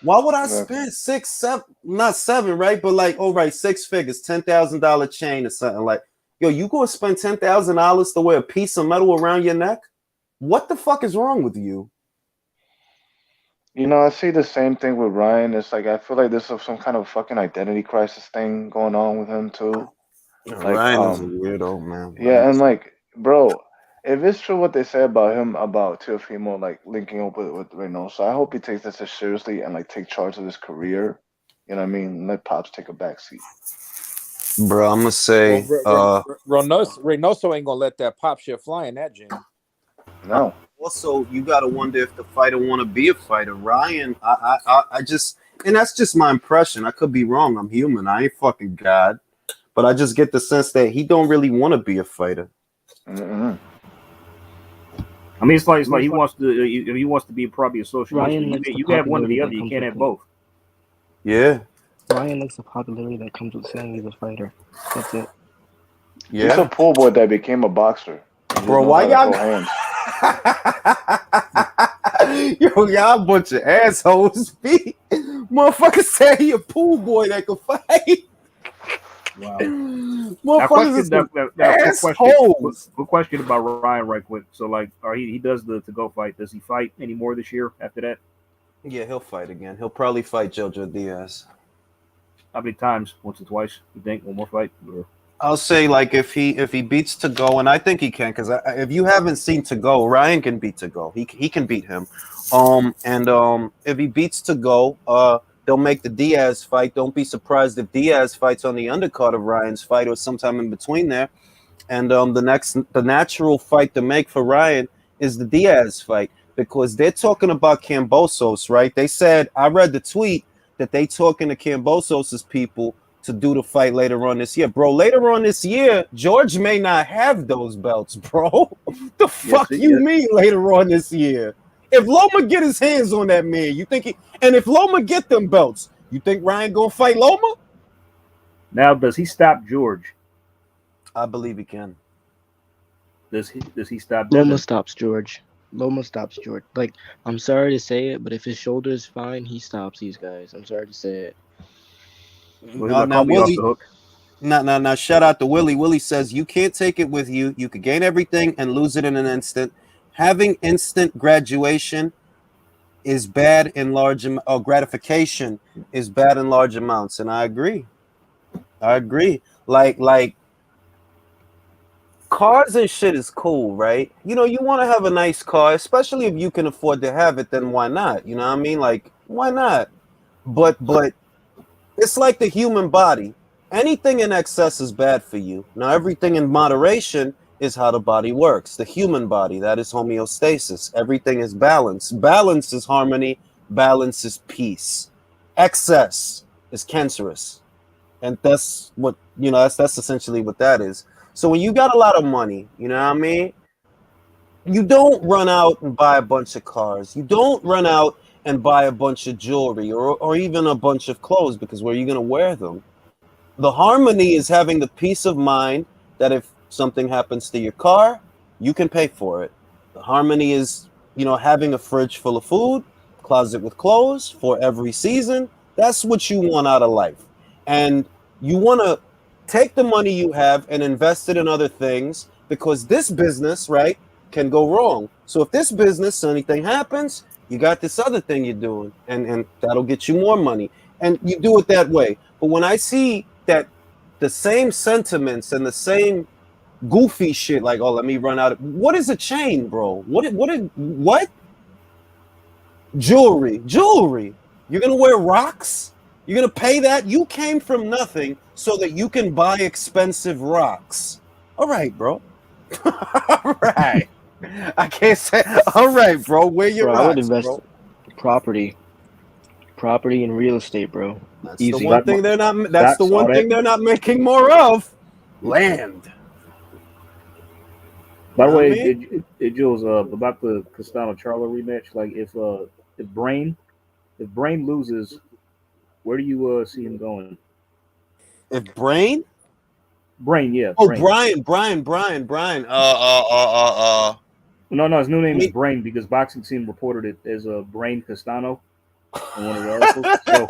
why would I Look, spend six, seven, not seven, right? But like, all right, 6 figures, $10,000 chain or something like, yo, you gonna spend $10,000 to wear a piece of metal around your neck? What the fuck is wrong with you? I see the same thing with Ryan. It's like I feel like there's some kind of fucking identity crisis thing going on with him too. Like, Ryan is a weirdo, man. yeah, and like, bro, if it's true what they say about him about Teofimo like linking up with Reynoso, I hope he takes this as seriously and like take charge of his career. You know what I mean? Let Pops take a back seat. Bro, I'm gonna Well, say, Reynoso ain't gonna let that pop shit fly in that gym. No. also you gotta wonder if the fighter want to be a fighter. Ryan, I just, and that's just my impression. I could be wrong. I'm human. I ain't fucking God, but I just get the sense that he don't really want to be a fighter. Mm-mm. I mean, it's like he wants to. If he wants to be probably a social. Ryan likes the You can have one or popularity the that other. You comes can't with have it. both. Yeah, Ryan likes the popularity that comes with saying he's a fighter. That's it. He's a yeah, pool boy that became a boxer. He just bro. knows Why how to y'all? throw hands. Yo, y'all a bunch of assholes. B. Motherfucker said he a pool boy that could fight. Wow. Now, Motherfuckers is question. some Now, quick question. assholes. Quick question about Ryan, right quick. So, like, he does the to go fight. Does he fight anymore this year? After that, Yeah, he'll fight again. He'll probably fight Jojo Diaz. how many times? Once or twice? You think one more fight? Or... I'll say like if he beats to go, and I think he can, because if you haven't seen to go, Ryan can beat to go. He can beat him. And if he beats to go, they'll make the Diaz fight. Don't be surprised if Diaz fights on the undercard of Ryan's fight or sometime in between there. And the natural fight to make for Ryan is the Diaz fight. because they're talking about Kambosos, right? They said, I read the tweet that they talking to Kambosos' people to do the fight later on this year. Bro, later on this year, George may not have those belts, bro. The fuck you mean later on this year? If Loma get his hands on that man, you think and if Loma get them belts, you think Ryan gonna fight Loma? Now, does he stop George? I believe he can. Does he stop Loma Devin? stops George. Loma stops George. Like, I'm sorry to say it, but if his shoulder is fine, he stops these guys. I'm sorry to say it. Well, Now me off Willie, the hook. now shout out to Willie. Willie says you can't take it with you. You could gain everything and lose it in an instant. Having instant graduation is bad in large or gratification is bad in large amounts, and I agree. Like cars and shit is cool, right? You know, you want to have a nice car, especially if you can afford to have it, then why not? You know what I mean? Like, why not? But it's like the human body. Anything in excess is bad for you. Now, everything in moderation is how the body works. The human body, that is homeostasis. Everything is balance. Balance is harmony. Balance is peace. Excess is cancerous. And that's what, you know, that's essentially what that is. So when you got a lot of money, you know what I mean? You don't run out and buy a bunch of cars. You don't run out and buy a bunch of jewelry or even a bunch of clothes, because where are you going to wear them? The harmony is having the peace of mind that if something happens to your car, you can pay for it. The harmony is, you know, having a fridge full of food, closet with clothes for every season. That's what you want out of life. And you want to take the money you have and invest it in other things, because this business, right, can go wrong. So if this business, anything happens, you got this other thing you're doing, and that'll get you more money. And you do it that way. But when I see that the same sentiments and the same goofy shit, like, oh, let me run out of, what is a chain, bro? What? Jewelry. You're gonna wear rocks? You're gonna pay that? You came from nothing so that you can buy expensive rocks. All right, bro. All right. I can't say. All right, bro. Wear your Bro, I would rocks, invest bro. property and real estate, bro. That's Easy. the one thing they're not. That's the Stocks, one all thing that. they're not making more of. Land. By the Know what I way, mean? Jules, about the Castano Charlo rematch, like if Brain loses, where do you see him going? If Brain. Brain, yeah. Oh, Brain. Brian. No, his new name Me- is Brain because boxing team reported it as a Brain Castano in one of the articles. So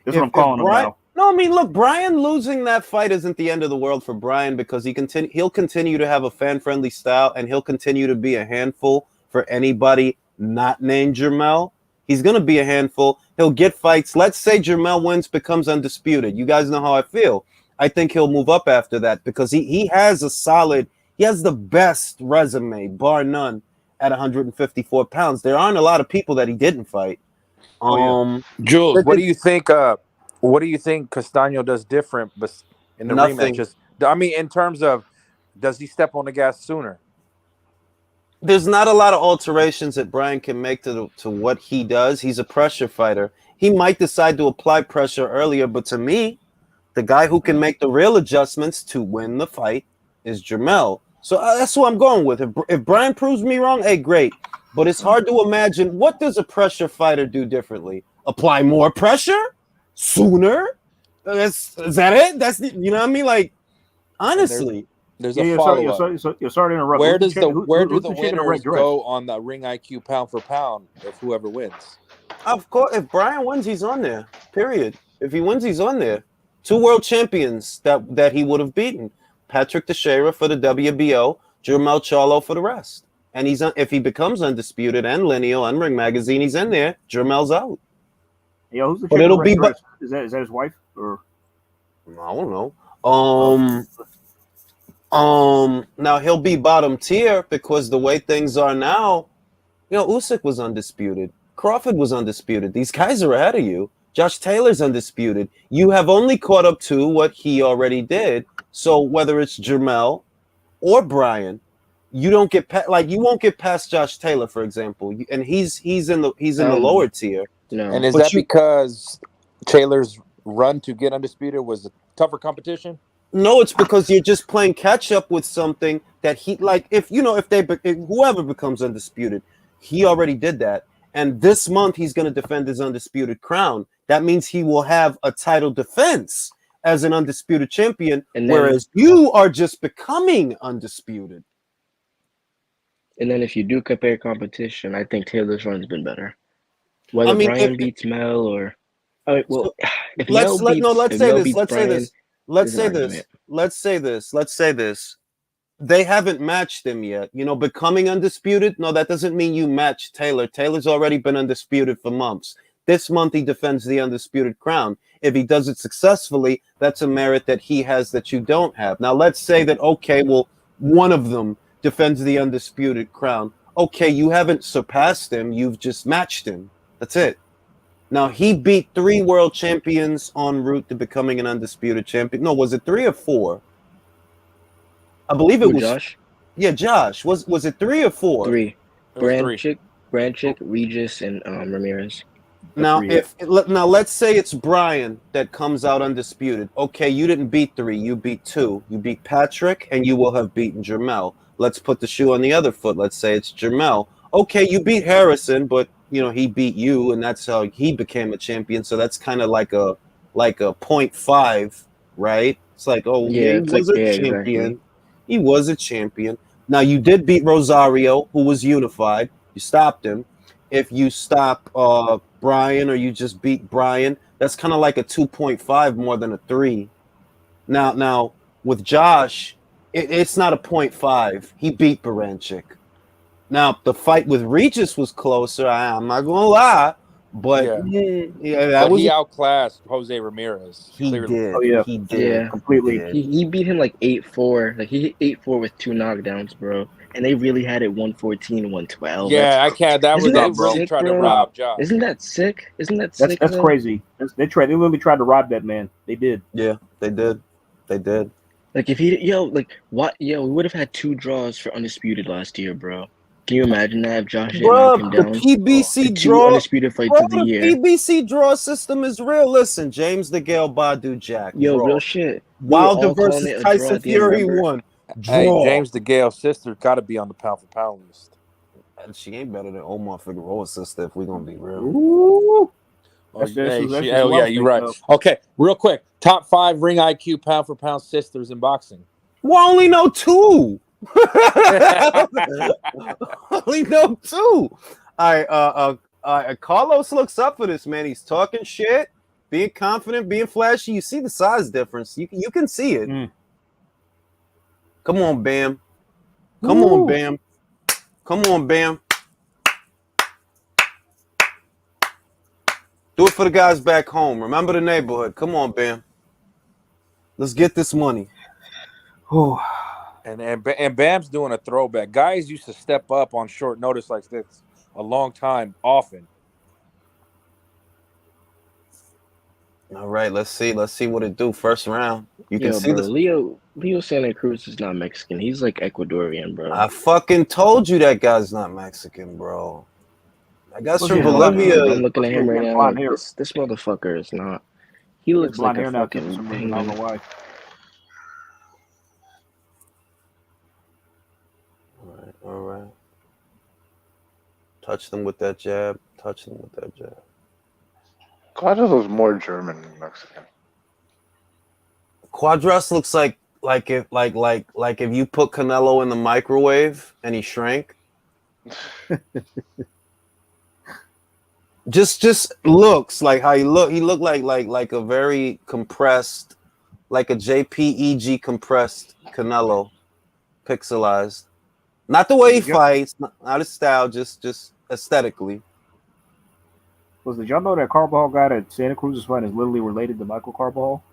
that's what I'm calling him Brian. now. No, I mean, look, Brian losing that fight isn't the end of the world for Brian, because he'll continue to have a fan-friendly style, and he'll continue to be a handful for anybody not named Jermel. He's gonna be a handful. He'll get fights. Let's say Jermel wins, becomes undisputed. You guys know how I feel. I think he'll move up after that, because he has the best resume, bar none, at 154 pounds. There aren't a lot of people that he didn't fight. Jules, what do you think? What do you think Castano does different, but in the rematch? Nothing. I mean, in terms of, does he step on the gas sooner? There's not a lot of alterations that Brian can make to what he does. He's a pressure fighter. He might decide to apply pressure earlier, but to me, the guy who can make the real adjustments to win the fight is Jermel. So that's who I'm going with. If Brian proves me wrong, hey, great. But it's hard to imagine, what does a pressure fighter do differently? Apply more pressure sooner? Is that it? You know what I mean? Like, honestly. There's a follow-up. You're sorry to interrupt. Where do the chick in the red winners dress? go on the ring IQ pound for pound if whoever wins? Of course, if Brian wins, he's on there. Period. If he wins, he's on there. 2 world champions that he would have beaten: Patrick Teixeira for the WBO, Jermel Charlo for the rest. And if he becomes undisputed and lineal and Ring Magazine, he's in there. Jermel's out. Yo, who's the But chick in the it'll red be. dress? Is that his wife or? I don't know. Now he'll be bottom tier because the way things are now, you know, Usyk was undisputed. Crawford was undisputed. These guys are ahead of you. Josh Taylor's undisputed. You have only caught up to what he already did. So whether it's Jermel or Brian, you don't get you won't get past Josh Taylor, for example, and he's in the lower tier. No. And is But that because Taylor's run to get undisputed was a tougher competition? No, it's because you're just playing catch up with something that he like. If whoever becomes undisputed, he already did that, and this month he's going to defend his undisputed crown. That means he will have a title defense as an undisputed champion, And then, whereas you are just becoming undisputed. and then if you do compare competition, I think Taylor's run's been better. Whether I mean, Brian beats Mel or, well, if Mel let's say this. beats Brian, Let's there's an say argument. this. Let's say this. They haven't matched him yet. Becoming undisputed, no, that doesn't mean you match Taylor. Taylor's already been undisputed for months. This month he defends the undisputed crown. If he does it successfully, that's a merit that he has that you don't have. Now let's say that, okay, well, one of them defends the undisputed crown. Okay, you haven't surpassed him, you've just matched him. That's it. Now he beat 3 world champions en route to becoming an undisputed champion. No, was it 3 or 4? I believe it was Josh. Yeah, Josh. Was it 3 or 4? 3. It was Branchik, Regis, and Ramirez. Now, let's say it's Brian that comes out undisputed. Okay, you didn't beat 3, you beat 2. You beat Patrick, and you will have beaten Jermel. Let's put the shoe on the other foot. Let's say it's Jermel. Okay, you beat Harrison, but he beat you, and that's how he became a champion. So that's kind of like a 0.5, right? It's like, he was a champion. Exactly. He was a champion. Now, you did beat Rosario, who was unified. You stopped him. If you stop Brian or you just beat Brian, that's kind of like a 2.5 more than a 3. Now with Josh, it's not a 0.5. He beat Baranchik. Now, the fight with Regis was closer. I'm not going to lie. But, he outclassed Jose Ramirez. He clearly. did. Oh, yeah. He did. Yeah. Completely. He beat him like 8-4. Like he hit 8-4 with 2 knockdowns, bro. And they really had it 114, 112. Yeah, I can't. They really tried to rob Josh. Isn't that sick? That's crazy. They literally tried to rob that man. They did. Yeah, they did. Like if we would have had 2 draws for undisputed last year, bro. Can you imagine that if Josh didn't knock him down? The PBC the 2 draw, undisputed fights of the year. The PBC draw system is real. Listen, James DeGale, Badu Jack. Yo, real shit. Wilder versus Tyson Fury 1. Hey, James DeGale's sister got to be on the pound for pound list. And she ain't better than Omar Figueroa's sister, if we're gonna be real. Ooh. You're right. Okay, real quick. Top 5 ring IQ pound for pound sisters in boxing. Well, I only know 2. Only know 2. All right, Carlos looks up for this, man. He's talking shit, being confident, being flashy. You see the size difference. You can see it. Come on, Bam. Come on, Bam. Come on, Bam. Do it for the guys back home. Remember the neighborhood. Come on, Bam. Let's get this money. And Bam's doing a throwback. Guys used to step up on short notice like this a long time, often. All right, let's see what it do. First round. You can see bro, this. Leo Santa Cruz is not Mexican. He's like Ecuadorian, bro. I fucking told you that guy's not Mexican, bro. That guy's from Bolivia. I'm looking at him right now. This motherfucker is not. He looks like a fucking penguin. I don't know why. All right. Touch them with that jab. Cuadras was more German than Mexican. Cuadras looks like if you put Canelo in the microwave and he shrank. just looks like how he looked. He looked like a very compressed, like a JPEG compressed Canelo, pixelized. Not the way he fights, not his style, just aesthetically. Did y'all know that Carbajal guy that Santa Cruz is fighting is literally related to Michael Carbajal?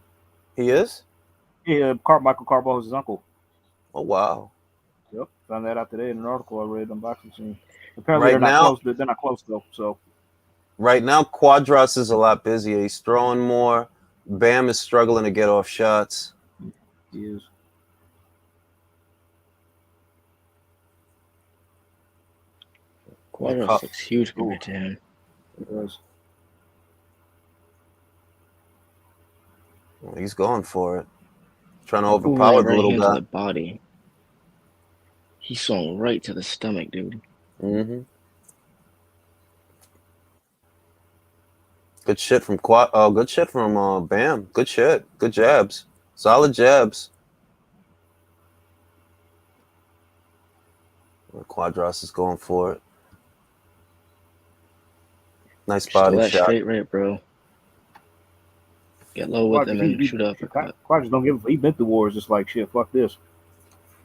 He is? Yeah, Michael Carbajal is his uncle. Oh, wow. Yep, found that out today in an article I read on Boxing Scene. Apparently they're not close though. So right now, Cuadras is a lot busier. He's throwing more. Bam is struggling to get off shots. He is. Cuadras looks huge Ooh. compared to him. It does. He's going for it. Trying to Cool overpower the right little hand to guy. the body. He's swung right to the stomach, dude. Mm-hmm. Good shit from Quad. Oh, good shit from Bam. Good shit. Good jabs. Solid jabs. Cuadras is going for it. Nice Stole body that shot. straight right, bro. Get low with him and shoot up. Quadras don't give. He been through wars. Just like shit. Fuck this.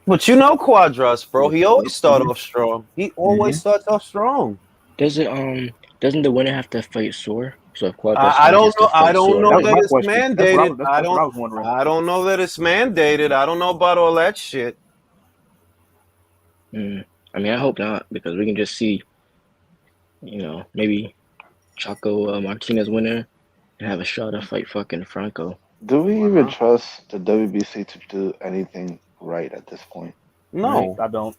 But you know Cuadras, bro. He always start off strong. He always starts off strong. Doesn't the winner have to fight sore? So if Cuadras I don't loses know. to fight I don't sore, know That was that my it's question. mandated. That's what I was wondering. I don't know that it's mandated. I don't know about all that shit. I mean, I hope not, because we can just see, maybe Choco Martinez winner and have a shot to fight fucking Franco. Do we even trust the WBC to do anything right at this point? No, I don't.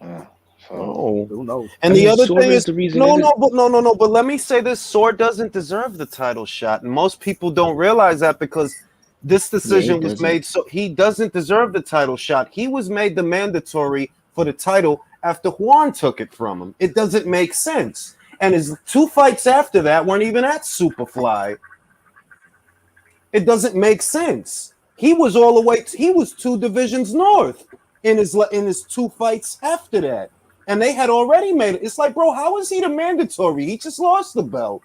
Yeah. So no. Who knows? And the other Sword thing is, the reason. no. But let me say this: Sword doesn't deserve the title shot, and most people don't realize that because this decision was made. So he doesn't deserve the title shot. He was made the mandatory for the title after Juan took it from him. It doesn't make sense. And his 2 fights after that weren't even at Superfly. It doesn't make sense. He was all the way. He was 2 divisions north in his 2 fights after that, and they had already made it. It's like, bro, how is he the mandatory? He just lost the belt.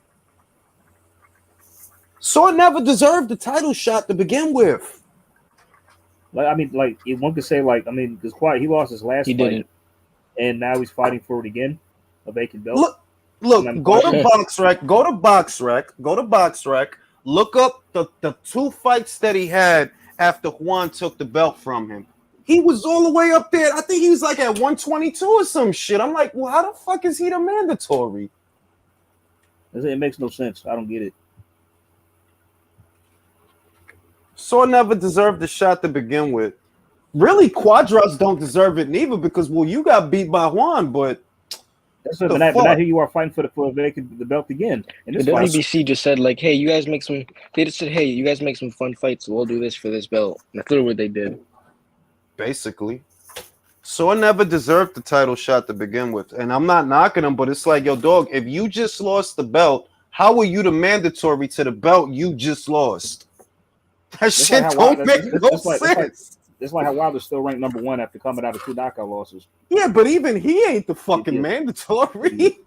Sword never deserved the title shot to begin with. Like if one could say, because he lost his last fight, didn't. and now he's fighting for it again, a vacant belt. Look, go to BoxRec. Go to BoxRec. Look up the 2 fights that he had after Juan took the belt from him. He was all the way up there. I think he was like at 122 or some shit. I'm like, well, how the fuck is he the mandatory? It makes no sense. I don't get it. Sword never deserved the shot to begin with. Really, Cuadras don't deserve it neither because, well, you got beat by Juan, but but now here you are fighting for the belt again. And the WBC just said like, hey, you guys make some. They just said, hey, you guys make some fun fights. So we'll do this for this belt. And that's literally what they did. Basically, Sword never deserved the title shot to begin with, and I'm not knocking him, but it's like, yo, dog, if you just lost the belt, how are you the mandatory to the belt you just lost? That shit don't make no sense. It's like how Wilder's still ranked number 1 after coming out of 2 knockout losses. Yeah, but even he ain't the fucking mandatory.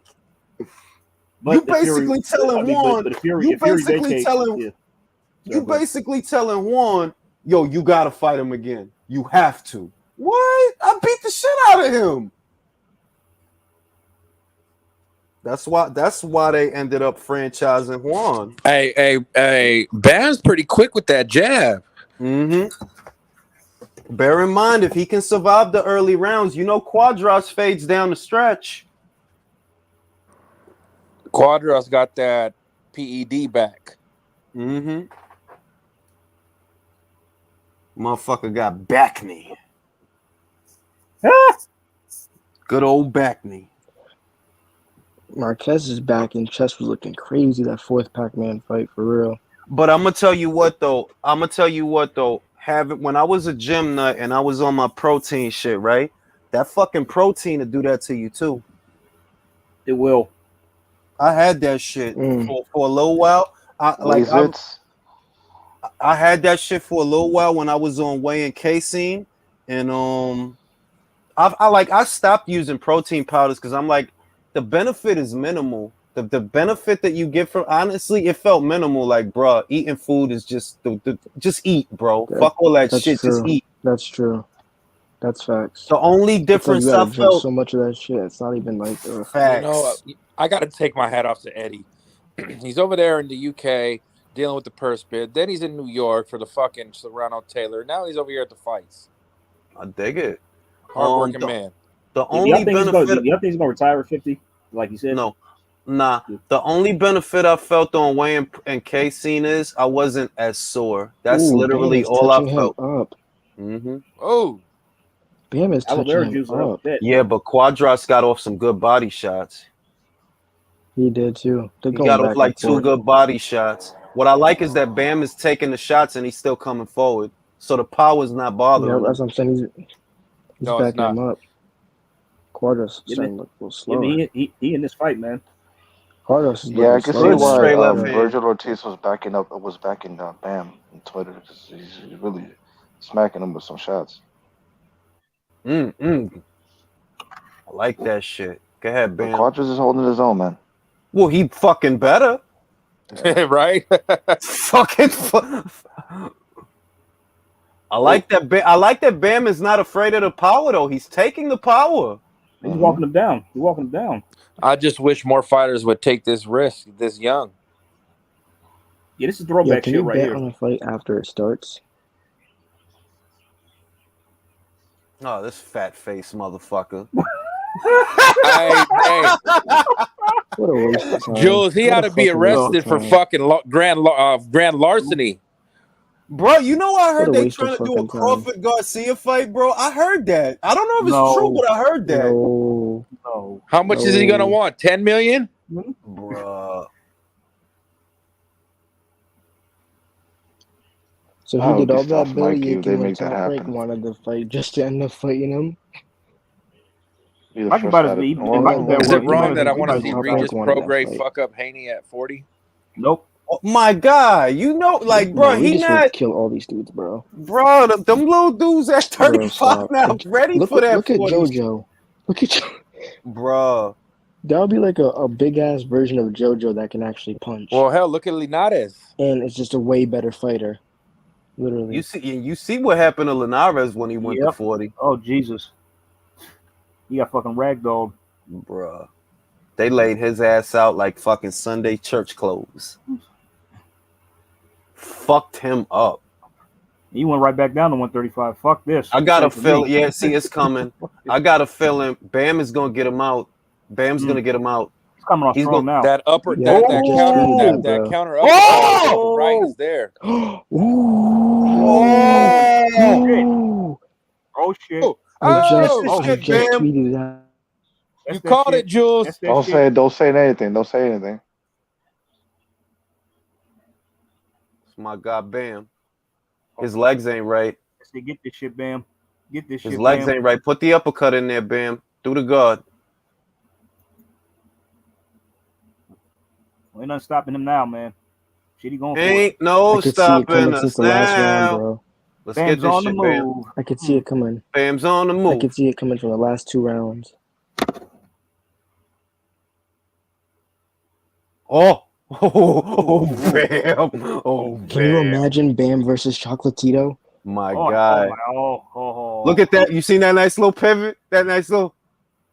But you basically telling Juan. You basically telling Juan, yo, you gotta fight him again. You have to. What? I beat the shit out of him. That's why they ended up franchising Juan. Hey, Bam's pretty quick with that jab. Mm-hmm. Bear in mind, if he can survive the early rounds, you know Cuadras fades down the stretch. Cuadras got that PED back. Mm-hmm. Motherfucker got back knee. Good old back knee. Marquez's back and chest was looking crazy. That 4th Pac-Man fight, for real. But I'm gonna tell you what though. When I was a gym nut and I was on my protein shit, right? That fucking protein to do that to you too. It will. I had that shit for a little while. I had that shit for a little while when I was on whey and casein, and I stopped using protein powders because I'm like, the benefit is minimal. The benefit that you get from, honestly, it felt minimal. Like, bro, eating food is just just eat, bro. Fuck all that shit. True. Just eat. That's true. That's facts. The only difference I felt so much of that shit. It's not even like facts. I got to take my hat off to Eddie. He's over there in the UK dealing with the purse bid. Then he's in New York for the fucking Serrano Taylor. Now he's over here at the fights. I dig it. Hardworking man. The only benefit. You think he's gonna retire at 50, like you said? No. Nah, the only benefit I felt on whey and casein is I wasn't as sore. That's literally all I felt. Up. Mm-hmm. Oh, Bam is Aloe touching vera him juice up. Yeah, but Cuadras got off some good body shots. He did too. They're He going got off back like and 2 forth. good body shots. What I like is that Bam is taking the shots and he's still coming forward. So the power's not bothering Yeah, that's him. what I'm saying. He's No, it's backing not. him up. Quadras Yeah, starting to look a little Yeah, slower. man, he in this fight, man. Quadras is Yeah, looking I can see slower Good now. why straight left Yeah. hand. Virgil Ortiz was backing Bam on Twitter. He's really smacking him with some shots. I like that shit. Go ahead, But Bam. Quadras is holding his own, man. Well, he fucking better. Right? Fucking. I like that. I like that Bam is not afraid of the power though. He's taking the power. He's walking him down. He's walking him down. I just wish more fighters would take this risk this young. Yeah, this is Yo, throwback can shit you right bet here. on a fight after it starts? Oh, this fat face motherfucker. Hey, What a waste of time. Jules, he What ought to be fucking waste of arrested for time. fucking grand larceny. Bro, you know I What heard a they waste of trying to do a fucking time. Crawford Garcia fight, bro. I heard that. I don't know if it's true, No. but I heard that. No. No. How much is he gonna No. want? 10 million? Bruh. So That he would did be all that stuff, Billy Mikey, if they Aiken when make that Top Rank happen. wanted to fight just to end up fighting him. Be the Mikey first might as fight. well be. Well, Mikey well, better Is work. it wrong that I he want to might see Top Regis Rank wanted that Prograis fight. fuck up Haney at 40? Nope. Oh, my guy, you know, like, bro, No, he Regis will not, kill all these dudes, bro. bro. Them little dudes at Bro, 35 stop. now, And ready look for that at 40. JoJo. Look at JoJo. Bro, That would be like a big ass version of JoJo that can actually punch, Well, hell, look at Linares. and it's just a way better fighter. Literally. you see what happened to Linares when he went to Yep. 40, Oh Jesus. He got fucking ragdolled. bro. They laid his ass out like fucking Sunday church clothes. Fucked him up. He went right back down to 135. Fuck this. I got a This ain't for me. feeling. Yeah, see, it's coming. I got a feeling Bam is gonna get him out. Bam's gonna get him out. He's coming on He's strong now. That upper, Yeah, that he just counter, tweeted that that, bro. counter uppercut to the right is there. Ooh. Oh! Oh shit. Oh, I shit, just Bam. tweeted that. That's you that called shit. it, Jules. That's that Don't shit. say anything. Don't say anything. It's my guy Bam. His legs ain't right. I said, get this shit, Bam. Get this His shit, legs Bam. ain't right. Put the uppercut in there, Bam. Through the guard. Ain't nothing stopping him now, man. Shit, he going for it. Ain't no I could see it stopping coming us since the last round, now. bro. Let's Bam's get this on the shit, Bam. move. I could see it coming. Bam's on the I move. could see it coming from the last 2 rounds. Oh, Bam. Oh, Can you Bam. imagine Bam versus Chocolatito? My Oh, guy. oh. Look at that. You seen that nice little pivot? That nice little.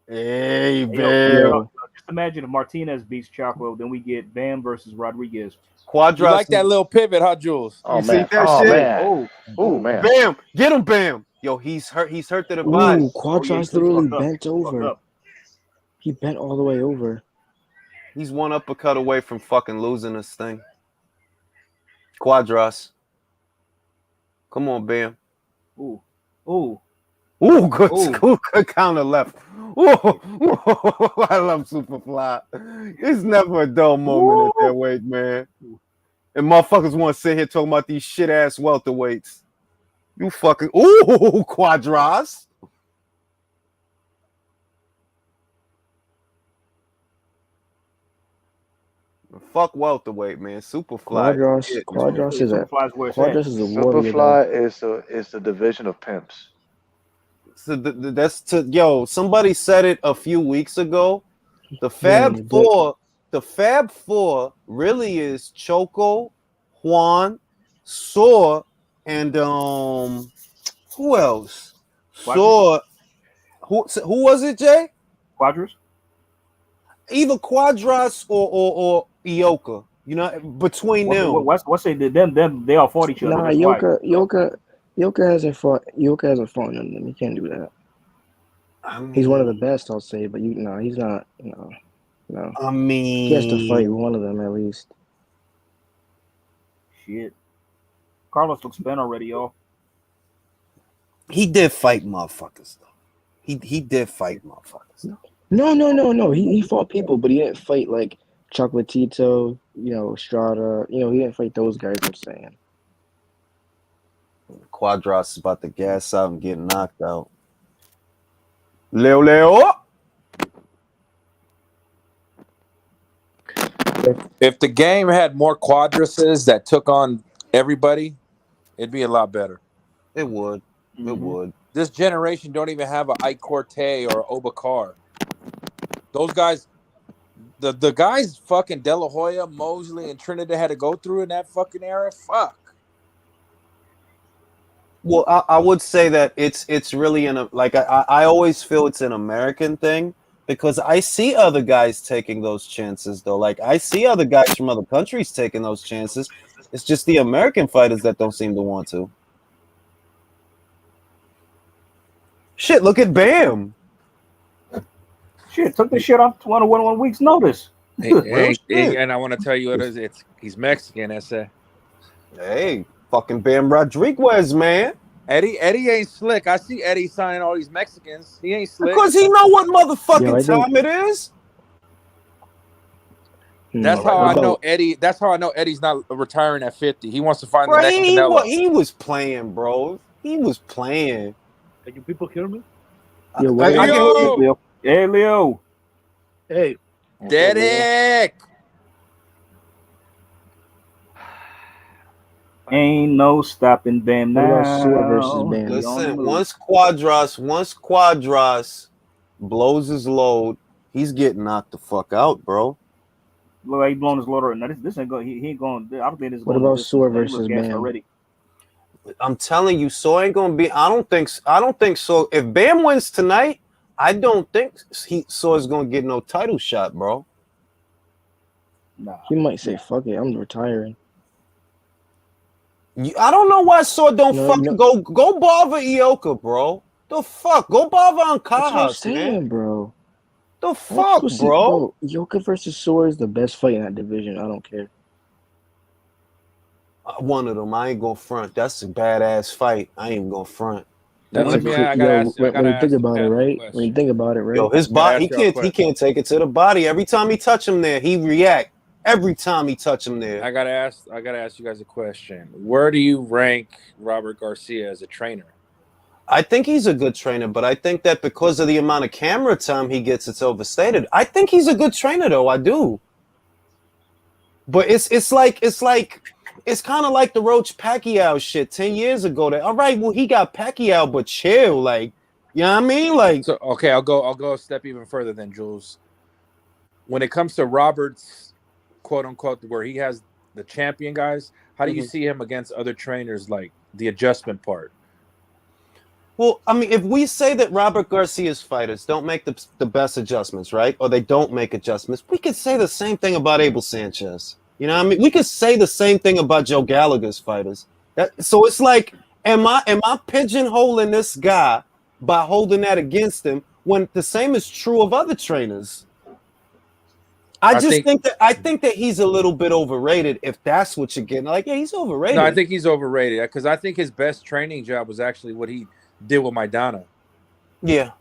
Hey, Bam. Yo. Just imagine if Martinez beats Choco, then we get Bam versus Rodriguez. Cuadras. You like that little pivot, huh, Jules? Oh You see man. that Oh shit? man. Oh man. Bam. Get him, Bam. Yo, he's hurt. He's hurt to the body. Ooh, Quadras literally bent over. Up. He bent all the way over. He's one uppercut away from fucking losing this thing. Cuadras. Come on, Bam. Ooh. Ooh, good, Ooh. good counter left. Ooh, I love Superfly. It's never a dull moment at that weight, man. And motherfuckers want to sit here talking about these shit ass welterweights. You fucking Cuadras. Fuck welterweight, man. Superfly. Quadras is a Superfly's where it's at. Quadras is a warrior. Superfly is the division of pimps. So that's to somebody said it a few weeks ago. The Yeah, Fab Four really is Choco, Juan, Soar, and who else? Soar. Who was it, Jay? Quadras? Either Cuadras or Ioka. You know, between them. What's they did them they all fought each other. Nah, That's why. Yoka hasn't fought none of them. You can't do that. He's one of the best, I'll say, but he's not. No. I mean, he has to fight one of them at least. Shit. Carlos looks bent already, y'all. He did fight motherfuckers though. He did fight motherfuckers. No. He fought people, but he didn't fight like Chocolatito, Strada. He didn't fight those guys. I'm saying. Cuadras is about to gas out and get knocked out. Leo. If the game had more Cuadrases that took on everybody, it'd be a lot better. It would. Mm-hmm. It would. This generation don't even have a Ike Corte or Obakar. Those guys, the guys fucking De La Hoya, Mosley, and Trinidad had to go through in that fucking era. Fuck. Well, I would say that it's really I always feel it's an American thing because I see other guys taking those chances though. Like I see other guys from other countries taking those chances. It's just the American fighters that don't seem to want to. Shit, look at Bam. Shit, took this shit off 1 week's notice. And I want to tell you what it is. He's Mexican, S.A. Hey, fucking Bam Rodriguez, man. Eddie ain't slick. I see Eddie signing all these Mexicans. He ain't slick. Because he know what motherfucking time it is. That's how I know Eddie. That's how I know Eddie's not retiring at 50. He wants to find the next Canelo. He was playing, bro. He was playing. Can you people hear me? Leo. Hey, Leo. Hey. Derek. Ain't no stopping Bam now. Versus Bam. Listen, once Cuadras blows his load, he's getting knocked the fuck out, bro. Look like he blowing his load. Now this ain't going. He ain't going. I don't think this is what going. What about Soar versus Bam? Already. I'm telling you, so ain't gonna be. I don't think so. If Bam wins tonight, I don't think Soar's gonna get no title shot, bro. Nah. He might say, "Fuck it, I'm retiring." I don't know why Soar don't go bother Ioka, bro. The fuck, go bother on Cajas, man, bro. The fuck, bro. Ioka versus Soar is the best fight in that division. I don't care. One of them, I ain't gonna front. That's a badass fight. I ain't gonna front. When you think about it, right? Yo, his body, he can't take it to the body. Every time he touch him there, he react. Every time he touch him there. I gotta ask you guys a question. Where do you rank Robert Garcia as a trainer? I think he's a good trainer, but I think that because of the amount of camera time he gets, it's overstated. I think he's a good trainer, though. I do. But it's kind of like the Roach Pacquiao shit 10 years ago. That all right, well he got Pacquiao, but chill, like, you know what I mean? Like, so okay, I'll go a step even further than Jules. When it comes to Robert's quote unquote, where he has the champion guys, how do you see him against other trainers, like the adjustment part? Well, I mean, if we say that Robert Garcia's fighters don't make the best adjustments, right, or they don't make adjustments, we could say the same thing about Abel Sanchez. You know what I mean? We could say the same thing about Joe Gallagher's fighters. So it's like, am I pigeonholing this guy by holding that against him when the same is true of other trainers? I think that he's a little bit overrated if that's what you're getting. Like, yeah, he's overrated. No, I think he's overrated because I think his best training job was actually what he did with Maidana. Yeah.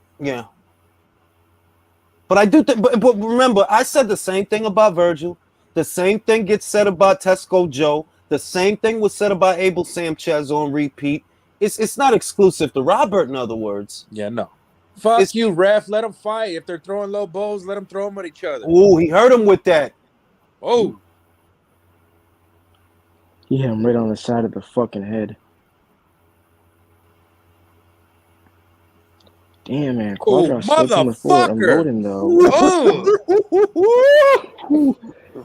But I do think, but remember, I said the same thing about Virgil. The same thing gets said about Tesco Joe. The same thing was said about Abel Sanchez on repeat. It's not exclusive to Robert, in other words. Yeah, no. Fuck you, ref. Let them fight. If they're throwing low blows, let them throw them at each other. Ooh, he hurt him with that. Oh. He hit him right on the side of the fucking head. Damn, man. Cuadras still coming forward. I'm loading, though. Oh.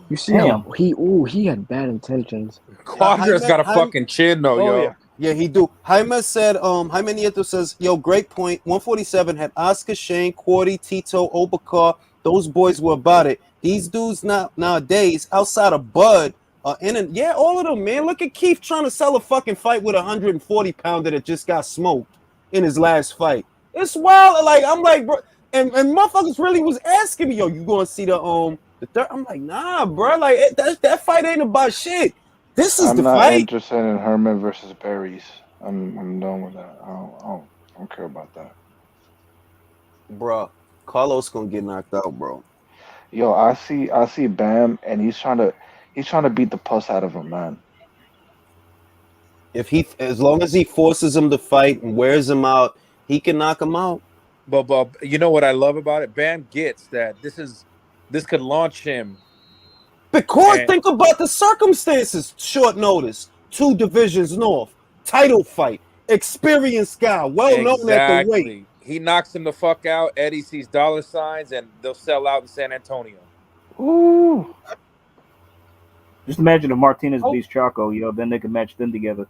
You see him? He had bad intentions. Cuadras got a fucking chin, though, yo. Yeah, he do. Jaime said, Jaime Nieto says, yo, great point. 147 had Oscar, Shane, Quarty, Tito, Obakar. Those boys were about it. These dudes nowadays, outside of Bud, all of them, man. Look at Keith trying to sell a fucking fight with a 140-pounder that just got smoked in his last fight. It's wild. Like, I'm like, bro, and motherfuckers really was asking me, yo, you gonna see the third? I'm like, nah, bro. Like, that fight ain't about shit. This is the fight. I'm not interested in Herman versus Barrios. I'm done with that. I don't care about that. Bro, Carlos gonna get knocked out, bro. Yo, I see Bam, and he's trying to beat the puss out of him, man. As long as he forces him to fight and wears him out, he can knock him out. But you know what I love about it? Bam gets that this could launch him. Because And think about the circumstances. Short notice, 2 divisions north, title fight, experienced guy, well known at the weight. exactly, he knocks him the fuck out. Eddie sees dollar signs, and they'll sell out in San Antonio. Ooh, Just imagine if Martinez beats Choco, then they could match them together.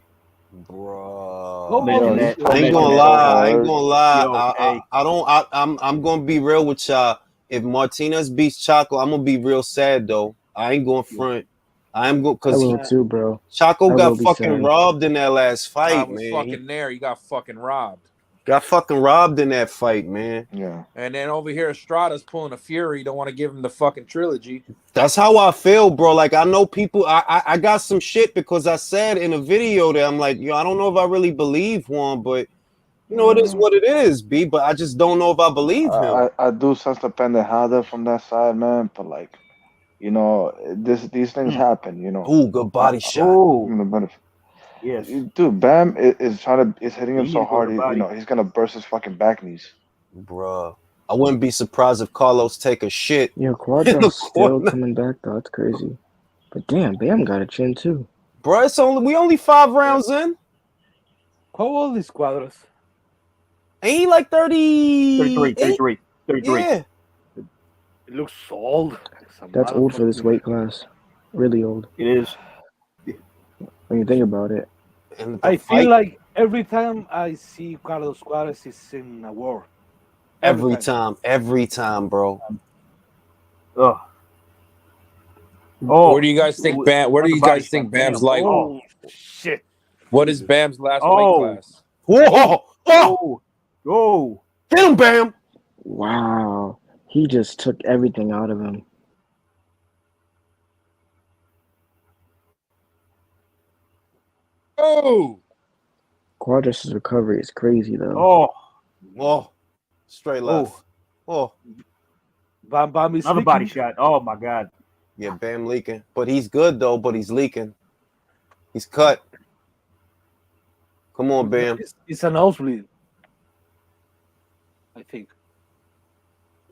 Bro, Imagine that. I ain't Imagine gonna that. lie. I ain't gonna lie. Yo, hey. I don't. I'm gonna be real with y'all. If Martinez beats Choco, I'm gonna be real sad though. I ain't going front. I am going I because will too, bro. Choco I will got be fucking sad. robbed in that last I fight, was man. fucking there. You got fucking robbed. Got fucking robbed in that fight, man. yeah. And then over here, Estrada's pulling a Fury. Don't want to give him the fucking trilogy. That's how I feel, bro. Like I know people. I got some shit because I said in a video that I'm like, yo, I don't know if I really believe Juan, but you know, it is what it is, B. But I just don't know if I believe him. I do sense the pendejada from that side, man. But like, you know, these things happen. You know. Ooh, good body shot. Oh, But yes. dude, Bam is hitting him He so need to go to hard. the You body. know, he's gonna burst his fucking back knees. Bruh. I wouldn't be surprised if Carlos take a shit Yo, in the Cuadras still corner. coming back though. That's crazy. But damn, Bam got a chin too. Bruh, we only 5 rounds in. How old is Cuadras? Ain't he like 30? 33. Yeah. It looks old. That's old for this weight class. Really old. It is. When you think about it. And I feel like every time I see Carlos Cuadras is in a war. every time, bro. Ugh. Where do you guys think Bam? Where do you guys think Bam's light? Oh shit! What is Bam's last weight class? Whoa! Oh! Oh! Get him, Bam! Wow. He just took everything out of him. Oh! Cuadras' recovery is crazy though. Oh! Whoa! Straight left. Oh! Bam is Another body shot. Oh my god. Yeah, Bam leaking. But he's good though, but he's leaking. He's cut. Come on, Bam. It's a nosebleed. I think.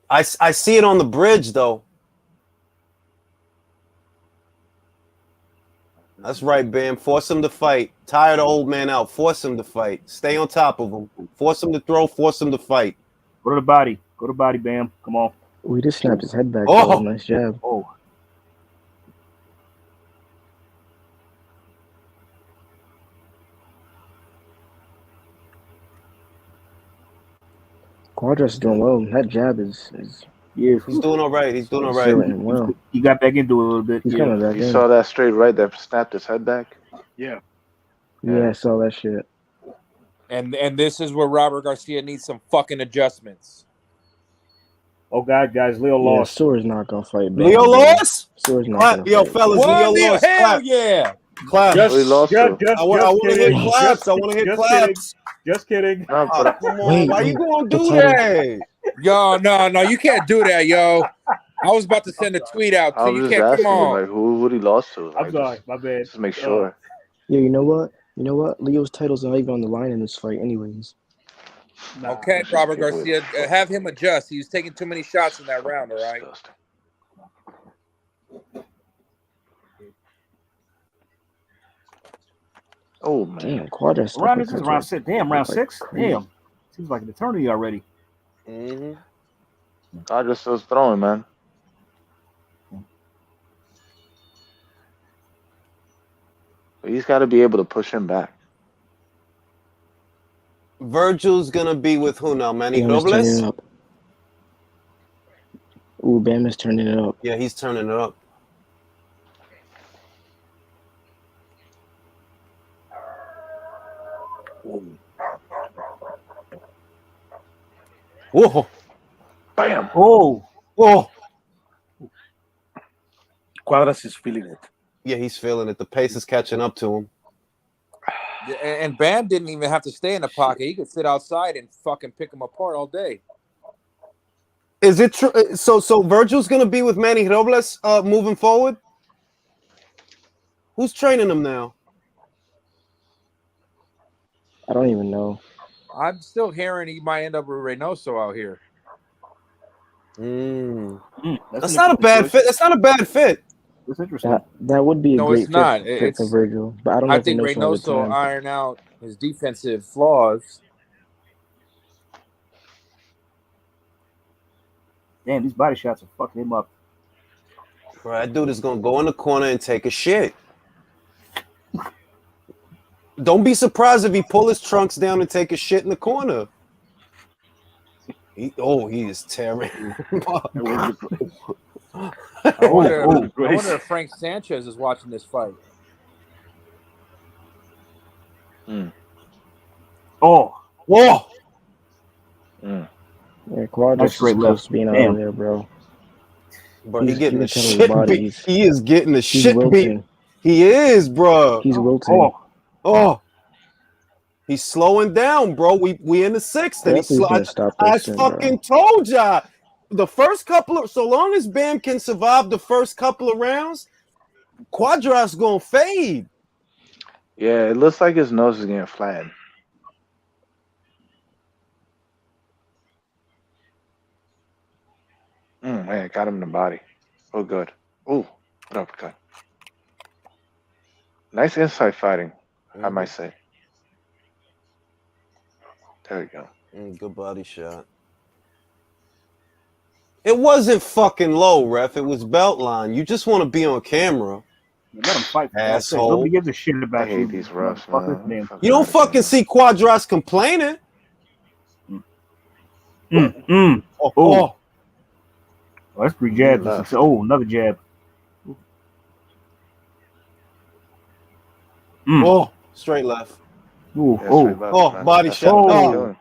I see it on the bridge though. That's right, Bam. Force him to fight. Tire the old man out. Force him to fight. Stay on top of him. Force him to throw. Force him to fight. Go to the body. Go to the body, Bam. Come on. Oh, he just snapped his head back. Oh! Nice jab. Oh. Cuadras is doing well. That jab is Yeah, he's doing all right. He's doing all right. serving him well. He got back into it a little bit. He's coming back You in. saw that straight right that snapped his head back? Yeah. Yeah, I saw that shit. And this is where Robert Garcia needs some fucking adjustments. Oh god, guys, Leo Yeah, lost. Sora's not gonna fight. Bam, Leo bro. lost? Sora's not Clap. gonna Yo, fight. fellas, What? Leo lost. Hell Clap. yeah! Clap. Who he lost to? I want to hear kidding. claps. I want to hear Just claps. Just kidding. No, Oh, but come on. Wait, Why you wait. going to The do title- that? Yo, no, you can't do that, yo. I was about to send a tweet out I too. was You just can't asking come him on. like who he lost to. I'm Like, sorry, my bad. just make sure. Yeah, you know what? You know what? Leo's title's not even on the line in this fight, anyways. Okay, Let's just Robert give away the Garcia, fuck. have him adjust. He was taking too many shots in that round, all right? Disgusting. Oh man. Damn, Cuadras. Round this is round 6. Damn, round like 6? crazy. Damn. Seems like an eternity already. Mm-hmm. I just was throwing, man. He's got to be able to push him back. Virgil's going to be with who now, Manny Bam is turning Robles? it up. Ooh, Bam is turning it up. Yeah, he's turning it up. Whoa. Bam. Oh. Whoa. Cuadras is feeling it. Yeah, he's feeling it. The pace is catching up to him. And Bam didn't even have to stay in the pocket. He could sit outside and fucking pick him apart all day. Is it true? So Virgil's gonna be with Manny Robles moving forward. Who's training him now? I don't even know. I'm still hearing he might end up with Reynoso out here. That's not a bad fit. That's not a bad fit. That's interesting. That would be a No, great it's not. fit for Virgil, but I don't know I if think Reynoso has the Reynoso time. iron out his defensive flaws. Damn, these body shots are fucking him up. Bro, that dude is gonna go in the corner and take a shit. Don't be surprised if he pull his trunks down and take a shit in the corner. He is tearing. I wonder if Frank Sanchez is watching this fight. Oh, whoa! Yeah, Cuadras Nice is straight close left. to being out Damn. of there, bro. Bro, he's getting the can tell his shit body. beat. He is getting the He's shit beat. wilting. He is, bro. He's wilting. Oh. He's slowing down, bro. We in the sixth, and Referee's gonna stop I this soon, fucking bro. told y'all. The first couple of, so long as Bam can survive the first couple of rounds, Cuadras gonna fade. Yeah, it looks like his nose is getting flattened. Man, got him in the body. Oh, good. Oh, what uppercut. Nice inside fighting, I might say. There we go. Good body shot. It wasn't fucking low, ref. It was belt line. You just want to be on camera. Let him fight. Asshole. Nobody gives a shit about I hate these refs, man. You don't fucking see Cuadras complaining. Oh, that's 3 jabs. Oh, another jab. Oh, straight left. Straight left, body That's shot. what he's Oh, doing.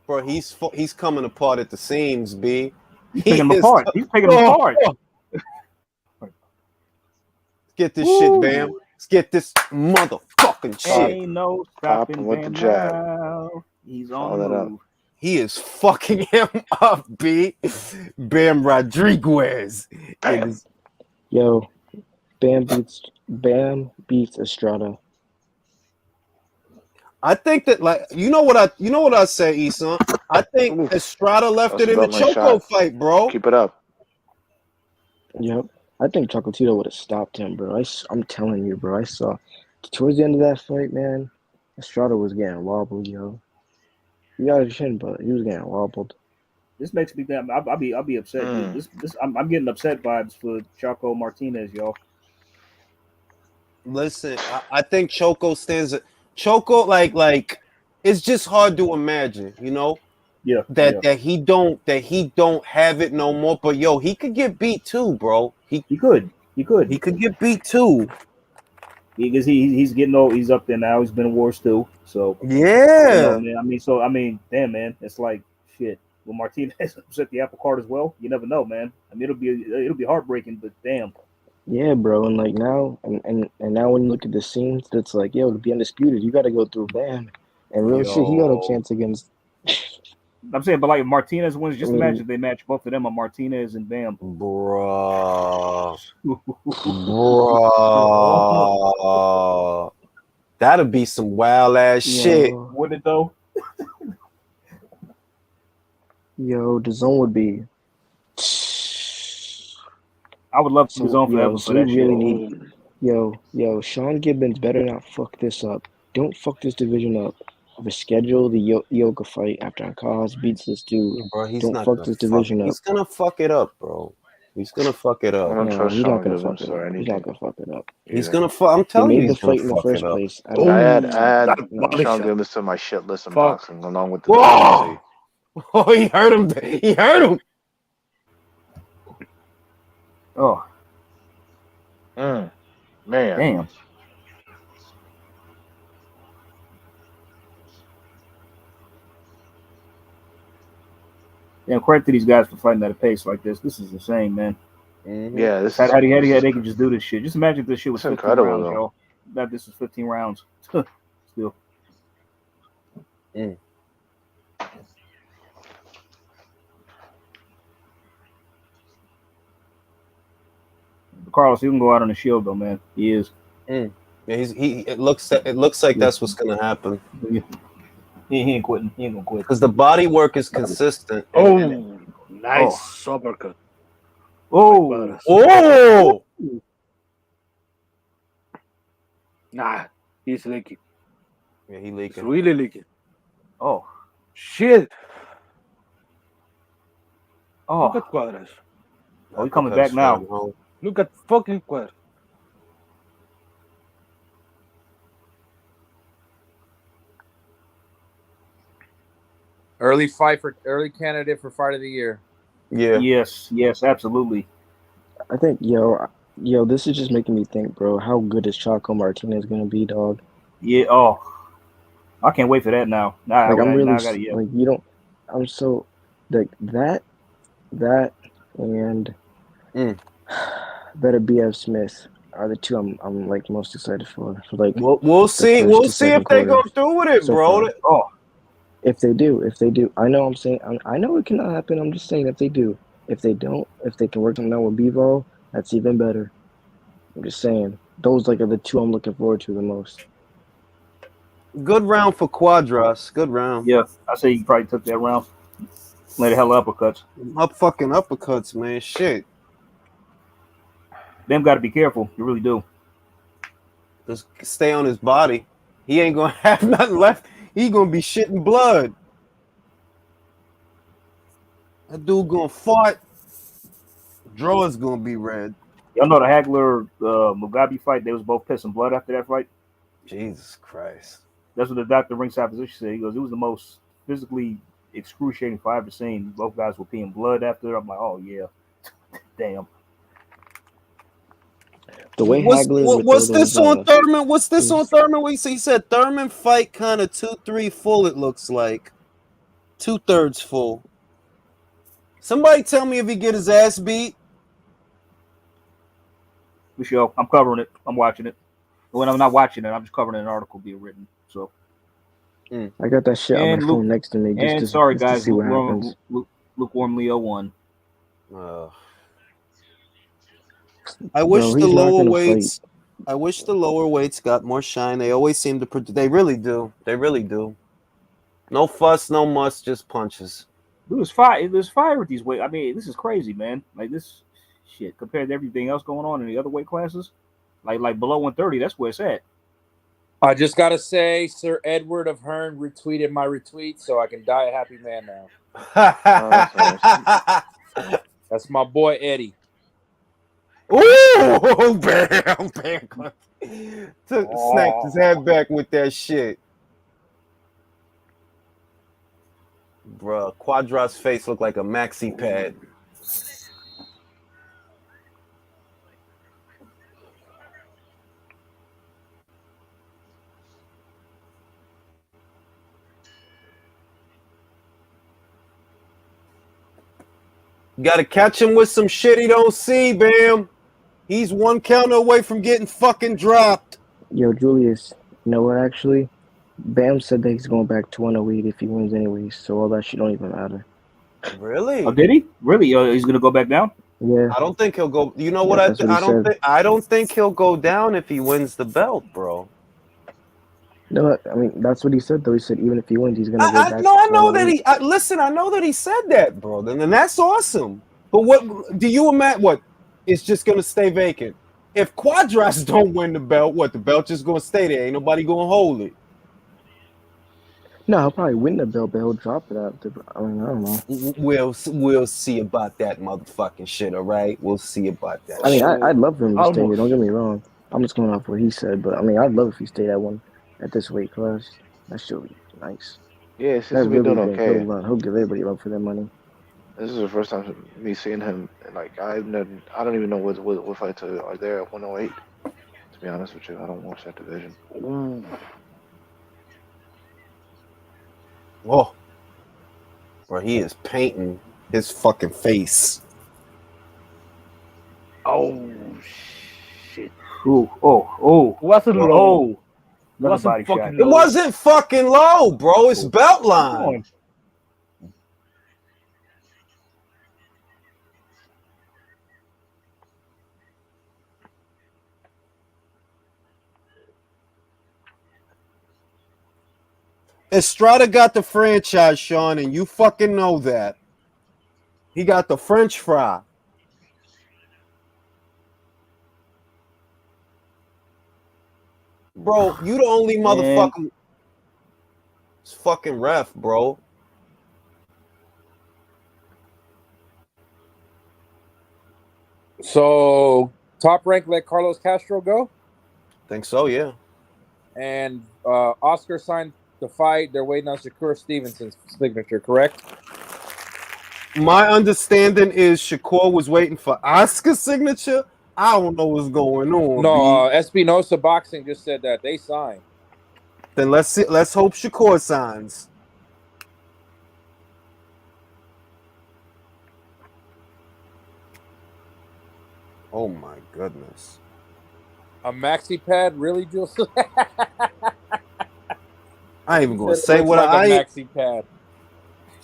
bro, he's coming apart at the seams, B. He's taking him apart. He's taking him apart. Get this shit, Bam. Let's get this motherfucking shit. Ain't no Popping stopping with the Bam jab. now. He's Follow on the that up. move. He is fucking him up, B. Bam Rodriguez. Bam. Yo, Bam beats Estrada. I think that, like, you know what I say, Eson? I think Estrada left That's it in the about my Choco shot. fight, bro. Keep it up. Yep. I think Chocolatito would have stopped him, bro. I'm telling you, bro. I saw towards the end of that fight, man, Estrada was getting wobbled, yo. He got his chin, but he was getting wobbled. This makes me think I'll be upset. I'm getting upset vibes for Choco Martinez, y'all. Listen, I think Choco stands. Choco, like, it's just hard to imagine, you know. Yeah. That he don't have it no more. But yo, he could get beat too, bro. He could get beat too. Because he's getting old. He's up there now. He's been in wars too. So yeah, man. I mean, damn, man. It's like shit. Will Martinez upset the apple cart as well? You never know, man. I mean, it'll be heartbreaking, but damn. Yeah, bro, and like now, and now when you look at the scenes, it's like, yo, to be undisputed, you got to go through Bam, and real shit, he got a chance against. I'm saying, but like if Martinez wins, just imagine if they match both of them on Martinez and Bam. Bro. That'd be some wild ass shit. Would it though? Yo, the zone would be. I would love to the zone forever for that really shit. Yo, Sean Gibbons better not fuck this up. Don't fuck this division up. Reschedule the Yoga fight after Ankaz beats this dude. Bro, Don't fuck this division up. He's gonna fuck it up, bro. He's gonna fuck it up. I don't trust he's not Sean gonna fuck Gibbons it or up. anything. He's not gonna fuck it up. He's gonna fuck. I'm telling you, They made he's the fight gonna in the fuck first it up. place. I add Sean Gibbons to my shit list in boxing, along with the Whoa! Oh, he hurt him. He hurt him. Oh. Man. Damn. Yeah, credit to these guys for fighting at a pace like this. This is insane, man. Yeah, this how they can just do this shit. Just imagine if this shit was 15 rounds, though. y'all. That this was 15 rounds. Still. Carlos, he can go out on the shield though, man. He is. Yeah, it looks like that's what's gonna happen He ain't quitting. He ain't gonna quit. because the body work is consistent. Nice uppercut. Oh, Oh, Nah, he's leaking. yeah, he He's leaking. really leaking. oh, Shit. oh. Look at Cuadras. Oh, he coming back now. Look at fucking Cuadras. Early candidate for fight of the year. Yeah. Yes, absolutely. I think, yo, this is just making me think, bro. How good is Choco Martinez gonna be, dog? Yeah. Oh, I can't wait for that now. Now, Like, I'm really now I got it. like, I'm so like that, and better BF Smith are the two I'm like most excited for. Like, We'll see. We'll see if they go through with it, so bro. far. Oh, if they do, I know I'm saying I know it cannot happen. I'm just saying if they do. If they don't, if they can work something out with Bevo, that's even better. I'm just saying those like are the two I'm looking forward to the most. Good round for Cuadras. Good round. yeah. I say he probably took that round. Let the hell uppercuts. Fucking uppercuts, man. Shit. Them got to be careful. You really do. Just stay on his body. He ain't gonna have nothing left. He gonna be shitting blood. That dude gonna fart. Drawers gonna be red. Y'all know the Hagler Mugabe fight. They was both pissing blood after that fight. Jesus Christ. That's what the doctor ringside physician said. He goes, it was the most physically excruciating fight I've ever seen. Both guys were peeing blood after. I'm like, oh yeah, damn. The way what's this on Thurman? What's this on Thurman? He said Thurman fight kind of 2-3 full. It looks like 2/3 full. Somebody tell me if he get his ass beat. For sure, I'm covering it. I'm watching it. When I'm not watching it, I'm just covering an article being written. So I got that shit on my phone next to me. Guys, to see what happens. Lukewarm Leo won. I wish the lower weights. I wish the lower weights got more shine. They always seem to. They really do. They really do. No fuss, no muss, just punches. There's fire with these weight. I mean, this is crazy, man. Like this shit compared to everything else going on in the other weight classes. Like below 130, that's where it's at. I just gotta say, Sir Edward of Hearn retweeted my retweet, so I can die a happy man now. That's my boy Eddie. Ooh, bam. Snapped his head back with that shit. Bruh, Cuadras' face looked like a maxi pad. Got to catch him with some shit he don't see, Bam. He's one counter away from getting fucking dropped. Yo, Julius, you know what, actually? Bam said that he's going back to 108 if he wins anyways, so all that shit don't even matter. Really? Oh, did he? Really? He's gonna go back down? Yeah. I don't think he'll go. You know what? I don't think he'll go down if he wins the belt, bro. No, I mean that's what he said though. He said even if he wins, he's gonna go back. No, I know that he. Listen, I know that he said that, bro. And that's awesome. But what do you imagine? What it's just gonna stay vacant? If Cuadras don't win the belt, what the belt just gonna stay there? Ain't nobody gonna hold it. No, he'll probably win the belt, but he'll drop it after. I mean, I don't know. We'll see about that motherfucking shit. All right, we'll see about that. I mean, I'd love for him to stay here. Don't get me wrong. I'm just going off what he said, but I mean, I'd love if he stayed at this weight class. That should be nice. Yeah, it seems to be doing okay. He'll give everybody love for their money. This is the first time me seeing him. Like I don't even know what fights are there at 108. To be honest with you, I don't watch that division. Ooh. Whoa, bro, he is painting his fucking face. Oh shit! Oh! Wasn't low. Wasn't fucking low. It wasn't fucking low, bro. It's belt line. Estrada got the franchise, Sean, and you fucking know that. He got the French fry. Bro, you the only motherfucker. It's fucking ref, bro. So Top Rank let Carlos Castro go, Think so, yeah. and Oscar signed the fight. They're waiting on Shakur Stevenson's signature, correct? My understanding is Shakur was waiting for Oscar's signature. I don't know what's going on. No, Espinosa Boxing just said that they signed. Then let's see. Let's hope Shakur signs. Oh my goodness. A maxi pad, really, Jules? I ain't even gonna It say looks what like I. a maxi pad.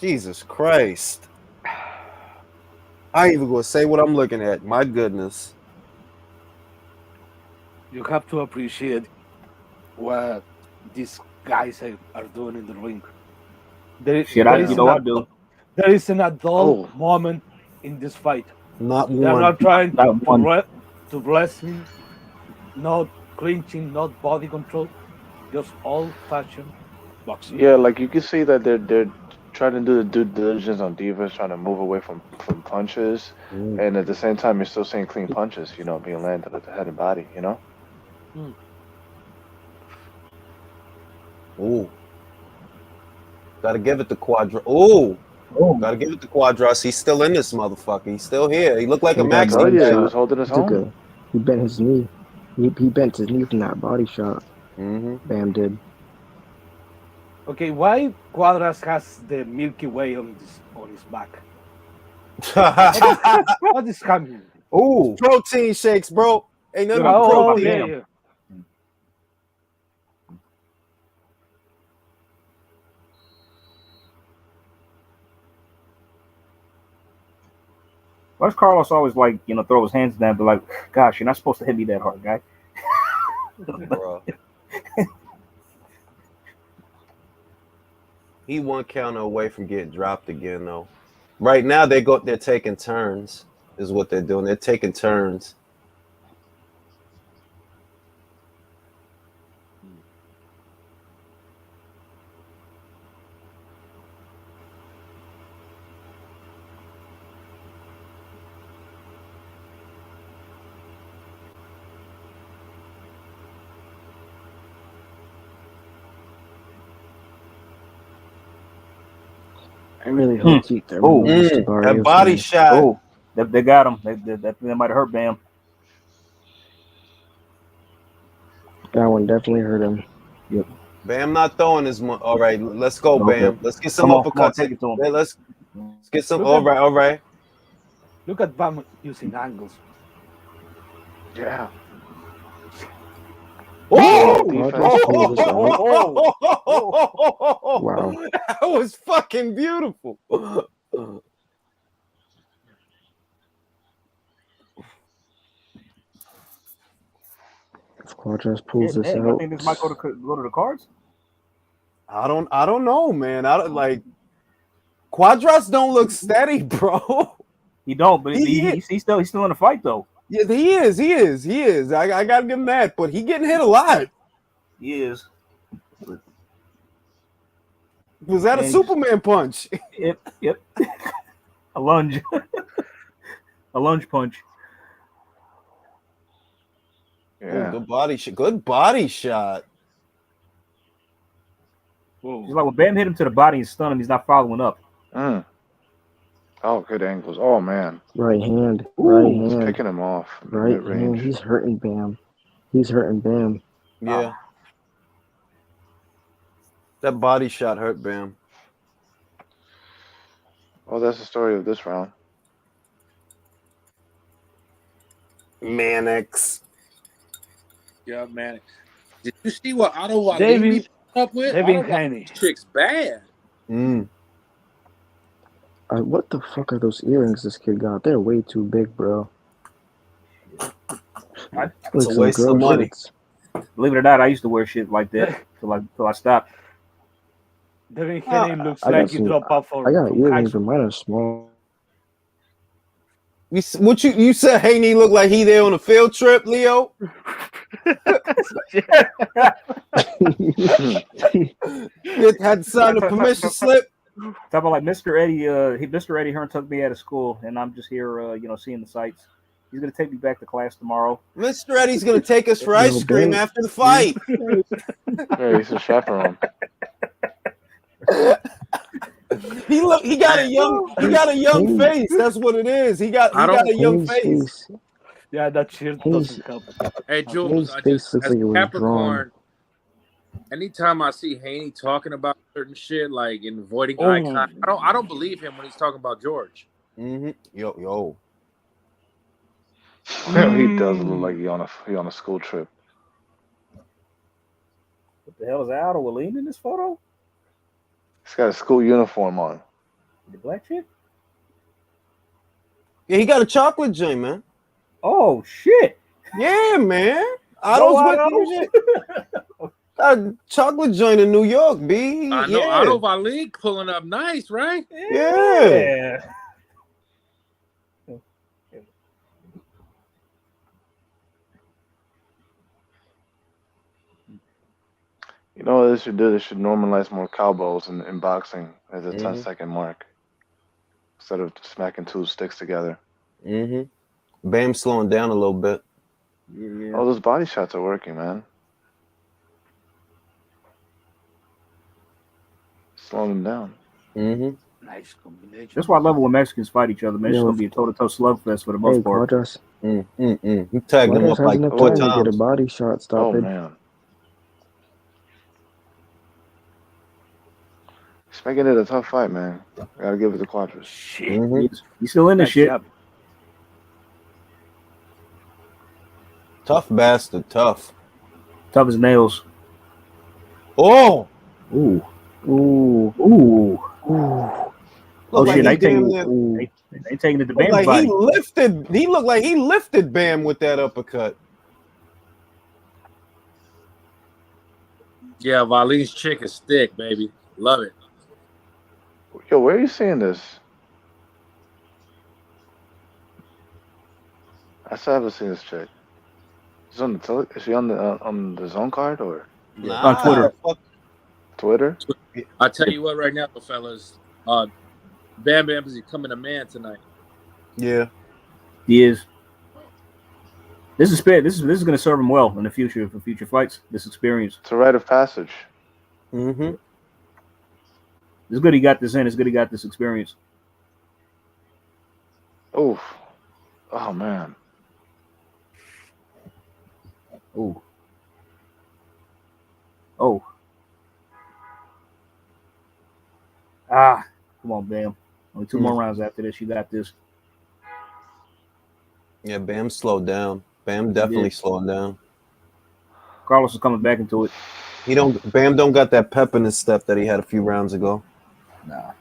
Jesus Christ. I ain't even gonna say what I'm looking at. My goodness. You have to appreciate what these guys are doing in the ring. There isn't a dull moment in this fight. Not They're one. not trying Not one. to bless him, not clinching, not body control, just old-fashioned boxing. Yeah, like you can see that they're trying to do the due diligence on divas, trying to move away from punches, and at the same time, you're still seeing clean punches, you know, being landed at the head and body, you know. Ooh. Gotta give it to Cuadras. Ooh. Gotta give it to Cuadras. He's still in this motherfucker. He's still here. He looked like a maxi. Oh yeah, he was holding his own. He bent his knee. He bent his knee from that body shot. Mm-hmm. Bam did. Okay, why Cuadras has the Milky Way on his back? What is coming? Ooh, protein shakes, bro. Ain't nothing but Oh, protein. yeah. Why does Carlos always like, throw his hands down and be like, gosh, you're not supposed to hit me that hard, guy? Bro. He one counter away from getting dropped again, though. Right now, they're taking turns, is what they're doing. They're taking turns. I really hope Thurman loses to Barrios. That body shot. Oh, they got him. That might have hurt Bam. That one definitely hurt him. Yep. Bam not throwing as much. All right, let's go, Okay. Bam. Let's get some Come on, uppercuts. take it to him. Let's get some. All right. Look at Bam using angles. Yeah. Oh! Wow. That was fucking beautiful. If Cuadras pulls this out, I think this might go to the cards. I don't know, man. I don't like Cuadras don't look steady, bro. He don't, but he's still in the fight though. Yeah, he is. I gotta give him that, but he getting hit a lot. He is. Was that a Superman punch? Yep. A lunge. A lunge punch. Yeah. Ooh, good body shot. It's like when Bam hit him to the body and stunned him, he's not following up. Oh, good angles. Oh man. Right hand. He's picking him off. Right hand. He's hurting Bam. Yeah. That body shot hurt Bam. Oh, that's the story of this round. Mannix. Yeah, Mannix. Did you see what Otto Devin up with? Haney. Trick's bad. What the fuck are those earrings this kid got? They're way too big, bro. It's a waste of money. Believe it or not, I used to wear shit like that till I stopped. Devin Haney looks I got like he some. dropped out I got from high earrings, but school. mine are small. What you said? Haney looked like he there on a field trip, Leo. It had signed a permission slip. Talk about like Mr. Eddie. Mr. Eddie Hearn took me out of school, and I'm just here, seeing the sights. He's gonna take me back to class tomorrow. Mr. Eddie's gonna take us for Yo, ice cream Bam. after the fight. Yeah, he's a chaperone. He got a young Haney, face. That's what it is. He got a young Haney's face. face. Yeah, that shirt Haney's, doesn't help. Hey, Jules, Haney's I face just looks as like it a was drawn. Capricorn, anytime I see Haney talking about certain shit, like in avoiding Oh. eye contact, I don't believe him when he's talking about George. Mm-hmm. Yo. He does look like he on a school trip. What the hell is Aldo Willeen in this photo? He's got a school uniform on. The black chick? Yeah, he got a chocolate joint, man. Oh shit! Yeah, man. Go Otto's Otto. with shit. Got a chocolate joint in New York, B. I know Yeah. Otto Valik pulling up nice, right? Yeah. You know what they should do? They should normalize more cowbells in boxing as a 10-second mark instead of smacking two sticks together. Mm-hmm. Bam slowing down a little bit. Yeah. Oh, those body shots are working, man. Slowing them down. Mm-hmm. Nice combination. That's why I love it when Mexicans fight each other, man. It's Yo, gonna be a toe-to-toe slugfest for the most part. Quadras. He tagged him Quadras up has like enough 4 time to get a times. body shot stopped. Oh, man. He's making it a tough fight, man. Gotta give it to Cuadras. Shit. He's still in this Nice shit. job. Tough bastard, tough. Tough as nails. Oh! Ooh. Ooh. Ooh. Ooh. Look shit, like they taking Ooh. they taking it to looked Bam's like body. he looked like he lifted Bam with that uppercut. Yeah, Valik's chick is thick, baby. Love it. Yo, where are you seeing this? I still haven't seen this chick. She's on the is she on the zone card or Nah, On Twitter. fuck. Twitter? I tell you what, right now, fellas, Bam Bam is becoming a man tonight. Yeah. He is. This is going to serve him well in the future for future fights. This experience. It's a rite of passage. Mm-hmm. It's good he got this in. It's good he got this experience. Oof. Oh, man. Ooh. Oh. Ah. Come on, Bam. Only 2 more rounds after this. You got this. Yeah, Bam slowed down. Bam definitely slowing down. Carlos is coming back into it. Bam don't got that pep in his step that he had a few rounds ago. Nah.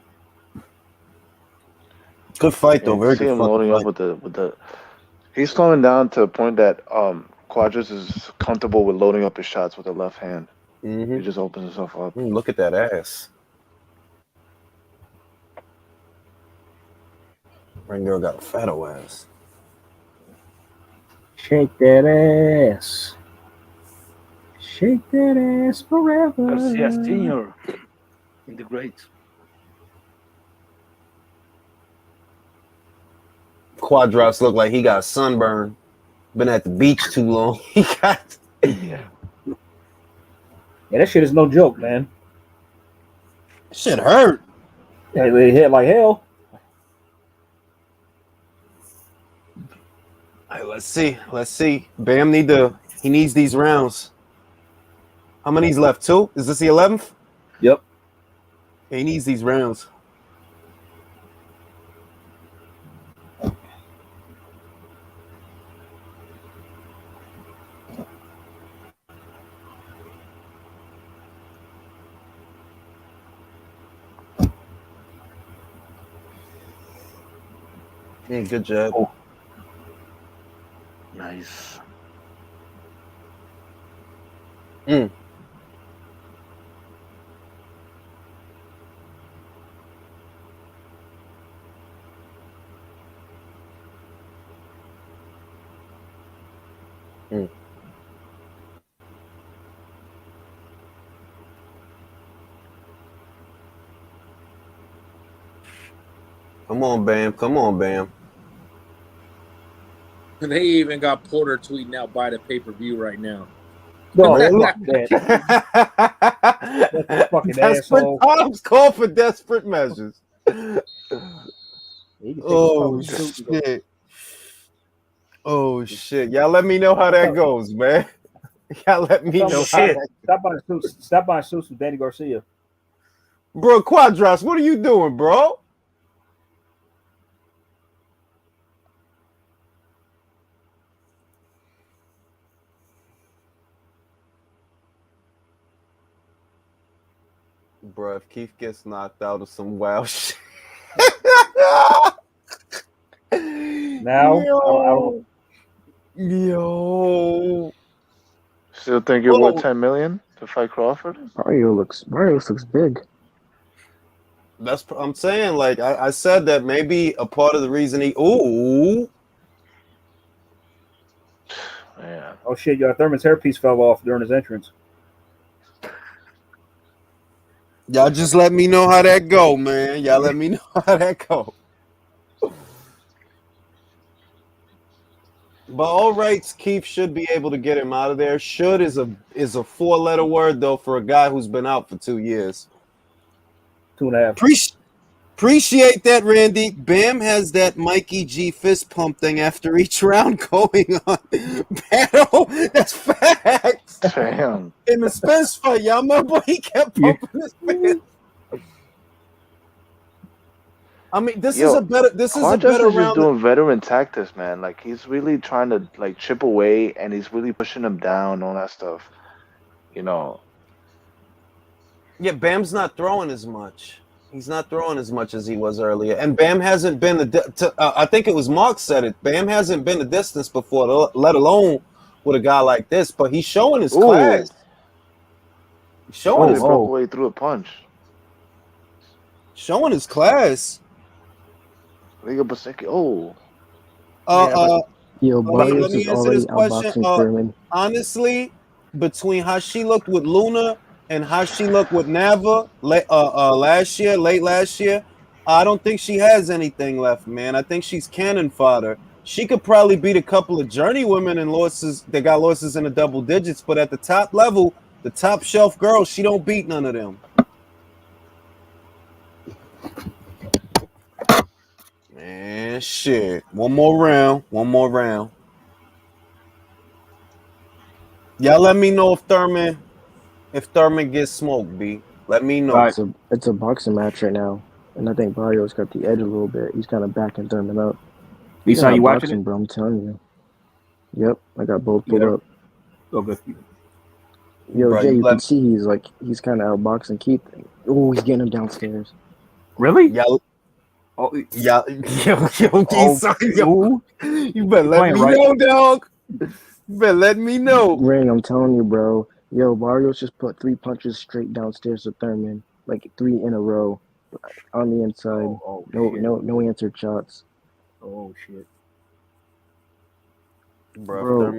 Good fight though, very See good him fucking loading fight. up with the. He's slowing down to a point that Cuadras is comfortable with loading up his shots with the left hand. He just opens himself up. Look at that ass. Ring girl got a fat ass. Shake that ass. Shake that ass forever. Garcia Senior in the great. Cuadras look like he got sunburn. Been at the beach too long. He got. Yeah, that shit is no joke, man. Shit hurt. Yeah, they hit like hell. All right, let's see. Bam he needs these rounds. How many's left? 2? Is this the 11th? Yep. He needs these rounds. Good job. Oh. Nice. Mm. Come on, Bam. Come on, Bam. They even got Porter tweeting out buy the pay-per-view right now. No, Really? fuck that. That's fucking Desperate asshole. times call for desperate measures. He can take Oh his fucking suit and go. shit! Oh shit! Y'all let me know how that goes, man. Y'all let me know how that. Stop buying suits with Danny Garcia. Bro, Cuadras, what are you doing, bro? Bro, if Keith gets knocked out of some wild shit. Now, Yo. Still think you're worth 10 million to fight Crawford? Barrios looks big. I'm saying, like I said that maybe a part of the reason he. Ooh. Man. Oh shit! Thurman's hairpiece fell off during his entrance. Y'all just let me know how that go, man. Y'all let me know how that go. But all rights, Keith should be able to get him out of there. Should is a 4-letter word though for a guy who's been out for 2 years. 2.5. Appreciate that, Randy. Bam has that Mikey G fist pump thing after each round going on. Battle, that's facts. Damn. In the Spence fight, y'all remember he kept pumping his fist. I mean, this is a better Cuadras is just round. doing veteran tactics, man. Like he's really trying to like chip away, and he's really pushing him down, all that stuff. You know. Yeah, Bam's not throwing as much. He's not throwing as much as he was earlier, and Bam hasn't been I think it was Mark said it. Bam hasn't been the distance before, let alone with a guy like this. But he's showing his class. He's showing his broke away through a punch. Showing his class. Liga Baseki. Oh. Barrios let me is answer this already question. outboxing Thurman. Honestly, between how she looked with Luna and how she looked with Nava late last year, I don't think she has anything left, man. I think she's cannon fodder. She could probably beat a couple of journey women and losses that got losses in the double digits, but at the top level, the top shelf girls, she don't beat none of them. Man, shit. One more round. Y'all let me know if Thurman gets smoked, B. Let me know. It's a boxing match right now, and I think Barrios got the edge a little bit. He's kind of backing Thurman up. You watching it? Bro, I'm telling you. Yep, I got both pulled up. Oh, good. Yo, bro, Jay, you can see he's kind of outboxing Keith. Oh, he's getting him downstairs. Really? Yeah. Oh, yeah. Yo, you better let me know, dog. You better let me know. Ring, I'm telling you, bro. Yo, Barrios just put 3 punches straight downstairs to Thurman, like 3 in a row, on the inside. No answered shots. Oh shit, bro.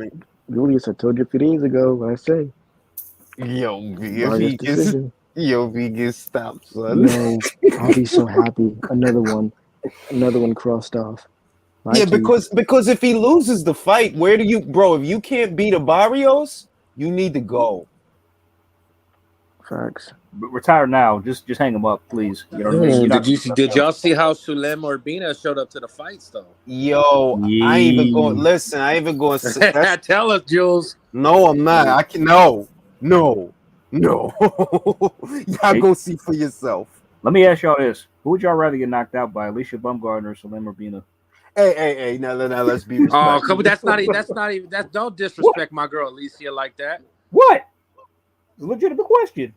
Julius, I told you a few days ago. What I say? Yo, V gets stopped, son. Yo, I'll be so happy. Another one crossed off. Yeah, because if he loses the fight, where do you, bro? If you can't beat a Barrios, you need to go. Facts. But retire now. Just hang him up, please. You know what I mean? Did y'all see how Sulem Urbina showed up to the fights though? Yo, I ain't even going. Listen, I ain't even going. Tell us, Jules. No, I'm not. I can no. Y'all go see for yourself. Let me ask y'all this: who would y'all rather get knocked out by, Alicia Bumgarner or Sulem Urbina? Hey! Now let's be respectful. Oh, come on, that's not even. Don't disrespect my girl Alicia like that. What? It's a legitimate question.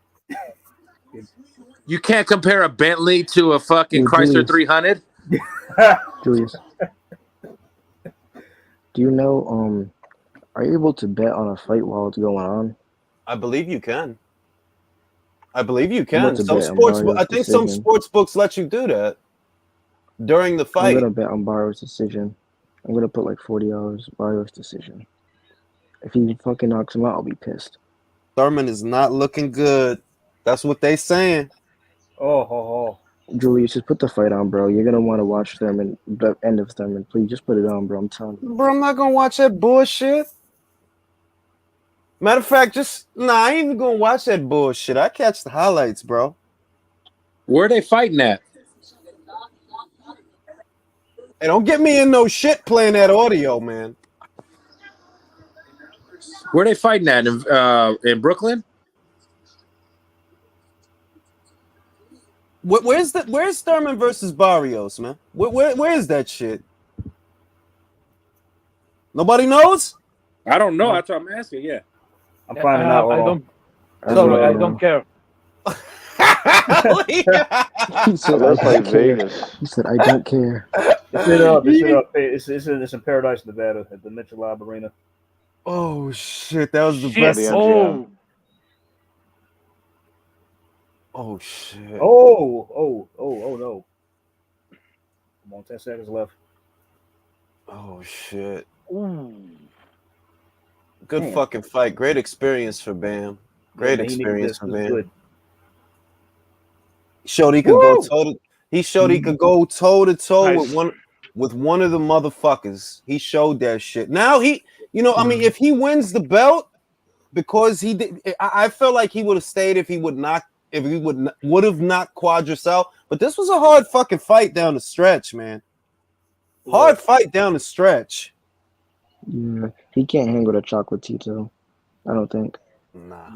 You can't compare a Bentley to a fucking Chrysler 300. Julius, do you know? Are you able to bet on a fight while it's going on? I believe you can. Some sports books let you do that during the fight. I'm gonna bet on Barrios' decision. I'm gonna put like $40 Barrios' decision. If he fucking knocks him out, I'll be pissed. Thurman is not looking good. That's what they saying. Oh. Julius, just put the fight on, bro. You're gonna want to watch Thurman, the end of Thurman. Please, just put it on, bro. I'm telling you. Bro, I'm not gonna watch that bullshit. Matter of fact, I ain't even gonna watch that bullshit. I catch the highlights, bro. Where are they fighting at? Hey, don't get me in no shit playing that audio, man. Where are they fighting at? In Brooklyn? Where's Thurman versus Barrios, man? Where is that shit? Nobody knows? I don't know. That's what I'm asking. Yeah. I'm finding out. I don't care. He said, It looks I don't like care. Vegas. He said, I don't care. It's in Paradise, Nevada, at the Mitchell Live Arena. Oh shit, that was the Shit. best. Oh. Oh shit. Oh no. Come on, 10 seconds left. Oh shit. Ooh. Good Damn. fucking fight. Great experience for Bam. Great Yeah, man, experience for this Bam. good. He showed he could go toe to toe Nice. with one of the motherfuckers. He showed that shit. Now I mean, if he wins the belt, because he did, I felt like he would have stayed if he would have knocked Cuadras out. But this was a hard fucking fight down the stretch, man. Hard fight down the stretch. Yeah, he can't hang with a Chocolatito. I don't think. Nah,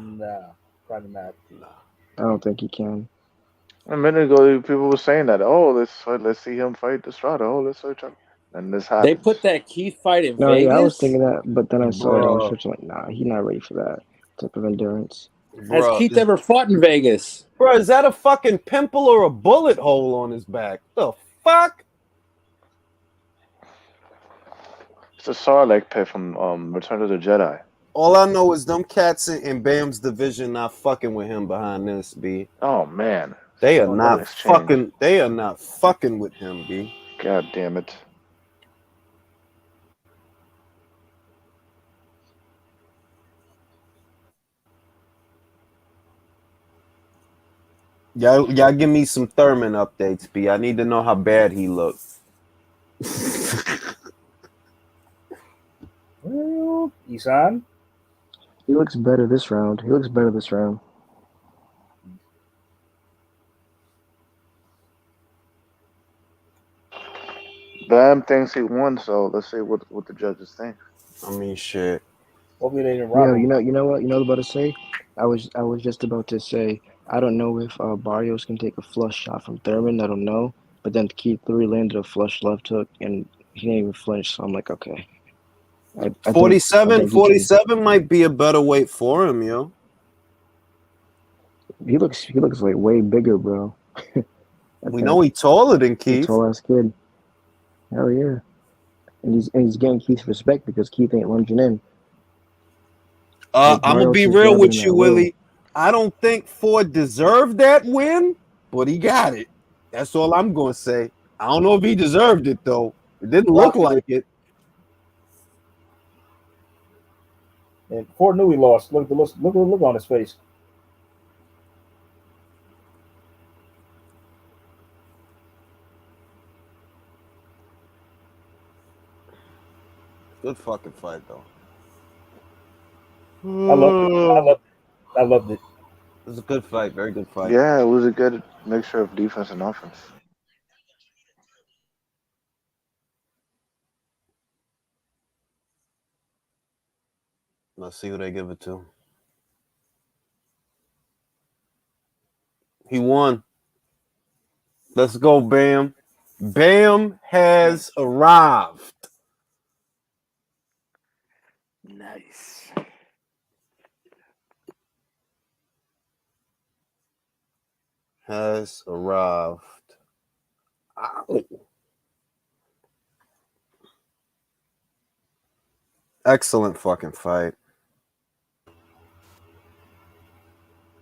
probably not. I don't think he can. A minute ago, people were saying that. Oh, let's see him fight Estrada. Oh, let's search him. And this happens. They put that Keith fight in No, Vegas. yeah, I was thinking that, but then I saw it on Bruh. Twitch. Like, nah, he's not ready for that type of endurance. Has Keith ever fought in Vegas? Bro, is that a fucking pimple or a bullet hole on his back? The fuck? It's a Sarlacc pit from Return of the Jedi. All I know is them cats in Bam's division not fucking with him behind this, B. Oh man. They are What not an exchange. fucking with him, B. God damn it. Y'all give me some Thurman updates, B. I need to know how bad he looks. Well, Isan? He looks better this round. Bam thinks he won, so let's see what the judges think. I mean, shit. Hopefully they didn't rob him. You know what? You know what I was about to say? I was just about to say, I don't know if Barrios can take a flush shot from Thurman. I don't know. But then Keith 3 landed a flush left hook, and he didn't even flinch. So I'm like, okay. I think 47 might be a better weight for him, yo. He looks like way bigger, bro. We know he's taller than Keith. He's a tall ass kid. Hell yeah. And he's getting Keith's respect because Keith ain't lunging in. I'm gonna be real with you, Willie. I don't think Ford deserved that win, but he got it. That's all I'm gonna say. I don't know if he deserved it though. It didn't look like it. And Ford knew he lost. Look on his face. Good fucking fight though. I loved it. It was a good fight, very good fight. Yeah, it was a good mixture of defense and offense. Let's see who they give it to. He won. Let's go, Bam. Bam has arrived. Nice. Has arrived. Ow. Excellent fucking fight.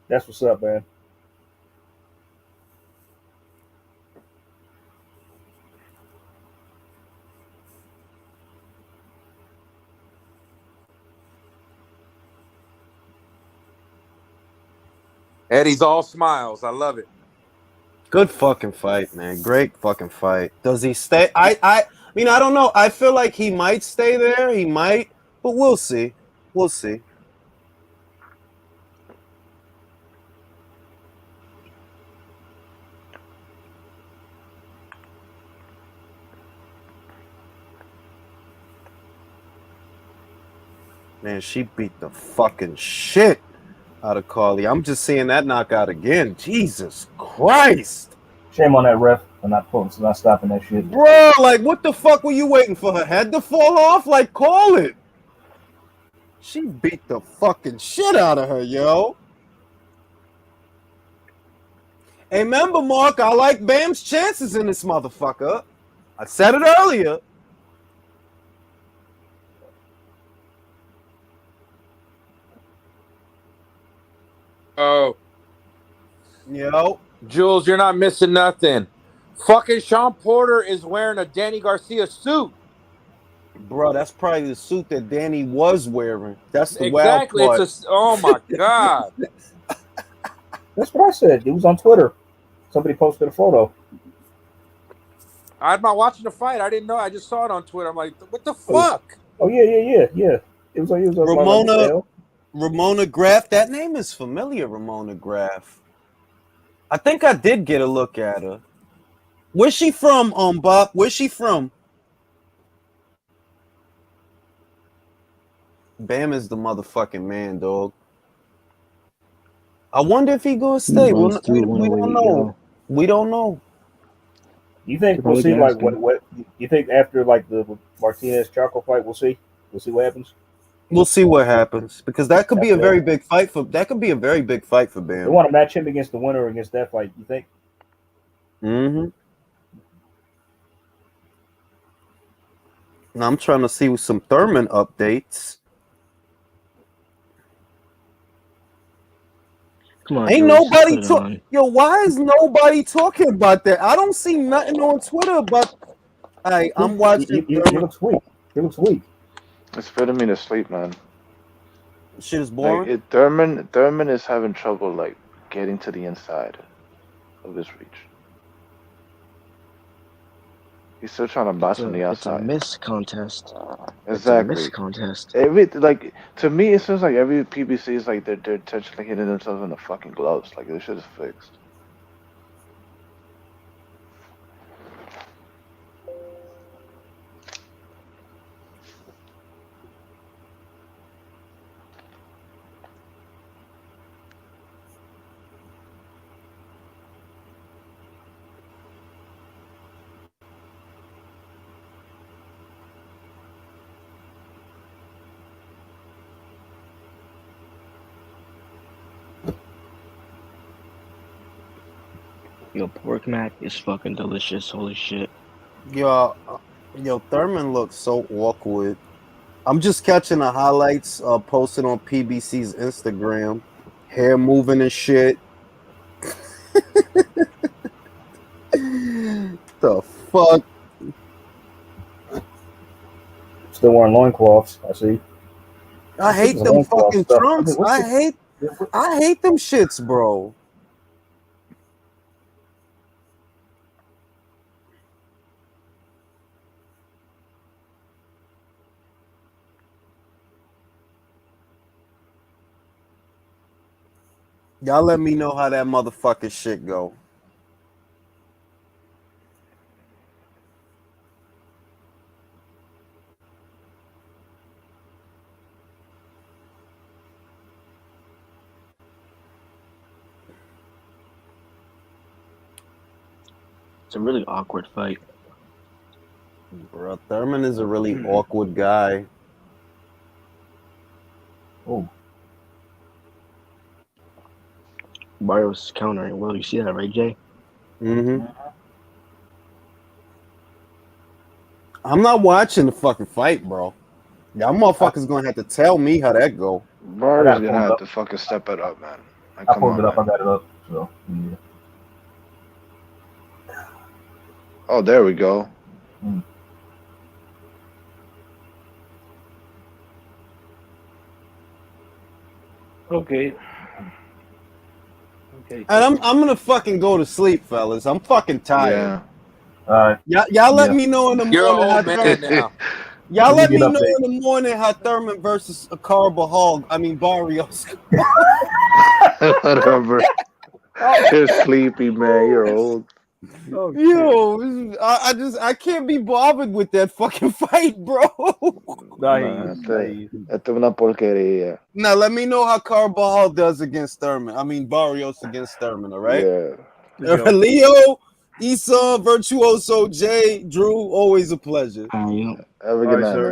That's what's up, man. Eddie's all smiles. I love it. Good fucking fight, man. Great fucking fight. Does he stay? I mean, I don't know. I feel like he might stay there. He might, but we'll see. We'll see. Man, she beat the fucking shit out of Carly. I'm just seeing that knockout again. Jesus Christ. Shame on that ref for not stopping that shit. Bro, like, what the fuck were you waiting for? Her head to fall off? Like, call it. She beat the fucking shit out of her, yo. Hey, remember, Mark, I like Bam's chances in this motherfucker. I said it earlier. Oh. Yo. Jules, you're not missing nothing. Fucking Sean Porter is wearing a Danny Garcia suit. Bro, that's probably the suit that Danny was wearing. That's the Exactly. wild part. Oh my God. That's what I said. It was on Twitter. Somebody posted a photo. I'm not watching the fight. I didn't know. I just saw it on Twitter. I'm like, what the fuck? Oh yeah. It was Ramona Graff. That name is familiar, Ramona Graff. I think I did get a look at her. Where's she from, Bob? Where's she from? Bam is the motherfucking man, dog. I wonder if he gonna stay. We don't know. We don't know. You think we'll see like what? You think after like the Martinez Choco fight, we'll see what happens. We'll see what happens because that could be a very big fight for. That could be a very big fight for Bam. They want to match him against the winner against that fight. You think? Mm-hmm. Now I'm trying to see some Thurman updates. Come on, Ain't Jules, nobody talking. Yo, why is nobody talking about that? I don't see nothing on Twitter about. I'm watching. He looks weak. He looks weak. It's putting me to sleep, man. Shit is boring. Like Thurman is having trouble like getting to the inside of his reach. He's still trying to box from the outside. It's a miss contest. Exactly. It's a miss contest. To me, it seems like every PBC is like they're intentionally hitting themselves in the fucking gloves. Like this shit is fixed. Yo, pork mac is fucking delicious. Holy shit. Yo, Thurman looks so awkward. I'm just catching the highlights posted on PBC's Instagram. Hair moving and shit. The fuck? Still wearing loincloths. I see. I hate them fucking trunks. I hate them shits, bro. Y'all let me know how that motherfucking shit go. It's a really awkward fight. Bro, Thurman is a really awkward guy. Oh. Barrios countering well. You see that, right, Jay? Mm-hmm. I'm not watching the fucking fight, bro. Y'all motherfuckers gonna have to tell me how that go. Barrios gonna have to fucking step it up, man. Like, I pulled it up. I got it up. So, yeah. Oh, there we go. Okay. Okay. And I'm gonna fucking go to sleep, fellas. I'm fucking tired. Yeah. All right. Y'all let me know in the You're an morning how old man now. Y'all let Let me me get know update. in the morning how Thurman versus a Carbajal. I mean Barrios. Whatever. You're sleepy, man. You're old. Oh, shit. Yo, I can't be bothered with that fucking fight, bro. Nah, este es una porquería. Now let me know how Carbajal does against Thurman. I mean Barrios against Thurman, all right? Yeah. Leo, Esau, Virtuoso, Jay, Drew, always a pleasure. Have a good night, man.